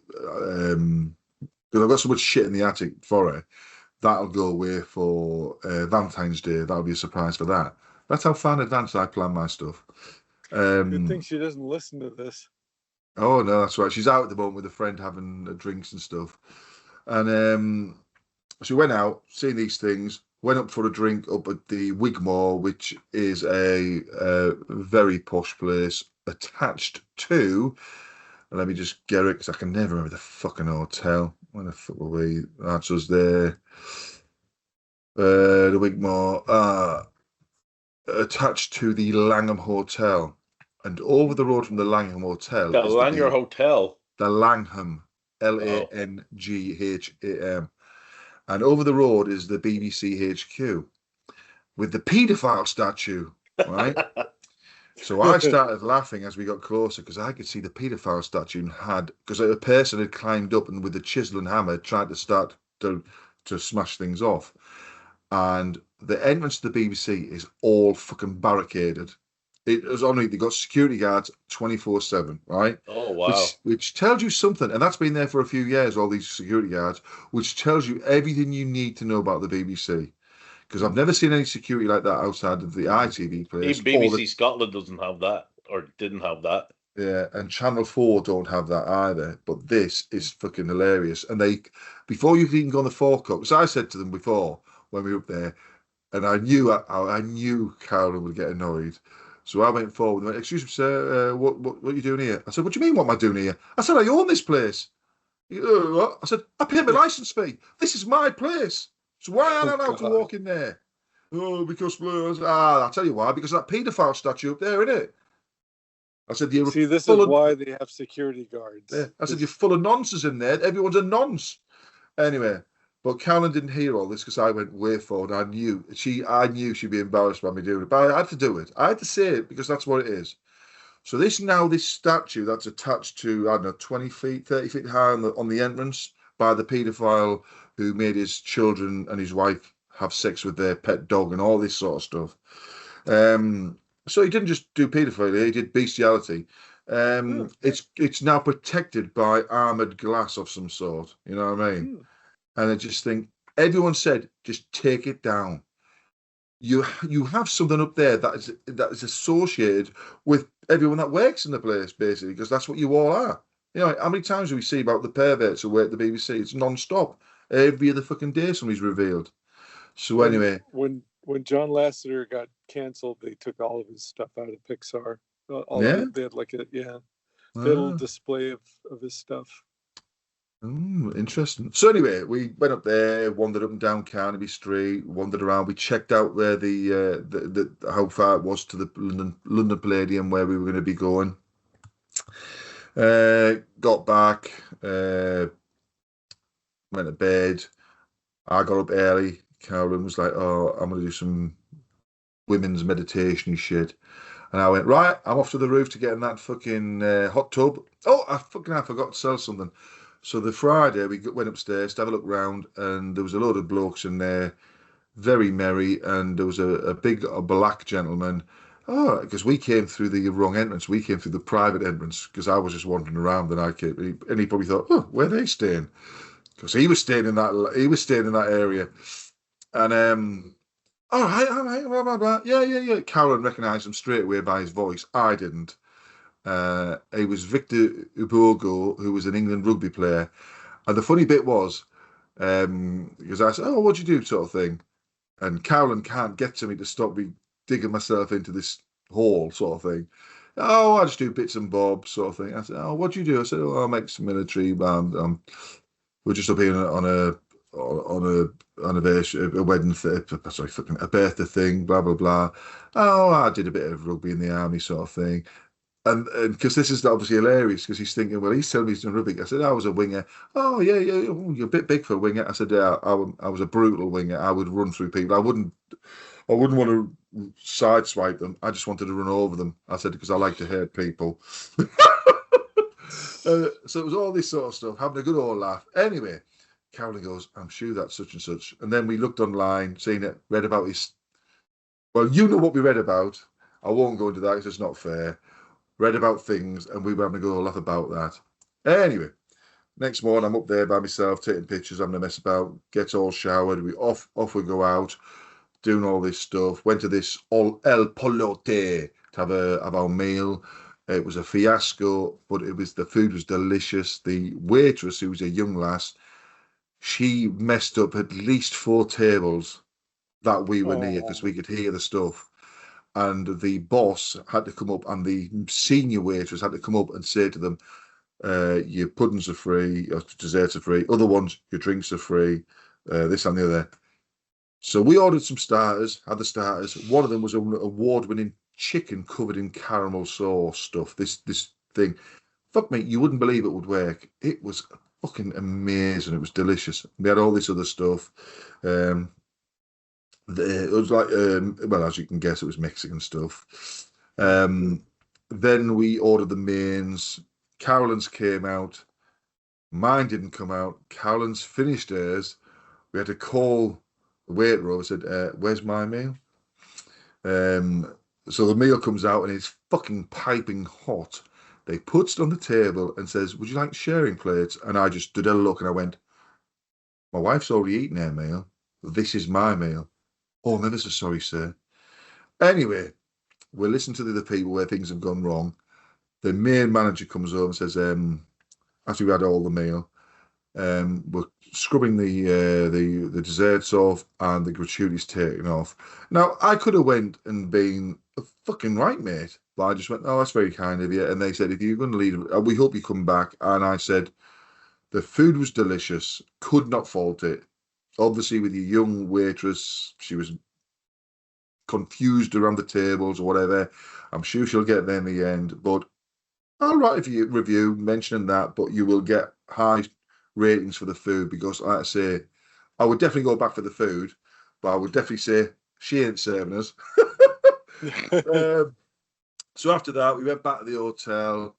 because I've got so much shit in the attic for her. That'll go away for Valentine's Day. That'll be a surprise for that. That's how far in advance I plan my stuff. Good thing she doesn't listen to this. Oh no, that's right. She's out at the moment with a friend having drinks and stuff. And so we went out, seeing these things, went up for a drink up at the Wigmore, which is a very posh place attached to, and let me just get it, because I can never remember the fucking hotel. Where the fuck were we? That's us there. The Wigmore, attached to the Langham Hotel. And over the road from the Langham Hotel. The Langham Hotel? The Langham. Langham. And over the road is the BBC HQ with the paedophile statue, right? So I started laughing as we got closer, because I could see the paedophile statue because a person had climbed up and with a chisel and hammer tried to start to smash things off. And the entrance to the BBC is all fucking barricaded. It was only, they got security guards 24/7, right? Oh, wow. Which tells you something, and that's been there for a few years, all these security guards, which tells you everything you need to know about the BBC. Because I've never seen any security like that outside of the ITV place. Even BBC Scotland doesn't have that, or didn't have that. Yeah, and Channel 4 don't have that either. But this is fucking hilarious. And before you can even go on the forecourt, because I said to them before when we were up there, and I knew Carolyn would get annoyed. So I went forward and went, "Excuse me, sir, what are you doing here?" I said, "What do you mean, what am I doing here?" I said, "I own this place." What? I said, "I pay my license fee. This is my place. So why aren't I allowed to walk in there?" "Oh, because..." I'll tell you why. Because of that paedophile statue up there, innit? I said, "See, this is why they have security guards." Yeah. I said, "You're full of nonsense in there. Everyone's a nonce." Anyway, But Carolyn didn't hear all this because I went way forward. I knew she'd be embarrassed by me doing it, but I had to do it. I had to say it because that's what it is. So this statue that's attached to, I don't know, 20 feet, 30 feet high on the entrance by the paedophile who made his children and his wife have sex with their pet dog and all this sort of stuff. So he didn't just do paedophilia, he did bestiality. It's now protected by armored glass of some sort. You know what I mean? And I just think everyone said, just take it down. You have something up there that is associated with everyone that works in the place, basically, because that's what you all are. You know, how many times do we see about the perverts who work at the BBC? It's non-stop. Every other fucking day somebody's revealed. So anyway, when John Lasseter got canceled, they took all of his stuff out of Pixar. They had like little display of his stuff. Interesting. So anyway, we went up there, wandered up and down Carnaby Street, wandered around. We checked out where the how far it was to the London Palladium where we were going to be going. Got back, went to bed. I got up early. Carolyn was like, "Oh, I'm going to do some women's meditation shit," and I went, "Right, I'm off to the roof to get in that fucking hot tub." Oh, I forgot to sell something. So the Friday, we went upstairs to have a look round, and there was a load of blokes in there, very merry, and there was a big black gentleman. Oh, because we came through the wrong entrance. We came through the private entrance because I was just wandering around, and he probably thought, "Oh, where are they staying?" Because he was staying in that area, and all right, blah, blah, blah. Yeah. Carolyn recognised him straight away by his voice. I didn't. It was Victor Ubogo, who was an England rugby player. And the funny bit was, because I said, "Oh, what'd you do?" sort of thing. And Carolyn can't get to me to stop me digging myself into this hole sort of thing. "Oh, I just do bits and bobs sort of thing." I said, "Oh, what'd you do?" I said, "Oh, I make some military. We're just up here on a anniversary, a wedding, a birthday thing, blah, blah, blah. Oh, I did a bit of rugby in the army sort of thing." And because this is obviously hilarious, because he's thinking, well, he's telling me he's doing rugby. I said, "I was a winger." "Oh, yeah, oh, you're a bit big for a winger." I said, "Yeah, I was a brutal winger. I would run through people. I wouldn't want to sideswipe them. I just wanted to run over them." I said, "Because I like to hurt people." So it was all this sort of stuff, having a good old laugh. Anyway, Carolyn goes, "I'm sure that's such and such." And then we looked online, seen it, read about his... Well, you know what we read about. I won't go into that because it's not fair. Read about things, and we were having a good old laugh about that. Anyway, next morning, I'm up there by myself, taking pictures, having a mess about, get all showered, we off we go out, doing all this stuff. Went to this El Polote to have our meal. It was a fiasco, but the food was delicious. The waitress, who was a young lass, she messed up at least 4 tables that we were near because we could hear the stuff. And the boss had to come up, and the senior waitress had to come up and say to them, "Your puddings are free, your desserts are free, other ones, your drinks are free, this and the other." So we ordered some starters, had the starters. One of them was an award-winning chicken covered in caramel sauce stuff. This thing, fuck me, you wouldn't believe it would work. It was fucking amazing. It was delicious. We had all this other stuff. It was like, well, as you can guess, it was Mexican stuff. Then we ordered the mains. Carolyn's came out. Mine didn't come out. Carolyn's finished hers. We had to call the waiter over. Said, "Where's my meal?" So the meal comes out, and it's fucking piping hot. They puts it on the table and says, "Would you like sharing plates?" And I just did a look, and I went, "My wife's already eaten her meal. This is my meal." "Oh, I'm ever so sorry, sir." Anyway, we're listening to the other people where things have gone wrong. The main manager comes over and says, after we had all the meal, we're scrubbing the desserts off and the gratuities taken off. Now, I could have went and been a fucking right, mate, but I just went, "Oh, that's very kind of you." And they said, "If you're going to leave, we hope you come back." And I said, the food was delicious, could not fault it. Obviously, with your young waitress, she was confused around the tables or whatever. I'm sure she'll get there in the end. But I'll write a review mentioning that, but you will get high ratings for the food because, like I say, I would definitely go back for the food, but I would definitely say she ain't serving us. So after that, we went back to the hotel.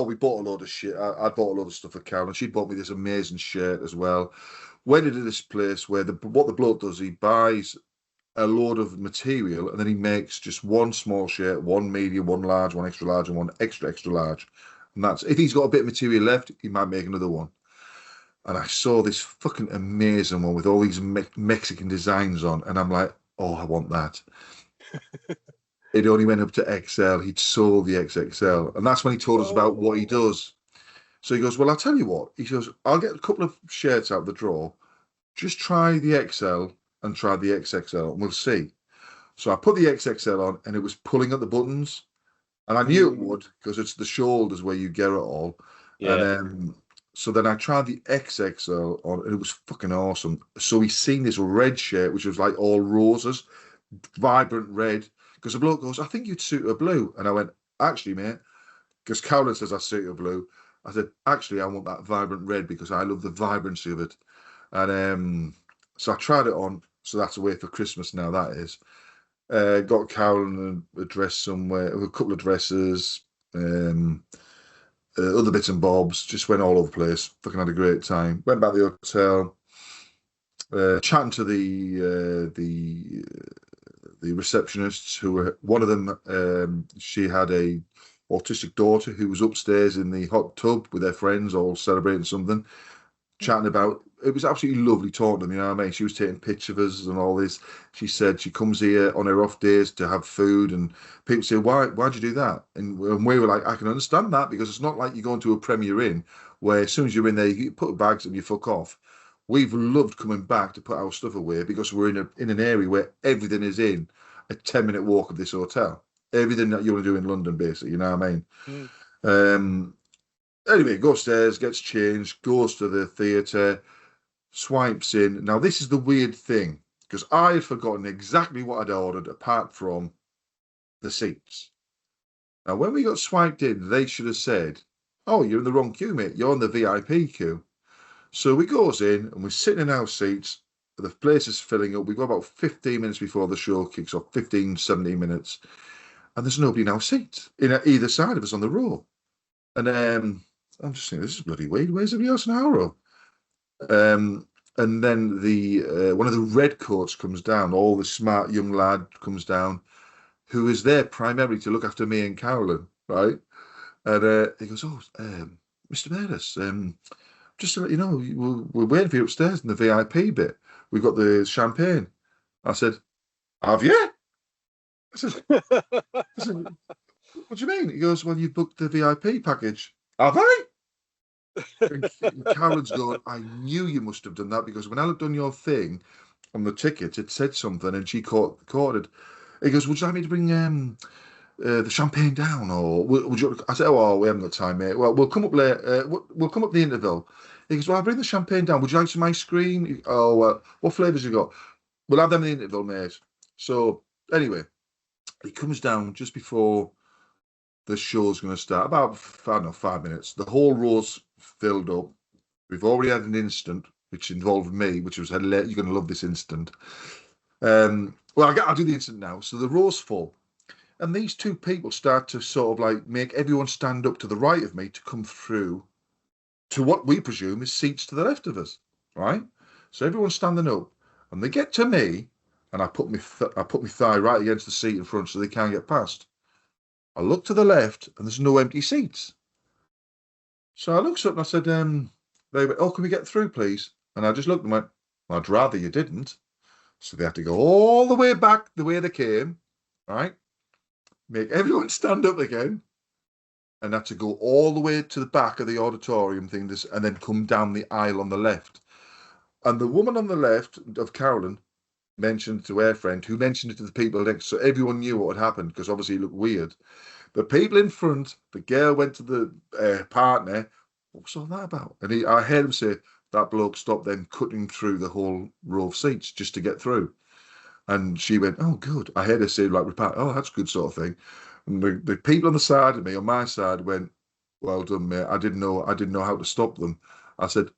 We bought a load of shit. I bought a load of stuff for Karen. She bought me this amazing shirt as well. Went into this place where what the bloke does, he buys a load of material and then he makes just one small shirt, one medium, one large, one extra large, and one extra large. And that's if he's got a bit of material left, he might make another one. And I saw this fucking amazing one with all these Mexican designs on, and I'm like, oh, I want that. It only went up to XL. He'd sold the XXL. And that's when he told us about what he does. So he goes, well, I'll tell you what. He goes, I'll get a couple of shirts out of the drawer. Just try the XL and try the XXL, and we'll see. So I put the XXL on, and it was pulling at the buttons. And I knew it would, because it's the shoulders where you get it all. Yeah. And so then I tried the XXL on, and it was fucking awesome. So he's seen this red shirt, which was like all roses, vibrant red. Because the bloke goes, I think you'd suit a blue. And I went, actually, mate, because Cowlin says I suit a blue. I said, actually, I want that vibrant red because I love the vibrancy of it. And so I tried it on. So that's away for Christmas now, that is. Got Cowlin a dress somewhere, a couple of dresses, other bits and bobs. Just went all over the place. Fucking had a great time. Went back to the hotel, chatting to the receptionists, who were one of them. She had a autistic daughter who was upstairs in the hot tub with their friends, all celebrating something, chatting about. It was absolutely lovely talking to them. You know what I mean? She was taking pictures of us and all this. She said she comes here on her off days to have food, and people say, "Why'd you do that?" And we were like, "I can understand that because it's not like you're going to a Premier Inn where as soon as you're in there, you put bags and you fuck off." We've loved coming back to put our stuff away because we're in an area where everything is in a 10-minute walk of this hotel. Everything that you want to do in London, basically, you know what I mean? Anyway, goes upstairs, gets changed, goes to the theatre, swipes in. Now, this is the weird thing, because I had forgotten exactly what I'd ordered apart from the seats. Now, when we got swiped in, they should have said, oh, you're in the wrong queue, mate. You're in the VIP queue. So we goes in and we're sitting in our seats. The place is filling up. We go about 15 minutes before the show kicks off, 15, 17 minutes. And there's nobody in our seats, in either side of us on the row. And I'm just thinking, this is bloody weird. Where's everybody else in our row? And then one of the red coats comes down. All the smart young lad comes down, who is there primarily to look after me and Carolyn, right? And he goes, oh, Mr. Meredith, just to let you know, we're waiting for you upstairs in the VIP bit. We've got the champagne. I said, have you? I said, what do you mean? He goes, well, you booked the VIP package. Have I? And Carolyn's going, I knew you must have done that because when I looked on your thing, on the ticket, it said something and she caught it. He goes, would you like me to bring the champagne down, or would you? I said, oh, we haven't got time, mate. Well, we'll come up later. We'll come up the interval. He goes, well, I'll bring the champagne down. Would you like some ice cream? Oh, what flavours you got? We'll have them in the interval, mate. So anyway, he comes down just before the show's going to start. About, I don't know, 5 minutes. The whole row's filled up. We've already had an instant, which involved me, which was hilarious. You're going to love this instant. Well, I'll do the instant now. So the row's full. And these two people start to sort of like make everyone stand up to the right of me to come through to what we presume is seats to the left of us, right? So everyone's standing up, and they get to me, and I put my thigh right against the seat in front so they can't get past. I look to the left, and there's no empty seats. So I looked up and I said, they went, oh, can we get through, please? And I just looked and went, well, I'd rather you didn't. So they had to go all the way back the way they came, right? Make everyone stand up again, and had to go all the way to the back of the auditorium thing, and then come down the aisle on the left. And the woman on the left of Carolyn mentioned to her friend, who mentioned it to the people next, so everyone knew what had happened, because obviously it looked weird. The people in front, the girl went to the partner, what's all that about? And I heard him say, that bloke stopped them cutting through the whole row of seats just to get through. And she went, oh, good. I heard her say, like, oh, that's good sort of thing. And the people on the side of me, on my side, went, well done, mate. I didn't know how to stop them. I said,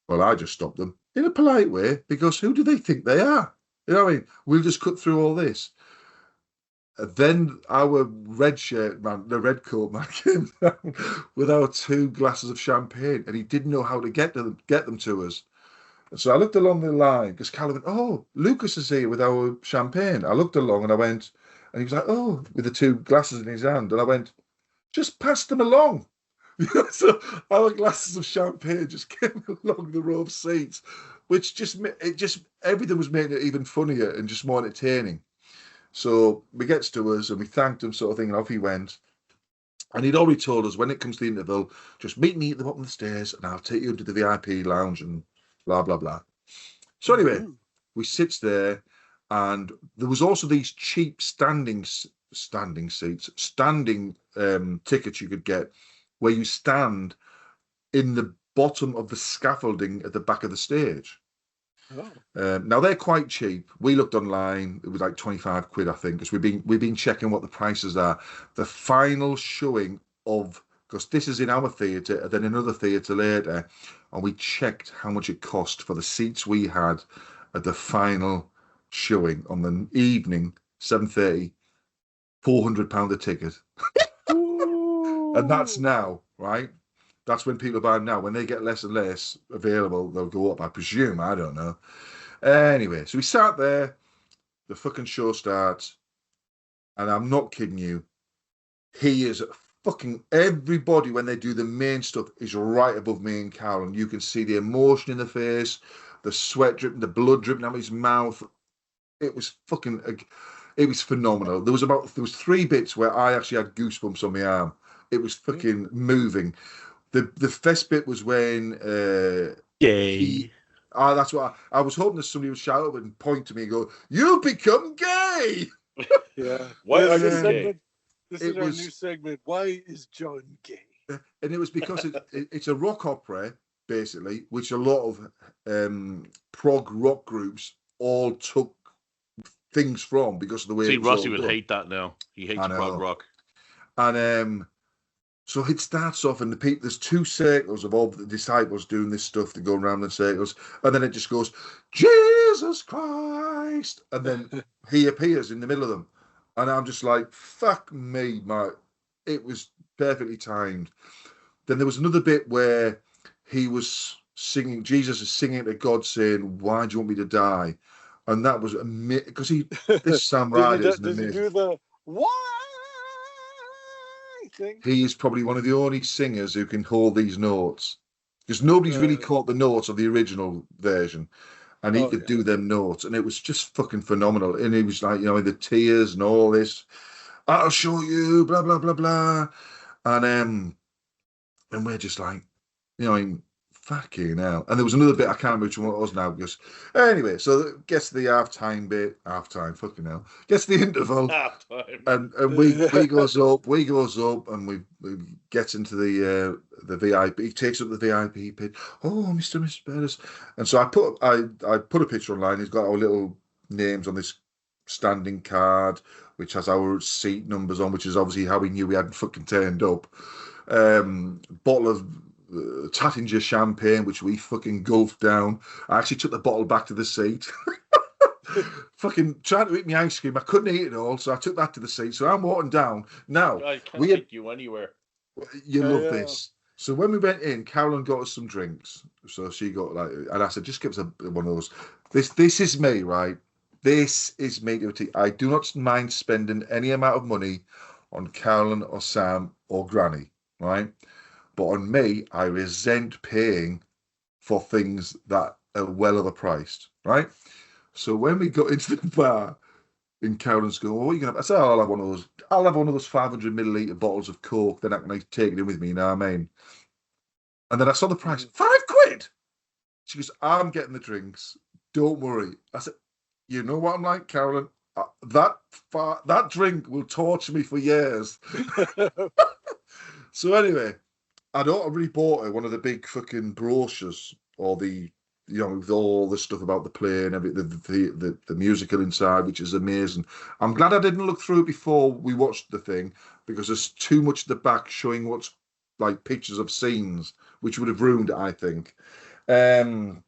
Well, I just stopped them in a polite way because who do they think they are? You know what I mean? We'll just cut through all this. Then our red shirt man, the red coat man, came down with our 2 glasses of champagne, and he didn't know how to get them to us. And so I looked along the line because Callum went, "Oh, Lucas is here with our champagne." I looked along and I went, and he was like, "Oh," with the 2 glasses in his hand, and I went, "Just pass them along." So our glasses of champagne just came along the row of seats, which just everything was making it even funnier and just more entertaining. So he gets to us and we thanked him, sort of thing, and off he went. And he'd already told us when it comes to the interval, just meet me at the bottom of the stairs and I'll take you into the VIP lounge and blah, blah, blah. So anyway, we sits there, and there was also these cheap standing tickets you could get where you stand in the bottom of the scaffolding at the back of the stage. Now they're quite cheap. We looked online; it was like 25 quid, I think, because we've been checking what the prices are. The final showing of, because this is in our theatre and then another theatre later, and we checked how much it cost for the seats we had at the final showing on the evening, 7:30, £400 a ticket, and that's now, right? That's when people buy them now. When they get less and less available, they'll go up, I presume. I don't know. Anyway, so we sat there. The fucking show starts. And I'm not kidding you. He is fucking... Everybody, when they do the main stuff, is right above me and Carol. And you can see the emotion in the face, the sweat dripping, the blood dripping out of his mouth. It was fucking... It was phenomenal. There was 3 bits where I actually had goosebumps on my arm. It was fucking moving. The first bit was when gay. That's what I was hoping that somebody would shout up and point to me and go, "You become gay." Yeah. Why are you gay? This is our new segment. Why is John gay? And it was because it's a rock opera, basically, which a lot of prog rock groups all took things from because of the way. See, Rossy would hate that now. He hates prog rock. And so it starts off, and there's 2 circles of all the disciples doing this stuff. They go around in circles, and then it just goes, "Jesus Christ," and then he appears in the middle of them, and I'm just like, "Fuck me, mate!" It was perfectly timed. Then there was another bit where he was singing. Jesus is singing to God, saying, "Why do you want me to die?" And that was because this Sam Ryder is amazing. Does he do the why? He is probably one of the only singers who can hold these notes, because nobody's really caught the notes of the original version, and he could do them notes, and it was just fucking phenomenal. And he was like, you know, the tears and all this, "I'll show you," blah blah blah blah, and we're just like, you know, fucking hell. And there was another bit, I can't remember which one it was now, because anyway, so it gets to the halftime bit, fucking hell, gets to the interval, and we goes up, and we gets into the VIP. He takes up the VIP pit. "Oh, Mr. Bettis," and so I put a picture online. He's got our little names on this standing card, which has our seat numbers on, which is obviously how we knew we hadn't fucking turned up. Bottle of Tattinger champagne, which we fucking gulped down. I actually took the bottle back to the seat. Fucking trying to eat my ice cream. I couldn't eat it all, so I took that to the seat. So I'm walking down. Now, I can't take you anywhere. You love this. So when we went in, Carolyn got us some drinks. So she got and I said, "Just give us one of those." This is me, right? This is me. I do not mind spending any amount of money on Carolyn or Sam or Granny, right? But on me, I resent paying for things that are well overpriced, right? So when we got into the bar, and Carolyn's going, "Well, what are you going to have?" I said, "I'll have one of those. I'll have one of those 500 milliliter bottles of Coke. Then I can take it in with me." You know what I mean? And then I saw the price, £5. She goes, "I'm getting the drinks. Don't worry." I said, "You know what I'm like, Carolyn? That drink will torture me for years." So anyway, I'd already bought her one of the big fucking brochures, or the, you know, with all the stuff about the play and everything, the musical inside, which is amazing. I'm glad I didn't look through it before we watched the thing, because there's too much at the back showing what's like pictures of scenes, which would have ruined it, I think. So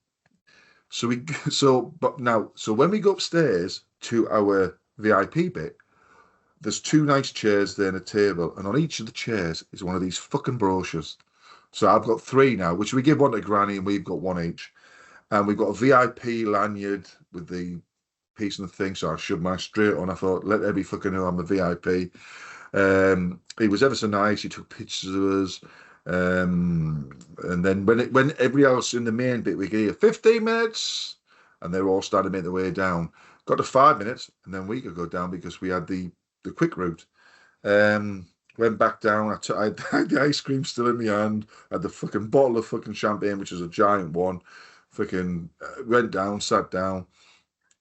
when we go upstairs to our VIP bit, there's two nice chairs there and a table, and on each of the chairs is one of these fucking brochures. So I've got three now, which we give one to Granny, and we've got one each. And we've got a VIP lanyard with the piece and the thing, so I shoved mine straight on. I thought, let every fucking know I'm a VIP. He was ever so nice. He took pictures of us. And then when everybody else in the main bit, we gave 15 minutes, and they were all starting to make their way down. Got to 5 minutes, and then we could go down because we had the quick route. Went back down. I had the ice cream still in my hand. I had the fucking bottle of fucking champagne, which was a giant one. Fucking went down, sat down,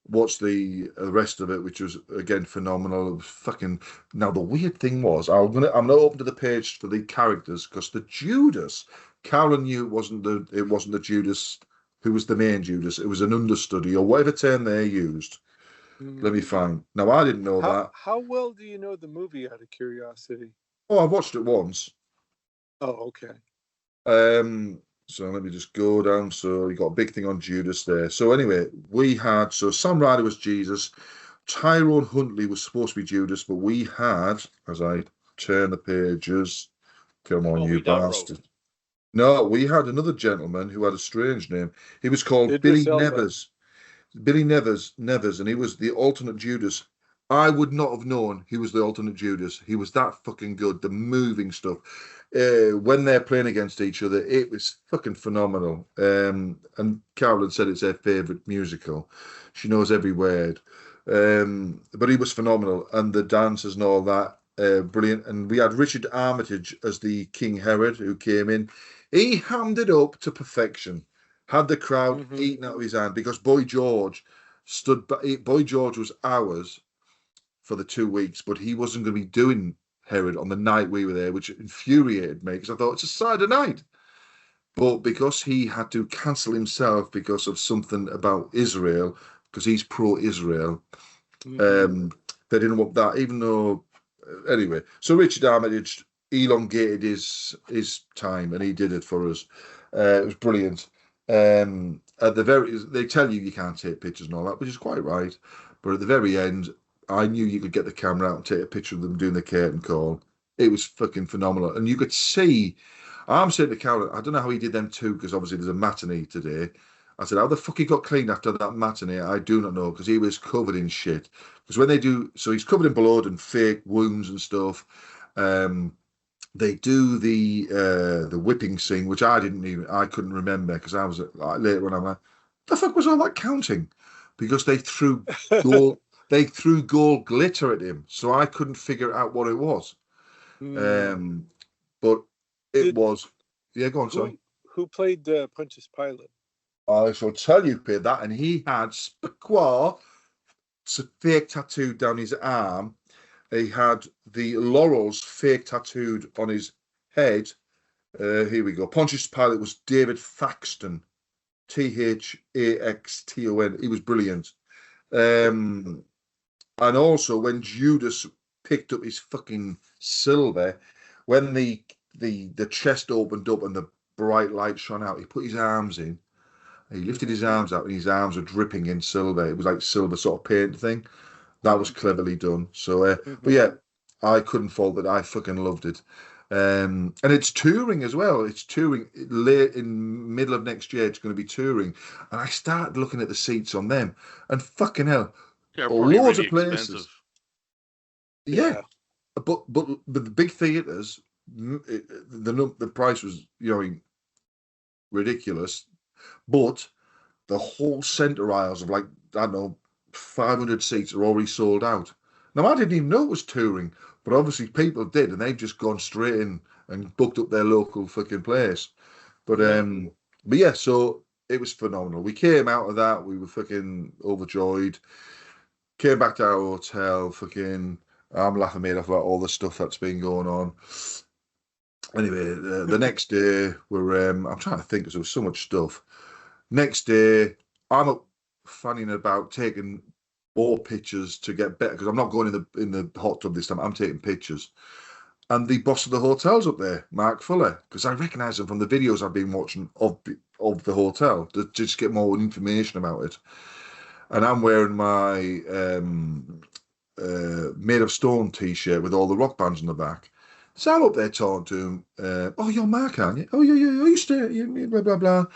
watched the rest of it, which was again phenomenal. It was fucking. Now the weird thing was, I'm gonna open to the page for the characters because the Judas, Carolyn knew it wasn't the Judas who was the main Judas. It was an understudy or whatever term they used. Let me find. Now I didn't know that. How well do you know the movie? Out of curiosity. Oh, I watched it once. Oh, okay. So let me just go down. So you got a big thing on Judas there. So anyway, Sam Ryder was Jesus. Tyrone Huntley was supposed to be Judas, but we had, as I turn the pages, come on, you bastard. No, we had another gentleman who had a strange name. He was called Billy Nevers. Billy Nevers, and he was the alternate Judas. I would not have known he was the alternate Judas. He was that fucking good. The moving stuff. When they're playing against each other, it was fucking phenomenal. And Carolyn said it's her favourite musical. She knows every word. But he was phenomenal. And the dancers and all that, brilliant. And we had Richard Armitage as the King Herod who came in. He hammed it up to perfection. Had the crowd eating out of his hand because Boy George was ours for the 2 weeks, but he wasn't going to be doing Herod on the night we were there, which infuriated me because I thought it's a Saturday night. But because he had to cancel himself because of something about Israel, because he's pro-Israel, they didn't want that, even though... Anyway, so Richard Armitage elongated his time, and he did it for us. It was brilliant. They tell you can't take pictures and all that, which is quite right. But at the very end, I knew you could get the camera out and take a picture of them doing the curtain call. It was fucking phenomenal. And you could see, I'm saying to Carol, I don't know how he did them too, because obviously there's a matinee today. I said, how the fuck he got clean after that matinee? I do not know, because he was covered in shit. Because when they do, so he's covered in blood and fake wounds and stuff. They do the whipping scene, which I couldn't remember, because I was later on, I'm like, the fuck was all that counting? Because they threw gold. They threw gold glitter at him, so I couldn't figure out what it was. But it was... Yeah, go on, sorry. Who played Pontius Pilate? I shall tell you, Peter, that, and he had Spaqua fake tattooed down his arm. He had the laurels fake tattooed on his head. Here we go. Pontius Pilate was David Thaxton. Thaxton. He was brilliant. And also, when Judas picked up his fucking silver, when the chest opened up and the bright light shone out, he put his arms in. He lifted his arms out, and his arms were dripping in silver. It was like silver sort of paint thing. That was cleverly done. So, but yeah, I couldn't fault it. I fucking loved it. And it's touring as well. It's touring late in middle of next year. It's going to be touring. And I started looking at the seats on them, and fucking hell. Yeah, loads really of places. Expensive. Yeah. But the big theaters, the price was ridiculous. But the whole centre aisles of 500 seats are already sold out. Now I didn't even know it was touring, but obviously people did, and they've just gone straight in and booked up their local fucking place. But yeah, so it was phenomenal. We came out of that, we were fucking overjoyed. Came back to our hotel, fucking, I'm laughing my head off about all the stuff that's been going on. Anyway, the next day, I'm trying to think because there was so much stuff. Next day, I'm up fanning about taking more pictures to get better, because I'm not going in the hot tub this time, I'm taking pictures. And the boss of the hotel's up there, Mark Fuller, because I recognise him from the videos I've been watching of of the hotel to just get more information about it. And I'm wearing my Made of Stone T-shirt with all the rock bands on the back. So I'm up there talking to him. Oh, you're Mark, aren't you? Oh, yeah. You stay, blah blah blah.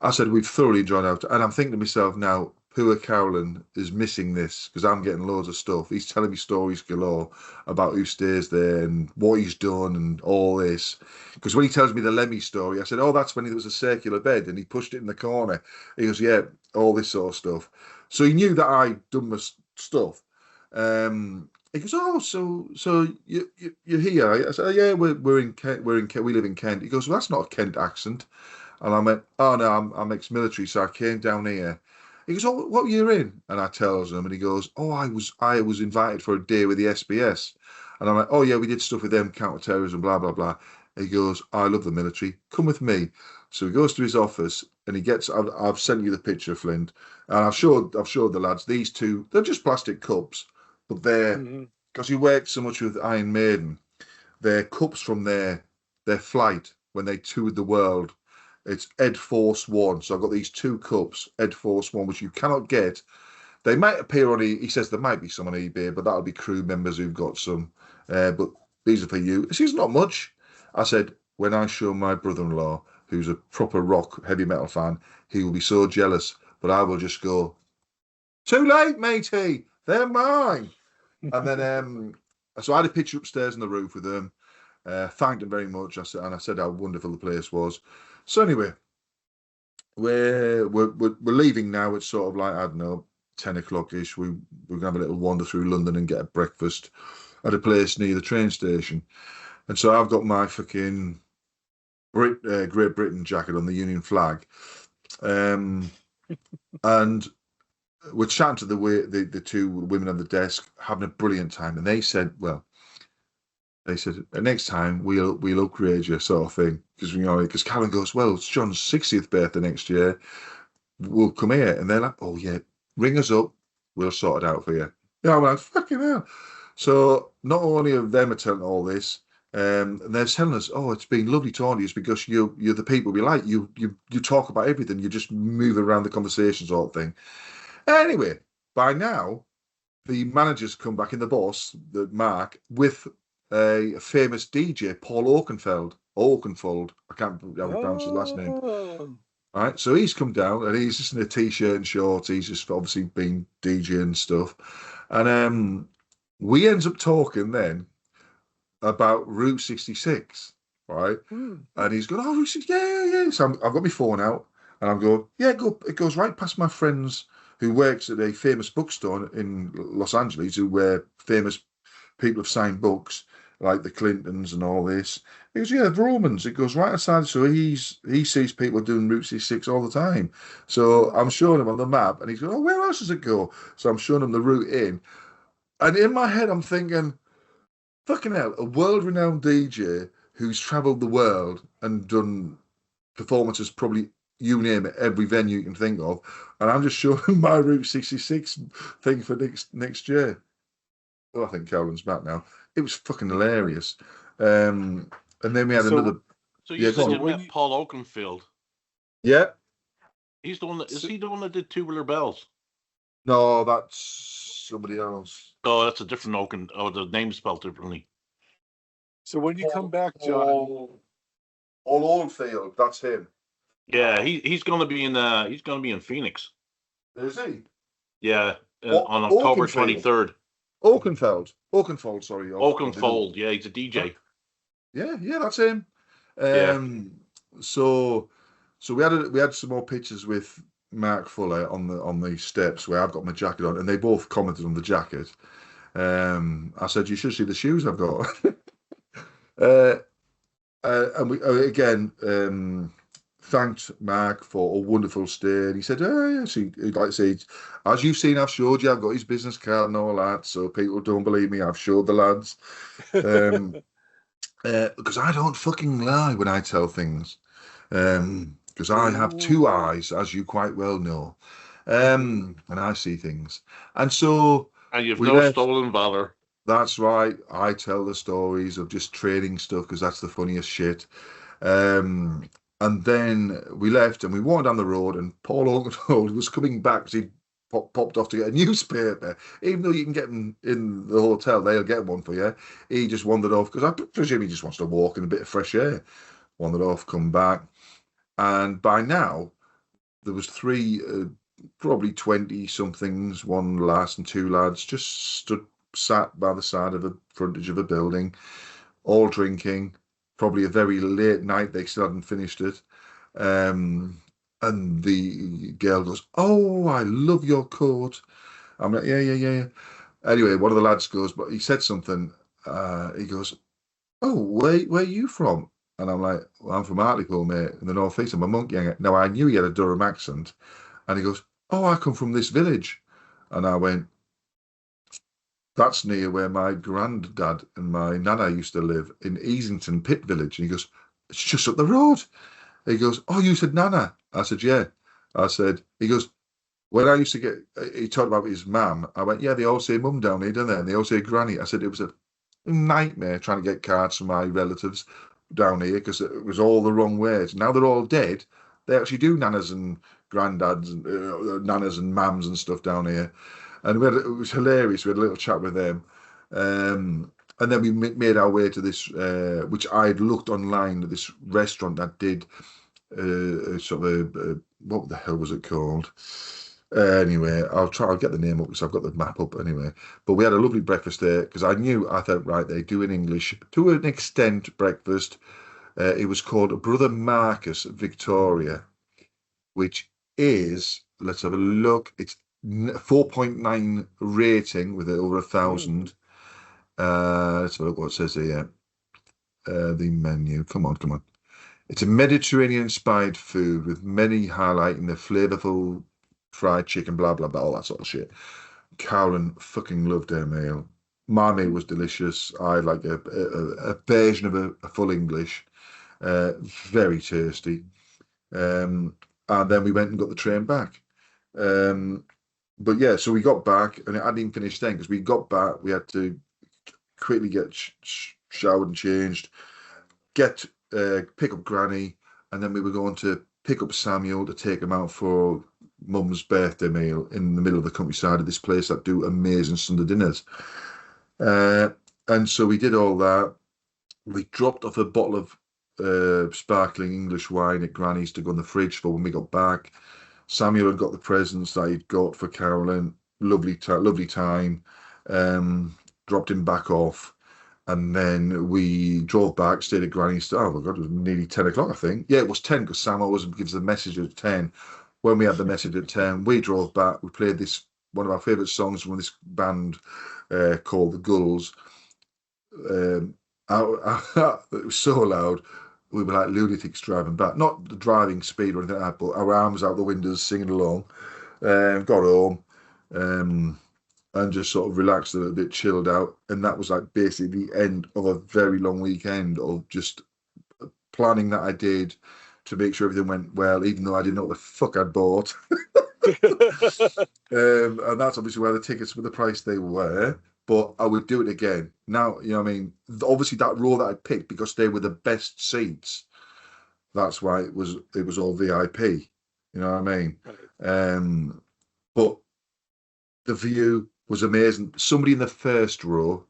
I said we've thoroughly enjoyed out, and I'm thinking to myself now, poor Carolyn is missing this because I'm getting loads of stuff. He's telling me stories galore about who stays there and what he's done and all this. Because when he tells me the Lemmy story, I said, oh, that's when there was a circular bed and he pushed it in the corner. He goes, yeah, all this sort of stuff. So he knew that I'd done my stuff. He goes, oh, so you're here? I said, oh, yeah, we're in Kent. We live in Kent. He goes, well, that's not a Kent accent. And I went, oh no, I'm ex-military, so I came down here. He goes, oh, what year in? And I tells him, and he goes, oh, I was invited for a day with the SBS. And I'm like, oh yeah, we did stuff with them, counter-terrorism, blah blah blah. He goes, I love the military. Come with me. So he goes to his office, and he gets. I've sent you the picture, Flint, and I've showed the lads. These two, they're just plastic cups, but they're because he worked so much with Iron Maiden. They're cups from their flight when they toured the world. It's Ed Force One. So I've got these two cups, Ed Force One, which you cannot get. They might appear on, he says there might be some on eBay, but that'll be crew members who've got some. But these are for you. He says, not much. I said, when I show my brother-in-law, who's a proper rock, heavy metal fan, he will be so jealous. But I will just go, too late, matey. They're mine. And then, so I had a picture upstairs on the roof with them. Thanked him very much. I said how wonderful the place was. So anyway, we're leaving now. It's sort of like, I don't know, 10 o'clock-ish. We're going to have a little wander through London and get a breakfast at a place near the train station. And so I've got my fucking Great Britain jacket on, the Union flag. And we're chatting to the two women on the desk, having a brilliant time. And they said, next time we'll upgrade you, sort of thing. Because Karen goes, well, it's John's 60th birthday next year. We'll come here. And they're like, oh, yeah, ring us up. We'll sort it out for you. I'm like, fucking hell. So not only of them are telling all this, and they're telling us, oh, it's been lovely talking to you because you're the people we like. You talk about everything. You just move around the conversation sort of thing. Anyway, by now, the managers come back in, the boss, the Mark, with a famous DJ, Paul Oakenfold. I can't pronounce his last name. Right, so he's come down and he's just in a t-shirt and shorts. He's just obviously been DJing and stuff. And we ends up talking then about Route 66, right? And he's going, oh, Route 66, yeah. So I've got my phone out and I'm going, yeah, it goes right past my friends who works at a famous bookstore in Los Angeles, where famous people have signed books, like the Clintons and all this. He goes, yeah, the Romans. It goes right outside. So he sees people doing Route 66 all the time. So I'm showing him on the map, and he's going, oh, where else does it go? So I'm showing him the route in. And in my head, I'm thinking, fucking hell, a world-renowned DJ who's travelled the world and done performances, probably, you name it, every venue you can think of. And I'm just showing him my Route 66 thing for next year. Well, I think Calvin's back now. It was fucking hilarious. And then we had another. So you said you met Paul Oakenfold. Yeah. He's the one that, is he the one that did Tubular Bells? No, that's somebody else. Oh, that's a different Oaken. Oh, the name's spelled differently. So when you come back, John. Oldfield, that's him. Yeah, he's going to be in Phoenix. Is he? Yeah, on October 23rd. Oakenfold, sorry. Oakenfold, yeah, he's a DJ. Yeah, that's him. So we had some more pictures with Mark Fuller on the steps where I've got my jacket on, and they both commented on the jacket. I said, you should see the shoes I've got. And we again thanked Mark for a wonderful stay, and he said, "Oh yes, he'd like to say, as you've seen, I've showed you, I've got his business card and all that. So people don't believe me, I've showed the lads, because I don't fucking lie when I tell things, because I have two eyes, as you quite well know, and I see things, and so and you've no stolen valor. That's right. I tell the stories of just trading stuff because that's the funniest shit." And then we left and we walked down the road, and Paul Oakenfold was coming back because he popped off to get a newspaper. Even though you can get them in the hotel, they'll get one for you. He just wandered off because I presume he just wants to walk in a bit of fresh air. Wandered off, come back. And by now, there was three, probably 20-somethings, one lass and two lads, just sat by the side of the frontage of a building, all drinking. Probably a very late night. They still hadn't finished it. And the girl goes, "Oh, I love your coat." I'm like, yeah. Anyway, one of the lads goes, but he said something. He goes, "Oh, where are you from?" And I'm like, "Well, I'm from Hartlepool, mate, in the northeast. I'm a monkey." Now, I knew he had a Durham accent. And he goes, "Oh, I come from this village." And I went, "That's near where my granddad and my nana used to live, in Easington Pit Village." And he goes, "It's just up the road." He goes, "Oh, you said nana?" I said, "Yeah." I said, he goes, "When I used to get," he talked about his mum. I went, "Yeah, they all say mum down here, don't they? And they all say granny." I said, "It was a nightmare trying to get cards from my relatives down here because it was all the wrong words. Now they're all dead. They actually do nanas and granddads and nanas and mums and stuff down here." And it was hilarious. We had a little chat with them. And then we made our way to this, which I'd looked online at, this restaurant that did sort of what the hell was it called? Anyway, I'll get the name up because I've got the map up anyway. But we had a lovely breakfast there because I thought, right, they do in English to an extent breakfast. It was called Brother Marcus Victoria, which is, let's have a look, it's 4.9 rating with over 1,000. Let's have a look what it says here. The menu, come on. It's a Mediterranean-inspired food with many highlighting the flavorful fried chicken, blah, blah, blah, all that sort of shit. Carolyn fucking loved her meal. My meal was delicious. I like a version of a full English. Very tasty. And then we went and got the train back. But yeah, so we got back, and it hadn't even finished then because we got back. We had to quickly get showered and changed, pick up Granny, and then we were going to pick up Samuel to take him out for Mum's birthday meal in the middle of the countryside of this place that do amazing Sunday dinners. And so we did all that. We dropped off a bottle of sparkling English wine at Granny's to go in the fridge for when we got back. Samuel had got the presents that he'd got for Carolyn. Lovely time. Dropped him back off. And then we drove back, stayed at Granny's. Oh my God, it was nearly 10 o'clock, I think. Yeah, it was 10 because Sam always gives the message at 10. When we had the message at 10, we drove back. We played one of our favourite songs from this band called The Gulls. It was so loud. We were like lunatics driving back. Not the driving speed or anything like that, but our arms out the windows singing along. Got home. And just sort of relaxed a little bit, chilled out. And that was like basically the end of a very long weekend of just planning that I did to make sure everything went well, even though I didn't know what the fuck I'd bought. And that's obviously why the tickets were the price they were, but I would do it again. Now, you know what I mean? Obviously that row that I picked, because they were the best seats, that's why it was all VIP. You know what I mean? But the view was amazing. Somebody in the first row,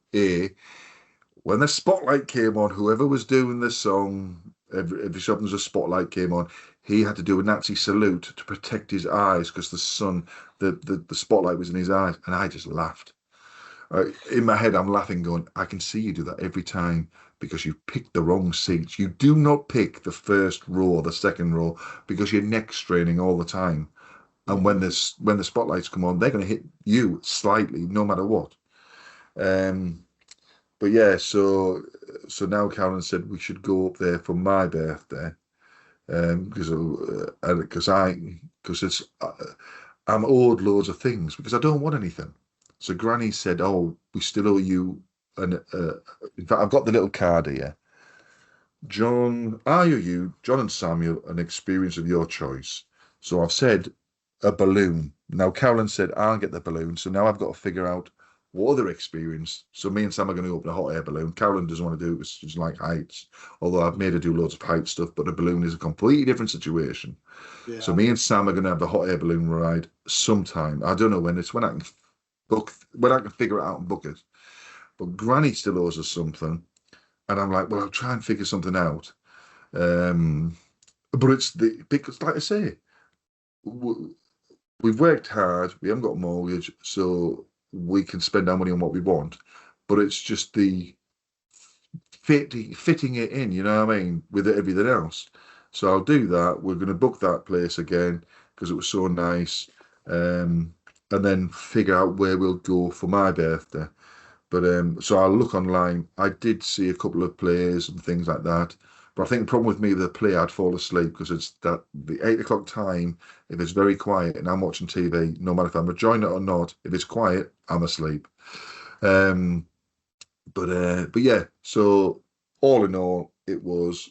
when the spotlight came on, whoever was doing the song, every shot there's a spotlight came on, he had to do a Nazi salute to protect his eyes because the sun, the spotlight was in his eyes, and I just laughed. In my head, I'm laughing, going, I can see you do that every time because you picked the wrong seats. You do not pick the first row or the second row because your neck's straining all the time. And when the spotlights come on, they're going to hit you slightly, no matter what. But yeah, so now Karen said we should go up there for my birthday, because I'm owed loads of things because I don't want anything. So Granny said, "Oh, we still owe you." And in fact, I've got the little card here. John, I owe you, John and Samuel, an experience of your choice. So I've said a balloon. Now Carolyn said I'll get the balloon, so now I've got to figure out what other experience. So me and Sam are going to open a hot air balloon. Carolyn doesn't want to do it, because she's like heights. Although I've made her do loads of height stuff, but a balloon is a completely different situation. Yeah. So me and Sam are going to have the hot air balloon ride sometime. I don't know when. It's when I can figure it out and book it. But Granny still owes us something, and I'm like, well, I'll try and figure something out. But it's because, like I say, we've worked hard. We haven't got a mortgage, so we can spend our money on what we want. But it's just the fitting it in, you know what I mean, with everything else. So I'll do that. We're going to book that place again because it was so nice, and then figure out where we'll go for my birthday. But so I'll look online. I did see a couple of plays and things like that. But I think the problem with me with the play, I'd fall asleep, because it's that the 8 o'clock time, if it's very quiet and I'm watching TV, no matter if I'm enjoying it or not, if it's quiet, I'm asleep. But yeah, so all in all, it was,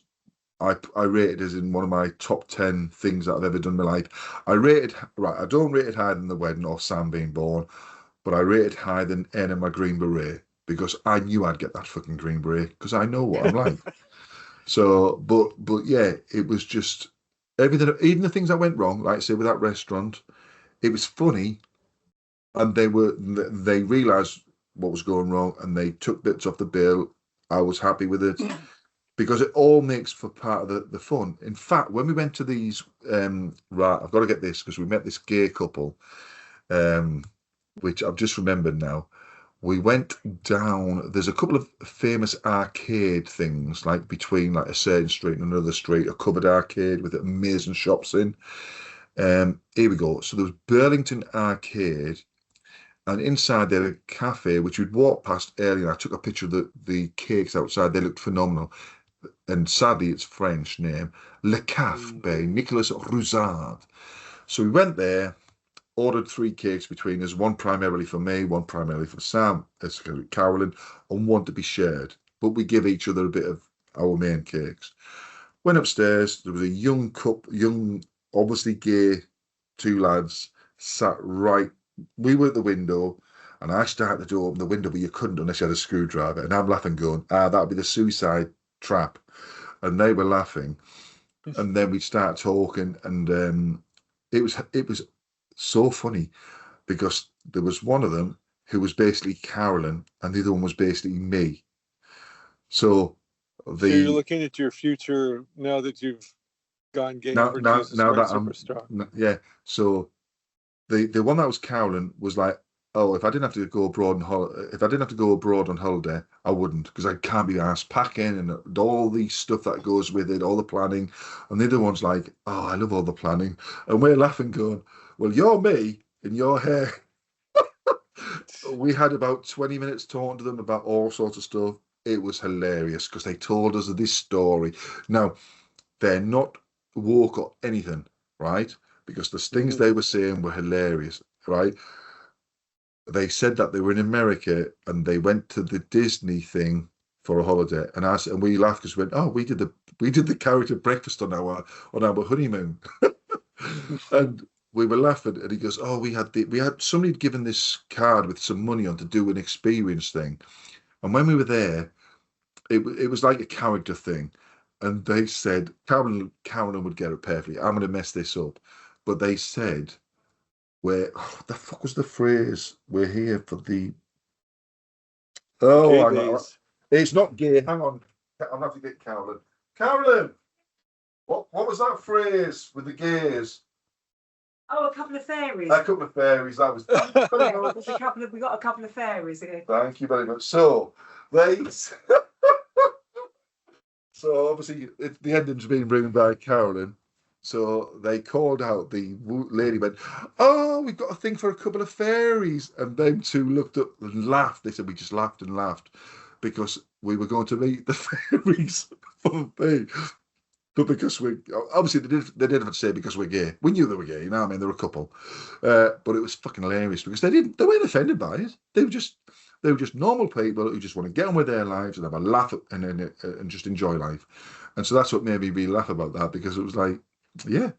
I rated as in one of my top 10 things that I've ever done in my life. I don't rate it higher than the wedding or Sam being born, but I rated higher than earning my Green Beret, because I knew I'd get that fucking Green Beret, because I know what I'm like. So, but yeah, it was just everything, even the things that went wrong, like I say, with that restaurant, it was funny, and they realised what was going wrong, and they took bits off the bill. I was happy with it, because it all makes for part of the fun. In fact, when we went to these, right, I've got to get this, because we met this gay couple, which I've just remembered now. We went down, there's a couple of famous arcade things, like between like a certain street and another street, a covered arcade with amazing shops in. Here we go. So there was Burlington Arcade, and inside there, a cafe, which we'd walked past earlier. I took a picture of the cakes outside. They looked phenomenal. And sadly, it's French name, Le Caf by Nicolas Rousard. So we went there, ordered 3 cakes between us, one primarily for me, one primarily for Sam, as Carolyn, and one to be shared. But we give each other a bit of our main cakes. Went upstairs, there was a young, obviously gay, 2 lads, sat right, we were at the window, and I started to open the window, but you couldn't unless you had a screwdriver. And I'm laughing, going, that'll be the suicide trap. And they were laughing. And then we start talking, and it was so funny, because there was one of them who was basically Carolyn, and the other one was basically me. So you're looking at your future now that you've gone gay for Jesus Christ Superstar. Yeah. So the one that was Carolyn was like, oh, if I didn't have to go abroad on holiday, I wouldn't, because I can't be asked packing and all the stuff that goes with it, all the planning. And the other one's like, oh, I love all the planning. And we're laughing, going, well, you're me in your hair. We had about 20 minutes talking to them about all sorts of stuff. It was hilarious, because they told us this story. Now, they're not woke or anything, right? Because the things they were saying were hilarious, right? They said that they were in America and they went to the Disney thing for a holiday, and we laughed, because we went, oh, we did the character breakfast on our honeymoon. And we were laughing, and he goes, oh, we had somebody had given this card with some money on to do an experience thing, and when we were there, it was like a character thing, and they said Carolyn would get it perfectly. I'm going to mess this up, but they said, the fuck was the phrase? We're here for the it's not gay. Hang on, I'm going to get Carolyn. Carolyn, what was that phrase with the gays? Oh, a couple of fairies. A couple of fairies. That was. We got a couple of fairies here. Thank you very much. So so obviously the ending's been written by Carolyn. So they called out, the lady went, oh, we've got a thing for a couple of fairies. And them two looked up and laughed. They said we just laughed and laughed, because we were going to meet the fairies for the thing. But because we obviously they didn't have to say because we're gay. We knew they were gay, you know what I mean? They were a couple. But it was fucking hilarious, because they weren't offended by it. They were just normal people who just want to get on with their lives and have a laugh and just enjoy life. And so that's what made me really laugh about that, because it was like, yeah.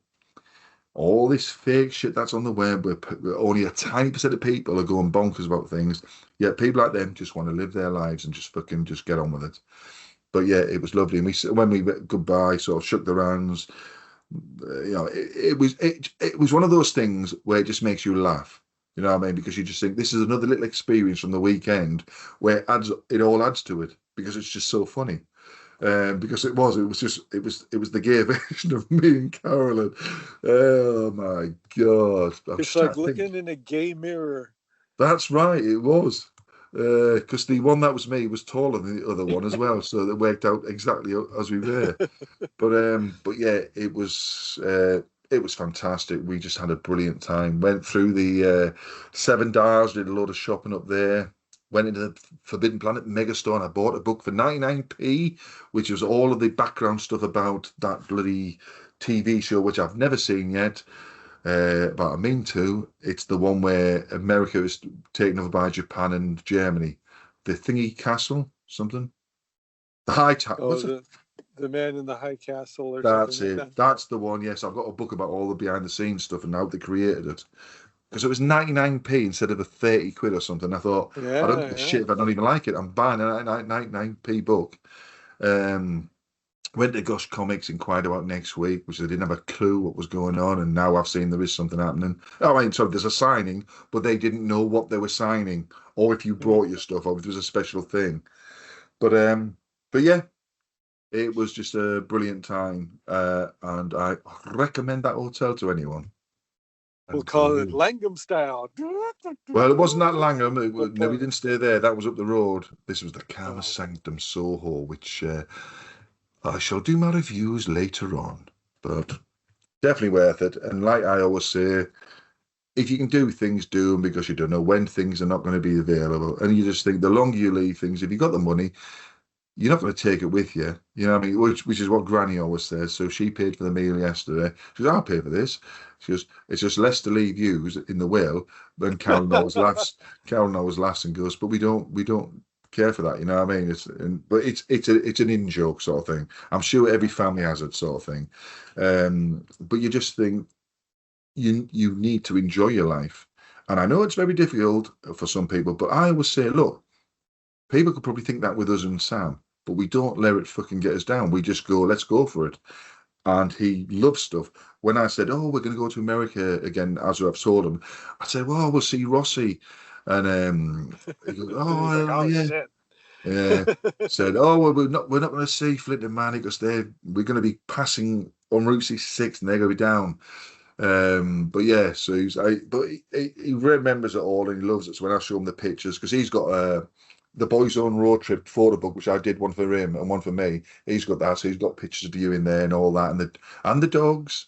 all this fake shit that's on the web where only a tiny percent of people are going bonkers about things. Yet people like them just want to live their lives and just fucking just get on with it. But yeah, it was lovely. And when we went goodbye, sort of shook their hands. You know, it was one of those things where it just makes you laugh. You know what I mean? Because you just think this is another little experience from the weekend where it all adds to it because it's just so funny. Because it was the gay version of me and Carolyn. Oh my God! It's like looking in a gay mirror. That's right, it was. Because the one that was me was taller than the other one as well, so that worked out exactly as we were. But yeah, it was fantastic. We just had a brilliant time. Went through the 7 Dials, did a load of shopping up there. Went into the Forbidden Planet Megastore and I bought a book for 99p, which was all of the background stuff about that bloody TV show, which I've never seen yet. But I mean to. It's the one where America is taken over by Japan and Germany. The Thingy Castle, something. The High Tower. The Man in the High Castle. Or That's something it. like that. That's the one. Yes, I've got a book about all the behind the scenes stuff and how they created it. Because it was 99p instead of a 30 quid or something. I thought, I don't give a shit if I don't even like it. I'm buying a 99p book. Went to Gush Comics, inquired about next week, which I didn't have a clue what was going on, and now I've seen there is something happening. Oh, I mean, sorry, there's a signing, but they didn't know what they were signing, or if you brought your stuff, or if it was a special thing. But yeah, it was just a brilliant time, and I recommend that hotel to anyone. We'll call it Langham style. Well, it wasn't that Langham. No, we didn't stay there. That was up the road. This was the Karma Sanctum Soho, which I shall do my reviews later on. But definitely worth it. And like I always say, if you can do things, do them, because you don't know when things are not going to be available. And you just think the longer you leave things, if you've got the money, you're not going to take it with you. You know what I mean? Which is what Granny always says. So she paid for the meal yesterday. She goes, I'll pay for this. She goes, it's just less to leave you in the will. Then Carolyn always laughs. Carolyn always laughs and goes, but we don't care for that. You know what I mean? But it's an in-joke sort of thing. I'm sure every family has it sort of thing. But you just think you need to enjoy your life. And I know it's very difficult for some people, but I always say, look, people could probably think that with us and Sam, but we don't let it fucking get us down. We just go, let's go for it. And he loves stuff. When I said, oh, we're going to go to America again, as I've told him, I said, well, we'll see Rossy. And he goes, oh, yeah. Shit. Yeah. Said, oh, well, we're not going to see Flint and Manny because we're going to be passing on Route 66 and they're going to be down. But yeah, so he remembers it all and he loves it. So when I show him the pictures, because he's got the Boys Own Road Trip photo book, which I did, one for him and one for me. He's got that, so he's got pictures of you in there and all that, and the dogs.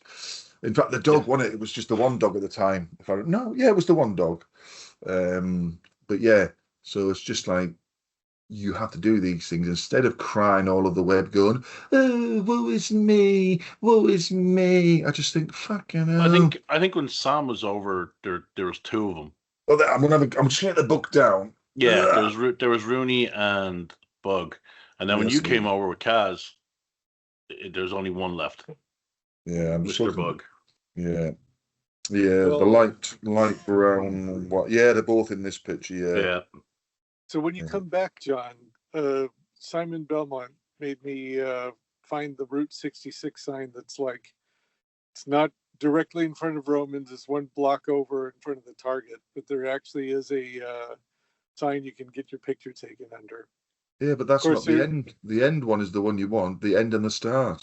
In fact, the dog won it. It was just the one dog at the time. It was the one dog. But yeah, so it's just like you have to do these things instead of crying all over the web, going, "Oh, woe is me, woe is me." I just think, fucking hell. I think when Sam was over, there was 2 of them. Well, I'm just getting the book down. Yeah, there was Rooney and Bug, and then when you came over with Kaz, there's only one left. Yeah, I'm Mr. Bug. Yeah, well, the light brown. What? Yeah, they're both in this picture. Yeah. So when you come back, John, Simon Belmont made me find the Route 66 sign. That's like, it's not directly in front of Romans. It's one block over in front of the Target, but there actually is a sign you can get your picture taken under. Yeah, but that's not the end. The end one is the one you want. The end and the start.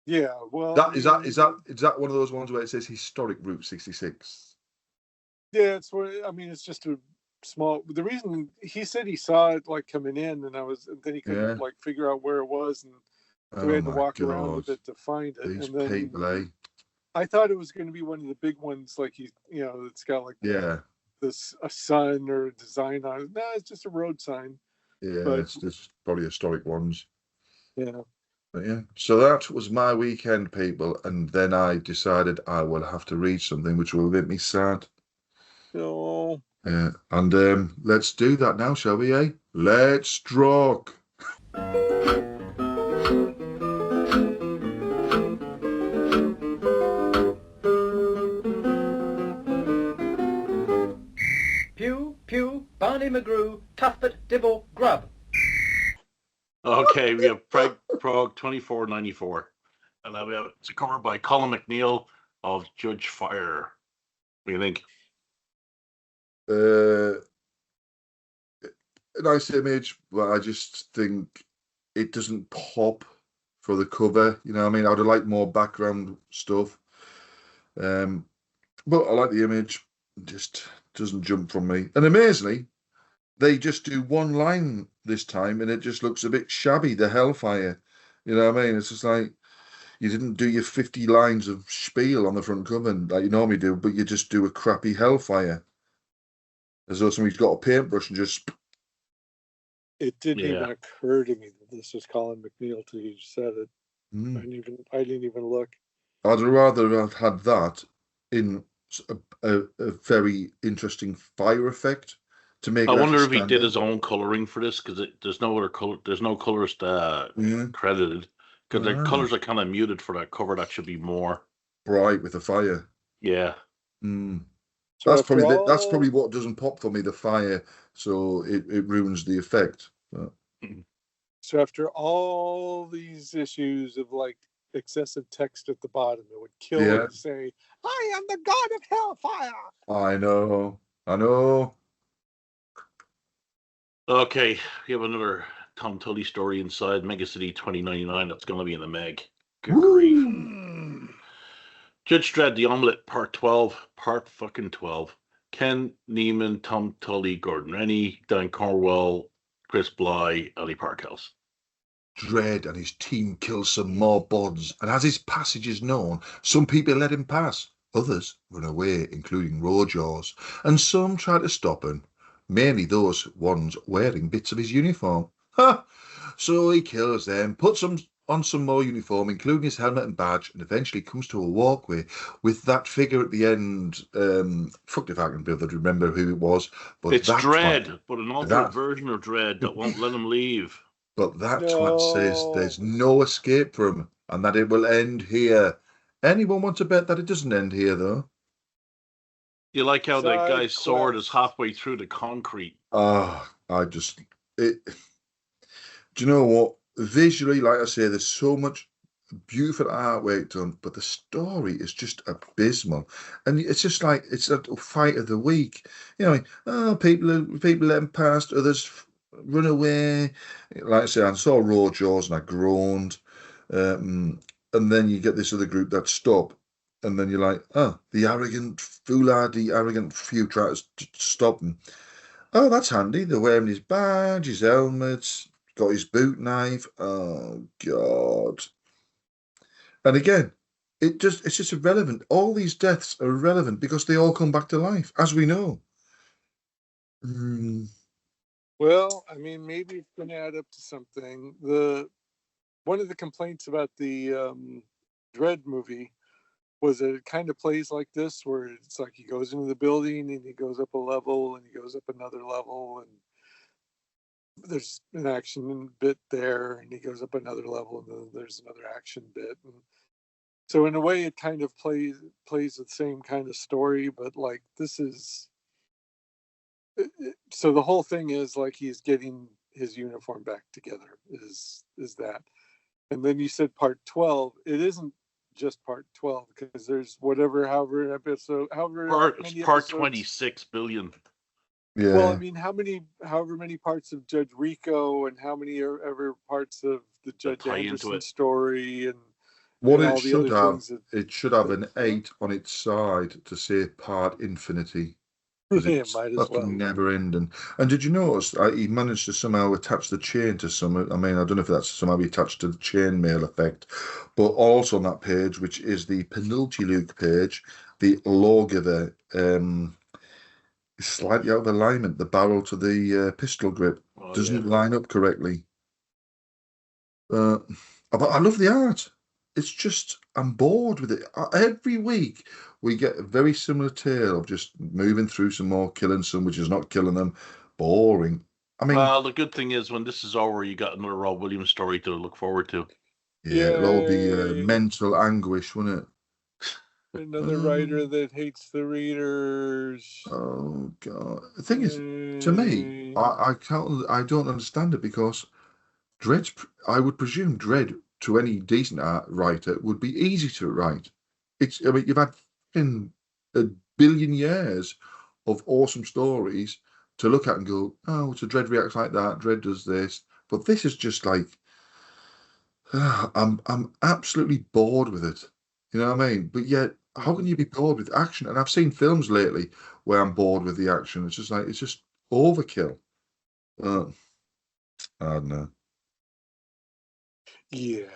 Yeah, well, is that one of those ones where it says historic Route 66? Yeah, it's just a small. The reason he said he saw it like coming in, and then he couldn't like figure out where it was, and so we had to walk around with it to find it. These and then people, I thought it was going to be one of the big ones, like it's got like a sun or a design on it. No, it's just a road sign. Yeah, but it's just probably historic ones. Yeah. But yeah, so that was my weekend, people, and then I decided I will have to read something which will make me sad. No. Yeah, and let's do that now, shall we? Let's rock. Molly McGrew, Cuthbert Dibble Grub. Okay, we have Prog 2494. And then we have it's a cover by Colin McNeil of Judge Fire. What do you think? A nice image, but I just think it doesn't pop for the cover. You know what I mean? I would have liked more background stuff. But I like the image. It just doesn't jump from me. And amazingly, they just do one line this time and it just looks a bit shabby, the Hellfire. You know what I mean? It's just like you didn't do your 50 lines of spiel on the front cover like you normally do, but you just do a crappy Hellfire. As though somebody's got a paintbrush and just... It didn't even occur to me that this was Colin McNeil till you said it. I didn't even look. I'd rather have had that in a very interesting fire effect to make. I wonder if he did his own coloring for this because there's no other color. There's no colorist credited because the colors are kind of muted for that cover. That should be more bright with the fire. Yeah. So that's probably what doesn't pop for me, the fire. So it ruins the effect. But... So after all these issues of like excessive text at the bottom, it would kill it to say, "I am the god of hellfire." I know. Okay, we have another Tom Tully story inside Mega City 2099. That's going to be in the Meg. Good grief. Judge Dredd, The Omelette, Part 12. Part fucking 12. Ken Neiman, Tom Tully, Gordon Rennie, Dan Cornwell, Chris Bly, Ali Parkhouse. Dredd and his team kill some more bods, and as his passage is known, some people let him pass. Others run away, including Rojaws, and some try to stop him. Mainly those ones wearing bits of his uniform. So he kills them, puts on some more uniform, including his helmet and badge, and eventually comes to a walkway with that figure at the end. Fucked if I can be able to remember who it was. But it's Dredd, but an alternate version of Dredd that won't let him leave. But that twat says there's no escape for him and that it will end here. Anyone want to bet that it doesn't end here, though? You like how that guy's sword is halfway through the concrete? Do you know what? Visually, like I say, there's so much beautiful artwork done, but the story is just abysmal. And it's just like, it's a fight of the week. You know, people let them past, others run away. Like I say, I saw Rojaws and I groaned. And then you get this other group that stop. And then you're like, the arrogant, foolhardy, arrogant few try to stop him. Oh, that's handy. They're wearing his badge, his helmets, got his boot knife. Oh, God. And again, it's just irrelevant. All these deaths are irrelevant because they all come back to life, as we know. Well, I mean, maybe it's going to add up to something. One of the complaints about the Dredd movie was that it kind of plays like this, where it's like he goes into the building and he goes up a level and he goes up another level and there's an action bit there and he goes up another level and then there's another action bit. And so in a way it kind of plays the same kind of story, but like this is... So the whole thing is like he's getting his uniform back together is that. And then you said part 12. It isn't just part 12 because there's however part 26 billion. Yeah. Well, I mean, however many parts of Judge Rico and how many ever parts of the Judge Anderson story and what and it should have, it should have an 8 on its side to say part infinity. Yeah, might as well. Never ending. And did you notice he managed to somehow attach the chain to some? I mean, I don't know if that's somehow attached to the chainmail effect, but also on that page, which is the Penulti-Luke page, the lawgiver is slightly out of alignment. The barrel to the pistol grip doesn't line up correctly. But I love the art. It's just, I'm bored with it. Every week we get a very similar tale of just moving through some more, killing some, which is not killing them. Boring. I mean, well, the good thing is when this is over, you got another Rob Williams story to look forward to. Yeah, it'll all be mental anguish, won't it? Another writer that hates the readers. Oh God! The thing is, to me, I can't. I don't understand it because Dread. I would presume Dread to any decent art writer would be easy to write. It's. I mean, you've had in a billion years of awesome stories to look at and go, oh, so Dread reacts like that. Dread does this, but this is just like, I'm absolutely bored with it. You know what I mean? But yet, how can you be bored with action? And I've seen films lately where I'm bored with the action. It's just like it's just overkill. I don't know. Yeah.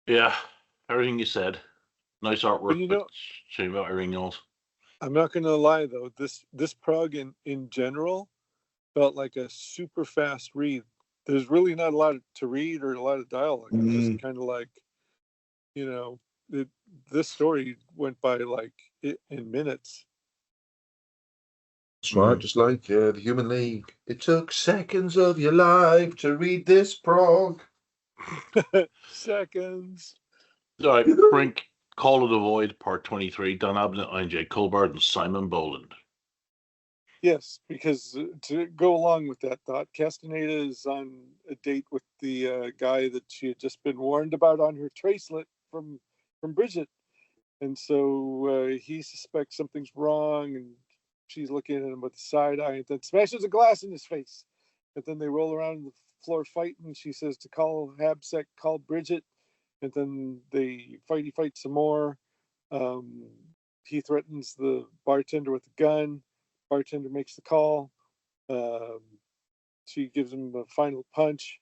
Yeah, everything you said. Nice artwork, you but know- shame about everything else. I'm not gonna lie though, this Prog in general felt like a super fast read. There's really not a lot to read or a lot of dialogue. It's just kind of like, this story went by like in minutes. That's right. Just like the Human League. It took seconds of your life to read this Prog. Seconds. All right, Brink, Call of the Void, Part 23, Dan Abnett, IJ Colbert, and Simon Boland. Yes, because to go along with that thought, Castaneda is on a date with the guy that she had just been warned about on her tracelet from Bridget, and so he suspects something's wrong, and she's looking at him with a side eye, and then smashes a glass in his face, and then they roll around the floor fighting. And she says to call Habsec, call Bridget, and then they fight some more. He threatens the bartender with a gun. Bartender makes the call. She gives him a final punch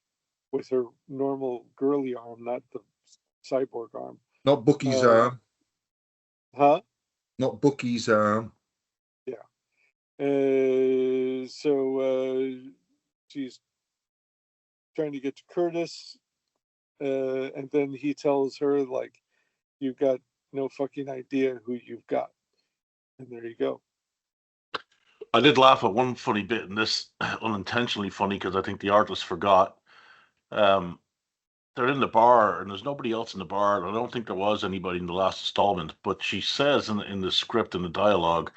with her normal girly arm, not the cyborg arm. Not Bucky's arm. Huh? Not Bucky's arm. Yeah. So she's trying to get to Curtis, and then he tells her, like, you've got no fucking idea who you've got. And there you go. I did laugh at one funny bit in this, unintentionally funny, because I think the artist forgot. They're in the bar, and there's nobody else in the bar. And I don't think there was anybody in the last installment, but she says in the script, in the dialogue,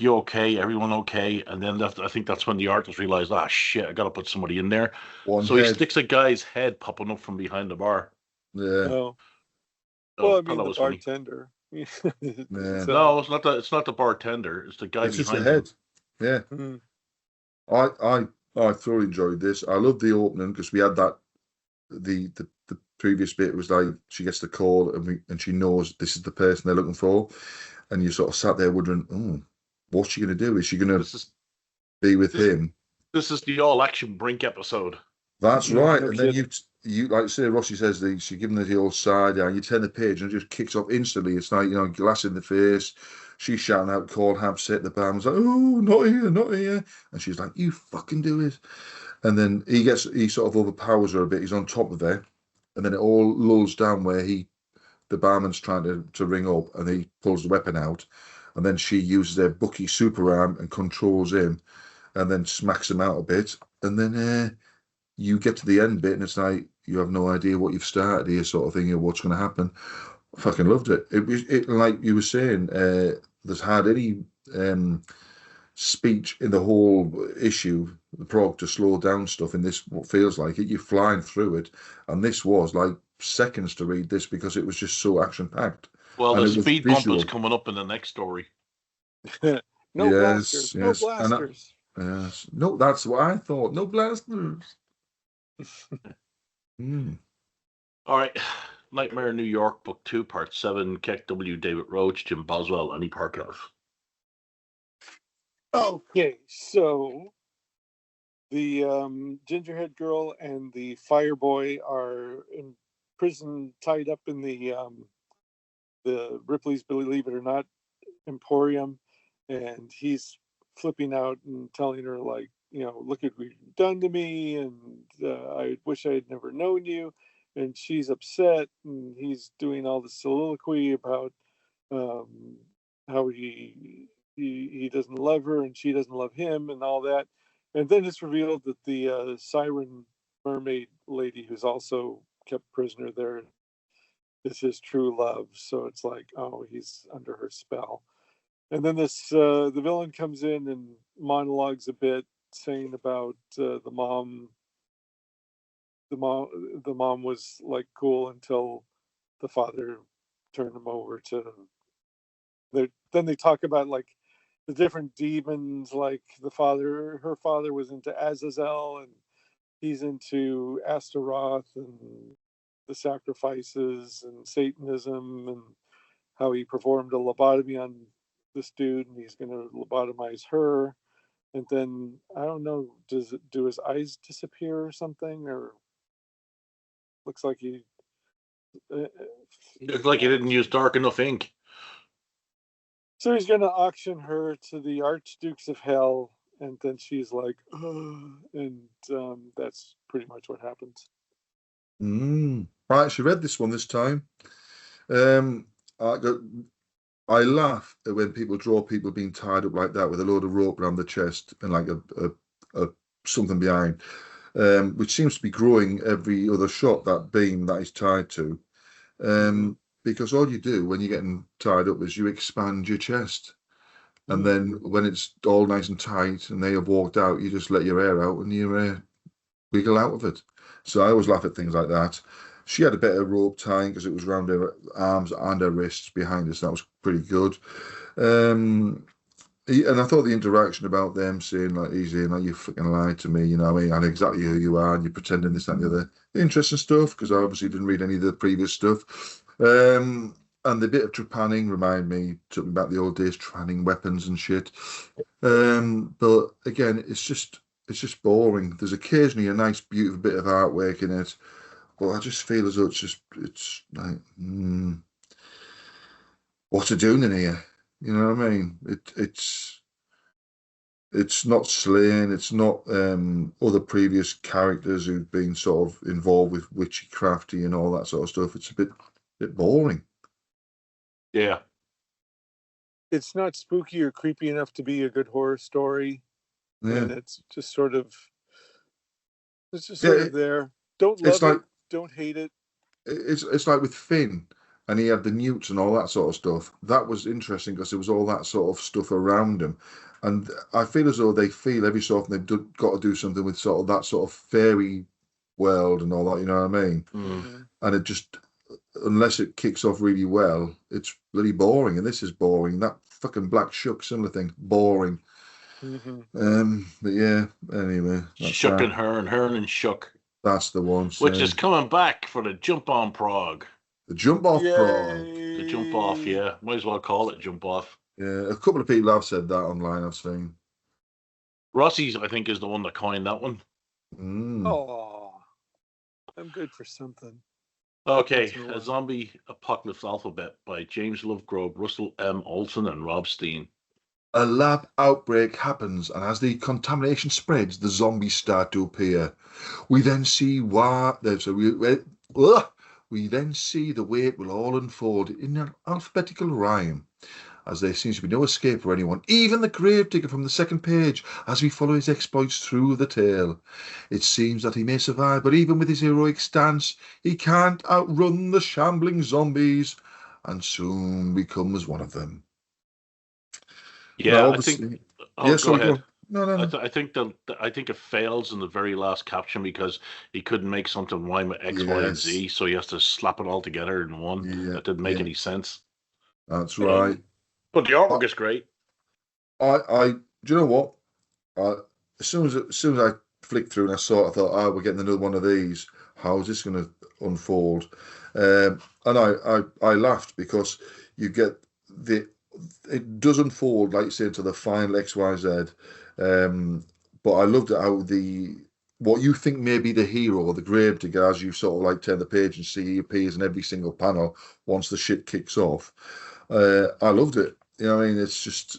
you okay? Everyone okay? And then I think that's when the artist realized, shit, I got to put somebody in there. He sticks a guy's head popping up from behind the bar. Yeah. Oh. So Well, I I thought mean, that the was funny. bartender. No, it's not that. It's not the bartender. It's the guy It's just behind the head. him. Yeah. Mhm. I thoroughly enjoyed this. I love the opening because we had that the previous bit was like she gets the call and she knows this is the person they're looking for, and you sort of sat there wondering, oh, what's she going to do? Is she going to be with him? This is the all action Brink episode. That's right. No And kidding. then you like say Rossy says she gives him the old side eye. You turn the page and it just kicks off instantly. It's like, glass in the face. She's shouting out, call Habset. The barman's like, oh, not here, not here. And she's like, you fucking do it. And then he sort of overpowers her a bit. He's on top of her. And then it all lulls down where the barman's trying to ring up, and he pulls the weapon out. And then she uses her Bucky super arm and controls him and then smacks him out a bit. And then you get to the end bit and it's like, you have no idea what you've started here, sort of thing, or what's going to happen. I fucking loved it. It like you were saying, there's hardly any speech in the whole issue, the Prog, to slow down stuff in this, what feels like it. You're flying through it. And this was like seconds to read this because it was just so action-packed. Well, And the it was speed bump visual. is coming up in the next story. Yes, blasters. No yes. blasters. Yes. No, that's what I thought. No blasters. All right. Nightmare in New York, Book 2, Part 7, Keck W. David Roach, Jim Boswell, Annie Parkhoff. Okay, so the gingerhead girl and the fire boy are in prison, tied up in the Ripley's Believe It or Not Emporium, and he's flipping out and telling her, like, look at what you've done to me, and I wish I had never known you. And she's upset, and he's doing all the soliloquy about how he doesn't love her and she doesn't love him and all that. And then it's revealed that the siren mermaid lady, who's also kept prisoner there, is his true love. So it's like, oh, he's under her spell. And then the villain comes in and monologues a bit, saying about the mom. The mom was like cool until the father turned him over to. Then they talk about like the different demons, like her father was into Azazel, and he's into Astaroth and the sacrifices and Satanism, and how he performed a lobotomy on this dude, and he's going to lobotomize her. And then I don't know, do his eyes disappear or something, or looks like he. Looks like you didn't use dark enough ink. So he's going to auction her to the Archdukes of Hell, and then she's like, and that's pretty much what happens. I actually read this one this time. I laugh at when people draw people being tied up like that with a load of rope around the chest and like a something behind, which seems to be growing every other shot, that beam that he's tied to. Because all you do when you're getting tied up is you expand your chest. And then when it's all nice and tight and they have walked out, you just let your hair out and you wiggle out of it. So I always laugh at things like that. She had a better rope tying because it was around her arms and her wrists behind us. That was pretty good. And I thought the interaction about them saying like, easy, like, you fucking lied to me, you know what I mean? I know exactly who you are and you're pretending this, that and the other. Interesting stuff, because I obviously didn't read any of the previous stuff. And the bit of trepanning took me back the old days, trepanning weapons and shit. But again, it's just boring. There's occasionally a nice, beautiful bit of artwork in it, but I just feel as though it's like, what's it doing in here? You know what I mean? It's not Slain. It's not other previous characters who've been sort of involved with witchcrafty and all that sort of stuff. It's a bit boring. Yeah. It's not spooky or creepy enough to be a good horror story. Yeah. And it's just sort of there. Don't love it, don't hate it. It's like with Finn, and he had the newts and all that sort of stuff. That was interesting because there was all that sort of stuff around him. And I feel as though they feel every so often they've got to do something with sort of that sort of fairy world and all that, you know what I mean? And it just, unless it kicks off really well, it's really boring. And this is boring. That fucking Black Shuck, similar thing, boring. But yeah, anyway. Shuck and Hearn and Shuck. That's the one. Which is coming back for the Jump on Prog. The Jump Off Prog. The Jump Off, yeah. Might as well call it Jump Off. Yeah, a couple of people have said that online, I've seen. Rossy, I think, is the one that coined that one. Oh, I'm good for something. Okay, A Zombie Apocalypse Alphabet by James Lovegrove, Russell M. Olson, and Rob Steen. A lab outbreak happens, and as the contamination spreads, the zombies start to appear. We then see we then see the way it will all unfold in an alphabetical rhyme, as there seems to be no escape for anyone, even the gravedigger from the second page, as we follow his exploits through the tale. It seems that he may survive, but even with his heroic stance, he can't outrun the shambling zombies, and soon becomes one of them. Yeah, I think. Go ahead. No. I think it fails in the very last caption because he couldn't make something rhyme with X, Y, and Z, so he has to slap it all together in one. That didn't make any sense. That's right. But the artwork is great. Do you know what? As soon as I flicked through and I saw it, I thought, we're getting another one of these. How is this going to unfold? And I laughed because you get it does unfold, like you say, to the final XYZ. But I loved it how what you think may be the hero or the gravedigger, as you sort of like turn the page and see he appears in every single panel once the shit kicks off. I loved it. You know what I mean? It's just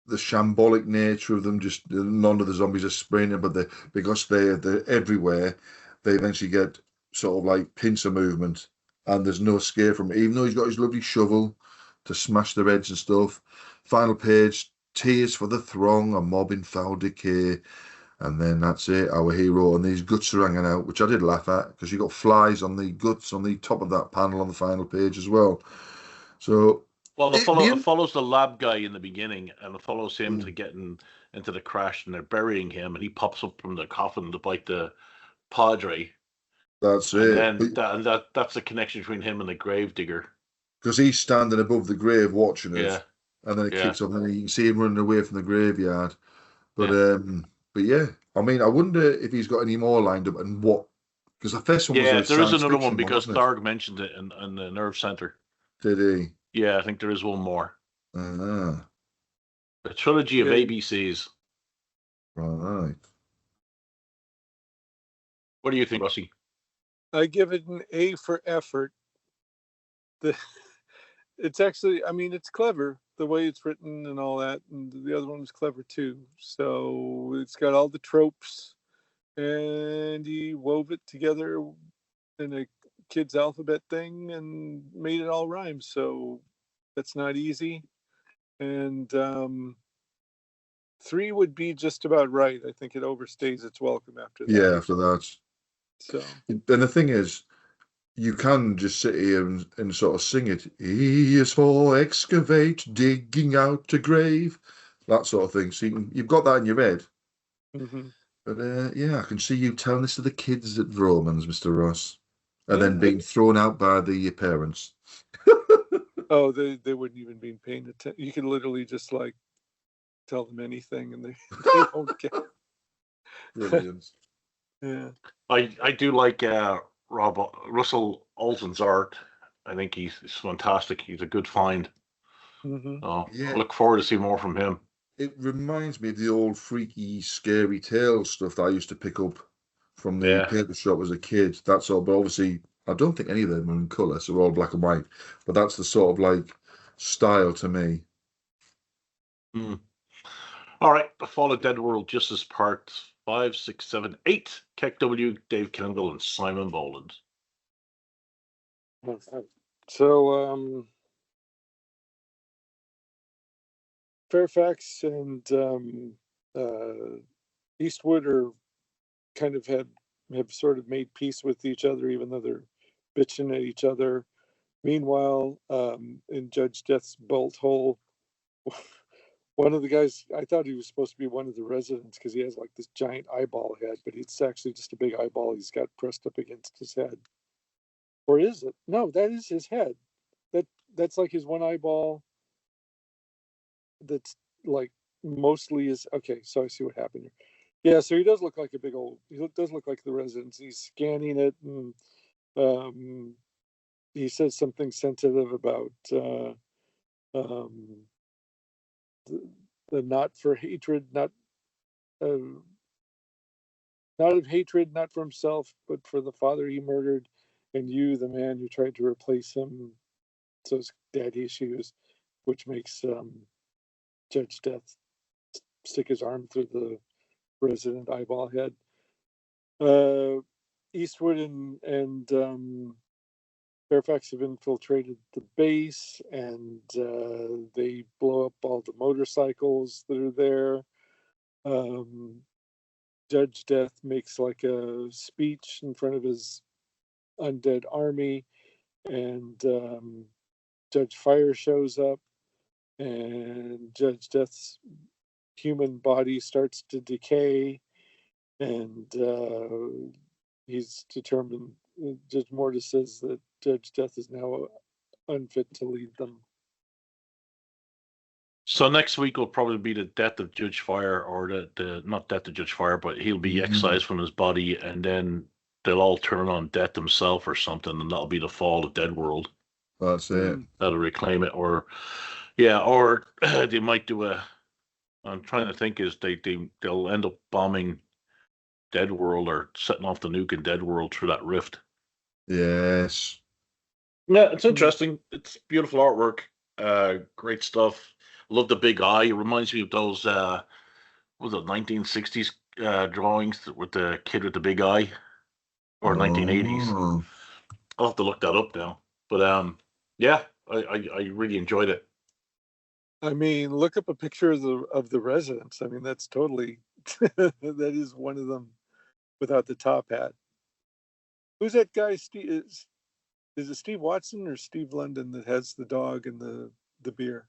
the shambolic nature of them. Just none of the zombies are sprinting, but because they're everywhere, they eventually get sort of like pincer movement, and there's no escape from it. Even though he's got his lovely shovel to smash their heads and stuff. Final page, tears for the throng, a mob in foul decay. And then that's it, our hero, and these guts are hanging out, which I did laugh at because you got flies on the guts on the top of that panel on the final page as well. So, Well, it follows the lab guy in the beginning, and it follows him to getting into the crash, and they're burying him, and he pops up from the coffin to bite the Padre. That's and it. then that's the connection between him and the gravedigger. Because he's standing above the grave watching it, Yeah. and then it Yeah. kicks off, and you can see him running away from the graveyard. But Yeah. but yeah, I mean, I wonder if he's got any more lined up and what. Because the first one was Yeah, a there is science another fiction one because wasn't it? Tharg mentioned it in the nerve center. Did he? Yeah, I think there is one more. Ah, A trilogy of Yeah. ABCs. right. What do you think, Rossy? I give it an A for effort. It's actually, I mean, it's clever the way it's written and all that, and the other one was clever too. So it's got all the tropes, and he wove it together in a kid's alphabet thing and made it all rhyme. So that's not easy. And 3 would be just about right. I think it overstays its welcome after that. Yeah, after that. So And the thing is, you can just sit here and sort of sing it. E is for excavate, digging out a grave, that sort of thing. So you've got that in your head. mhm. But yeah, I can see you telling this to the kids at Romans, Mr. Ross, and Yeah. then being thrown out by the parents. Oh, they wouldn't even be paying attention. You could literally just like tell them anything and they won't get. Brilliant. Yeah. I do like Russell Alton's art. I think he's fantastic. He's a good find. Mm-hmm. Yeah. I look forward to seeing more from him. It reminds me of the old freaky, scary tale stuff that I used to pick up from the paper shop as a kid. That's all. But obviously, I don't think any of them are in colour, so they're all black and white. But that's the sort of like style to me. Mm. All right, The Fall of Dead World Justice Parts 5, 6, 7, 8. Keck W, Dave Kendall, and Simon Boland. So Fairfax and Eastwood are kind of have sort of made peace with each other, even though they're bitching at each other. Meanwhile, in Judge Death's bolt hole, one of the guys, I thought he was supposed to be one of the residents because he has like this giant eyeball head, but it's actually just a big eyeball he's got pressed up against his head. Or is it? No, that is his head. That's like his one eyeball. That's like mostly is okay. So I see what happened here. Yeah, so he does look like a big old. He does look like the residents. He's scanning it, and he says something sensitive about the not for hatred, not of hatred, not for himself, but for the father he murdered, and you, the man who tried to replace him. So it's daddy issues, which makes Judge Death stick his arm through the resident eyeball head. Eastwood and Fairfax have infiltrated the base, and they blow up all the motorcycles that are there. Judge Death makes like a speech in front of his undead army, and Judge Fire shows up, and Judge Death's human body starts to decay, and he's determined. Judge Mortis says that Judge Death is now unfit to lead them. So next week will probably be the death of Judge Fire, or the not death of Judge Fire, but he'll be excised from his body, and then they'll all turn on Death himself or something, and that'll be the fall of Dead World. That's it. That'll reclaim it, or they might do a. I'm trying to think is they'll end up bombing Dead World or setting off the nuke in Dead World through that rift. Yes. Yeah, it's interesting. It's beautiful artwork. Great stuff. Love the big eye. It reminds me of those was it 1960s drawings with the kid with the big eye, or 1980s. I'll have to look that up now. But yeah, I really enjoyed it. I mean, look up a picture of the residents. I mean, that's totally That is one of them without the top hat. Who's that guy? Steve is it Steve Watson or Steve London that has the dog and the beer?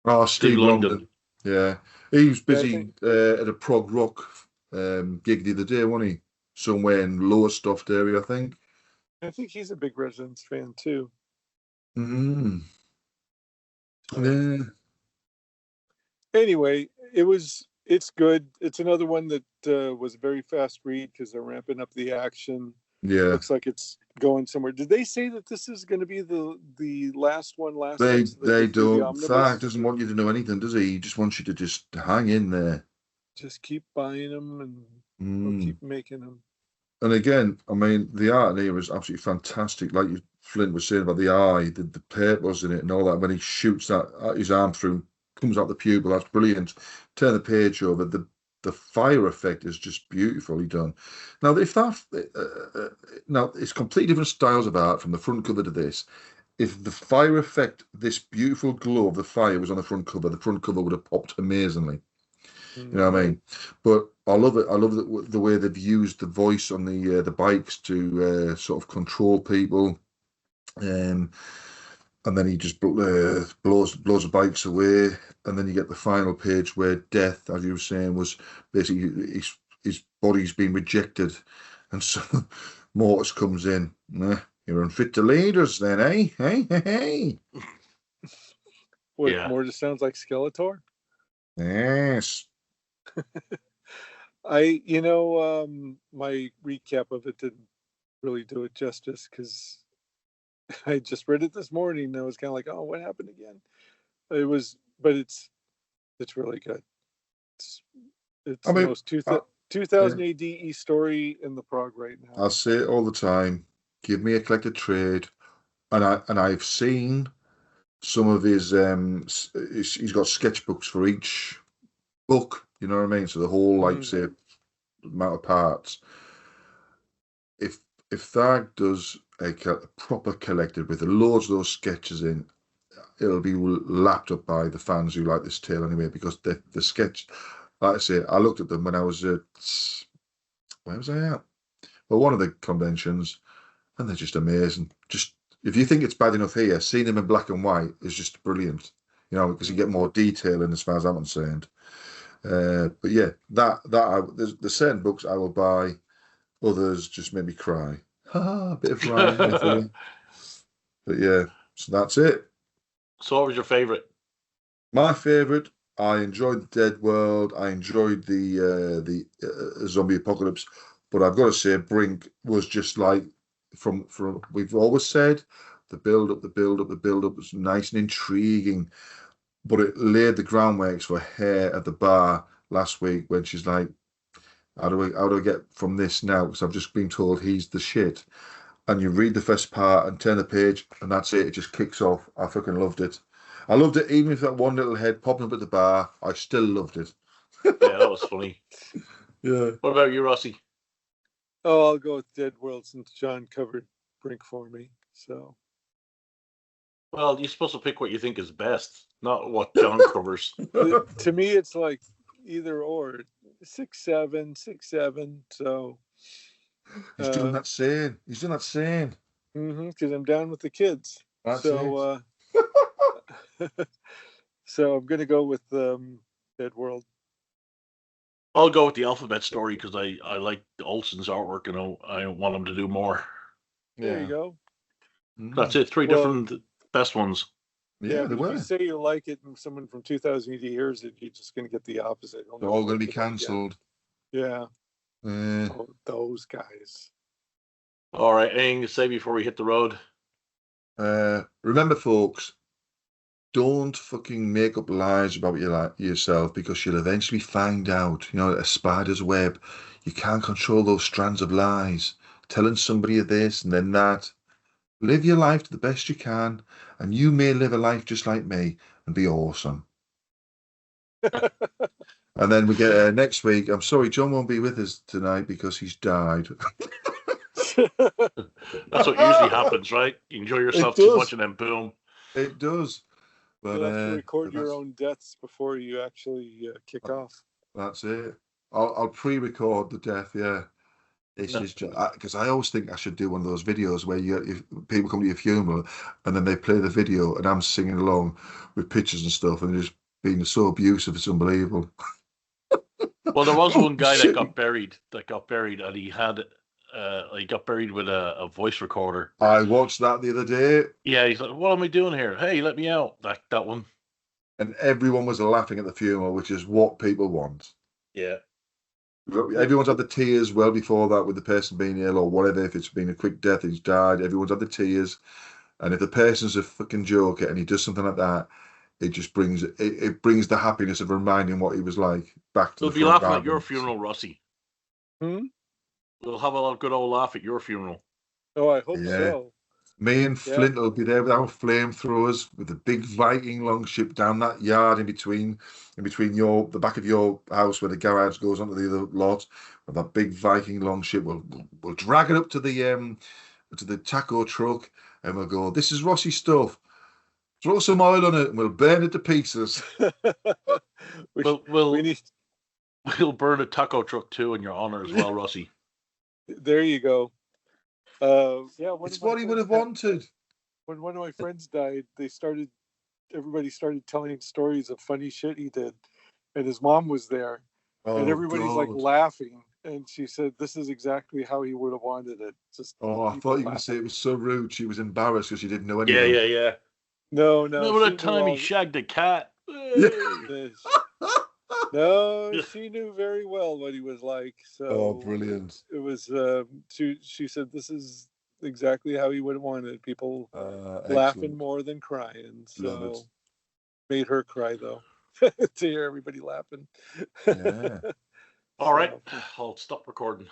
Oh, Steve Steve London. London. Yeah, he was Yeah, I busy think- at a prog rock gig the other day, wasn't he? Somewhere in Lowestoft area, I think. I think he's a big Residents fan too. Mm. So, Yeah. anyway, it's good. It's another one that was a very fast read because they're ramping up the action. Yeah. Looks like it's going somewhere. Did they say that this is going to be the last one? They time, so they just do the don't. omnibus? Thag doesn't want you to know anything, does he? He just wants you to just hang in there. Just keep buying them and we'll keep making them. And again, I mean, the art in here is absolutely fantastic. Like Flint was saying about the eye, the papers in it, and all that. When he shoots that his arm through, comes out the pupil. That's brilliant. Turn the page over. The fire effect is just beautifully done. Now, if that now it's completely different styles of art from the front cover to this. If the fire effect, this beautiful glow of the fire was on the front cover would have popped amazingly. You know what I mean? But I love it. I love the way they've used the voice on the bikes to sort of control people. And then he just blows the bikes away, and then you get the final page where Death, as you were saying, was basically his body's been rejected, and so Mortis comes in. You're unfit to lead us, then, eh? Hey. What Yeah. more? Just sounds like Skeletor. Yes. My recap of it didn't really do it justice because I just read it this morning and I was kind of like, oh, what happened again? But it's really good. It's the most 2000 AD story in the Prog right now. I'll say it all the time. Give me a collected trade, and I've seen some of his he's got sketchbooks for each book. You know what I mean? So the whole say amount of parts. If Thag does a proper collected with loads of those sketches in, it'll be lapped up by the fans who like this tale anyway, because the sketch, like I say, I looked at them when I was at, where was I at? Well, one of the conventions, and they're just amazing. Just if you think it's bad enough here, seeing them in black and white is just brilliant. You know, because you get more detail in, as far as I'm concerned. But yeah, there's certain books I will buy, others just make me cry. A bit of crying. But yeah, so that's it. So what was your favourite? My favourite, I enjoyed the Dead World. I enjoyed the zombie apocalypse, but I've got to say, Brink was just like from we've always said, the build up was nice and intriguing, but it laid the groundwork for her at the bar last week when she's like, how do I get from this now? Because I've just been told he's the shit. And you read the first part and turn the page, and that's it. It just kicks off. I fucking loved it. I loved it, even if that one little head popping up at the bar. I still loved it. Yeah, that was funny. Yeah. What about you, Rossy? Oh, I'll go with Dead World since John covered Brink for me. So, Well, you're supposed to pick what you think is best, not what John covers. to me, it's like either or. 6'7", 6'7". So He's doing that saying. Because I'm down with the kids. That's so so I'm gonna go with Dead World. I'll go with the Alphabet Story because I like Olsen's artwork and I want him to do more. There you go. That's it. Three different best ones. Yeah, they if were. you say you like it and someone from 2000 AD hears it, you're just going to get the opposite. They're all going to be cancelled. Yeah. Oh, those guys. All right. Anything to say before we hit the road? Remember, folks, don't fucking make up lies about yourself, because you'll eventually find out. You know, a spider's web. You can't control those strands of lies. Telling somebody this and then that. Live your life to the best you can, and you may live a life just like me and be awesome. And then we get next week. I'm sorry, John won't be with us tonight because he's died. That's what usually happens, right? You enjoy yourself too much and then boom. It does. But you have to record your own deaths before you actually kick off. That's it. I'll pre-record the death. Yeah, it's No. just because I always think I should do one of those videos where people come to your funeral and then they play the video and I'm singing along with pictures and stuff and just being so abusive. It's unbelievable. Well, there was Oh, one guy shit. that got buried, and he got buried with a voice recorder. I watched that the other day. Yeah, he's like, "What am I doing here? Hey, let me out!" That one. And everyone was laughing at the funeral, which is what people want. Yeah. Everyone's had the tears well before that with the person being ill or whatever. If it's been a quick death, he's died. Everyone's had the tears. And if the person's a fucking joker and he does something like that, it just brings it brings the happiness of reminding what he was like back to They'll the be front laughing at your garden. funeral, Rossy. Hmm? We'll have a good old laugh at your funeral. Oh, I hope Yeah. so. Me and Flint will be there with our flamethrowers with the big Viking longship down that yard in between the back of your house where the garage goes onto the other lot. With that big Viking longship, we'll drag it up to the taco truck and we'll go, "This is Rossy stuff. Throw some oil on it and we'll burn it to pieces." we need. We'll burn a taco truck too in your honor as well, Rossy. There you go. Yeah, It's what he would have wanted. When one of my friends died, everybody started telling stories of funny shit he did, and his mom was there, and everybody's like laughing, and she said, "This is exactly how he would have wanted it." Just I thought you were going to say it was so rude. She was embarrassed because she didn't know anything. Yeah. No. Remember that time he shagged a cat? Yeah. No, she knew very well what he was like. So Oh, brilliant! It was. She said, "This is exactly how he would have wanted people laughing more than crying." So made her cry though to hear everybody laughing. Yeah. All right, I'll stop recording.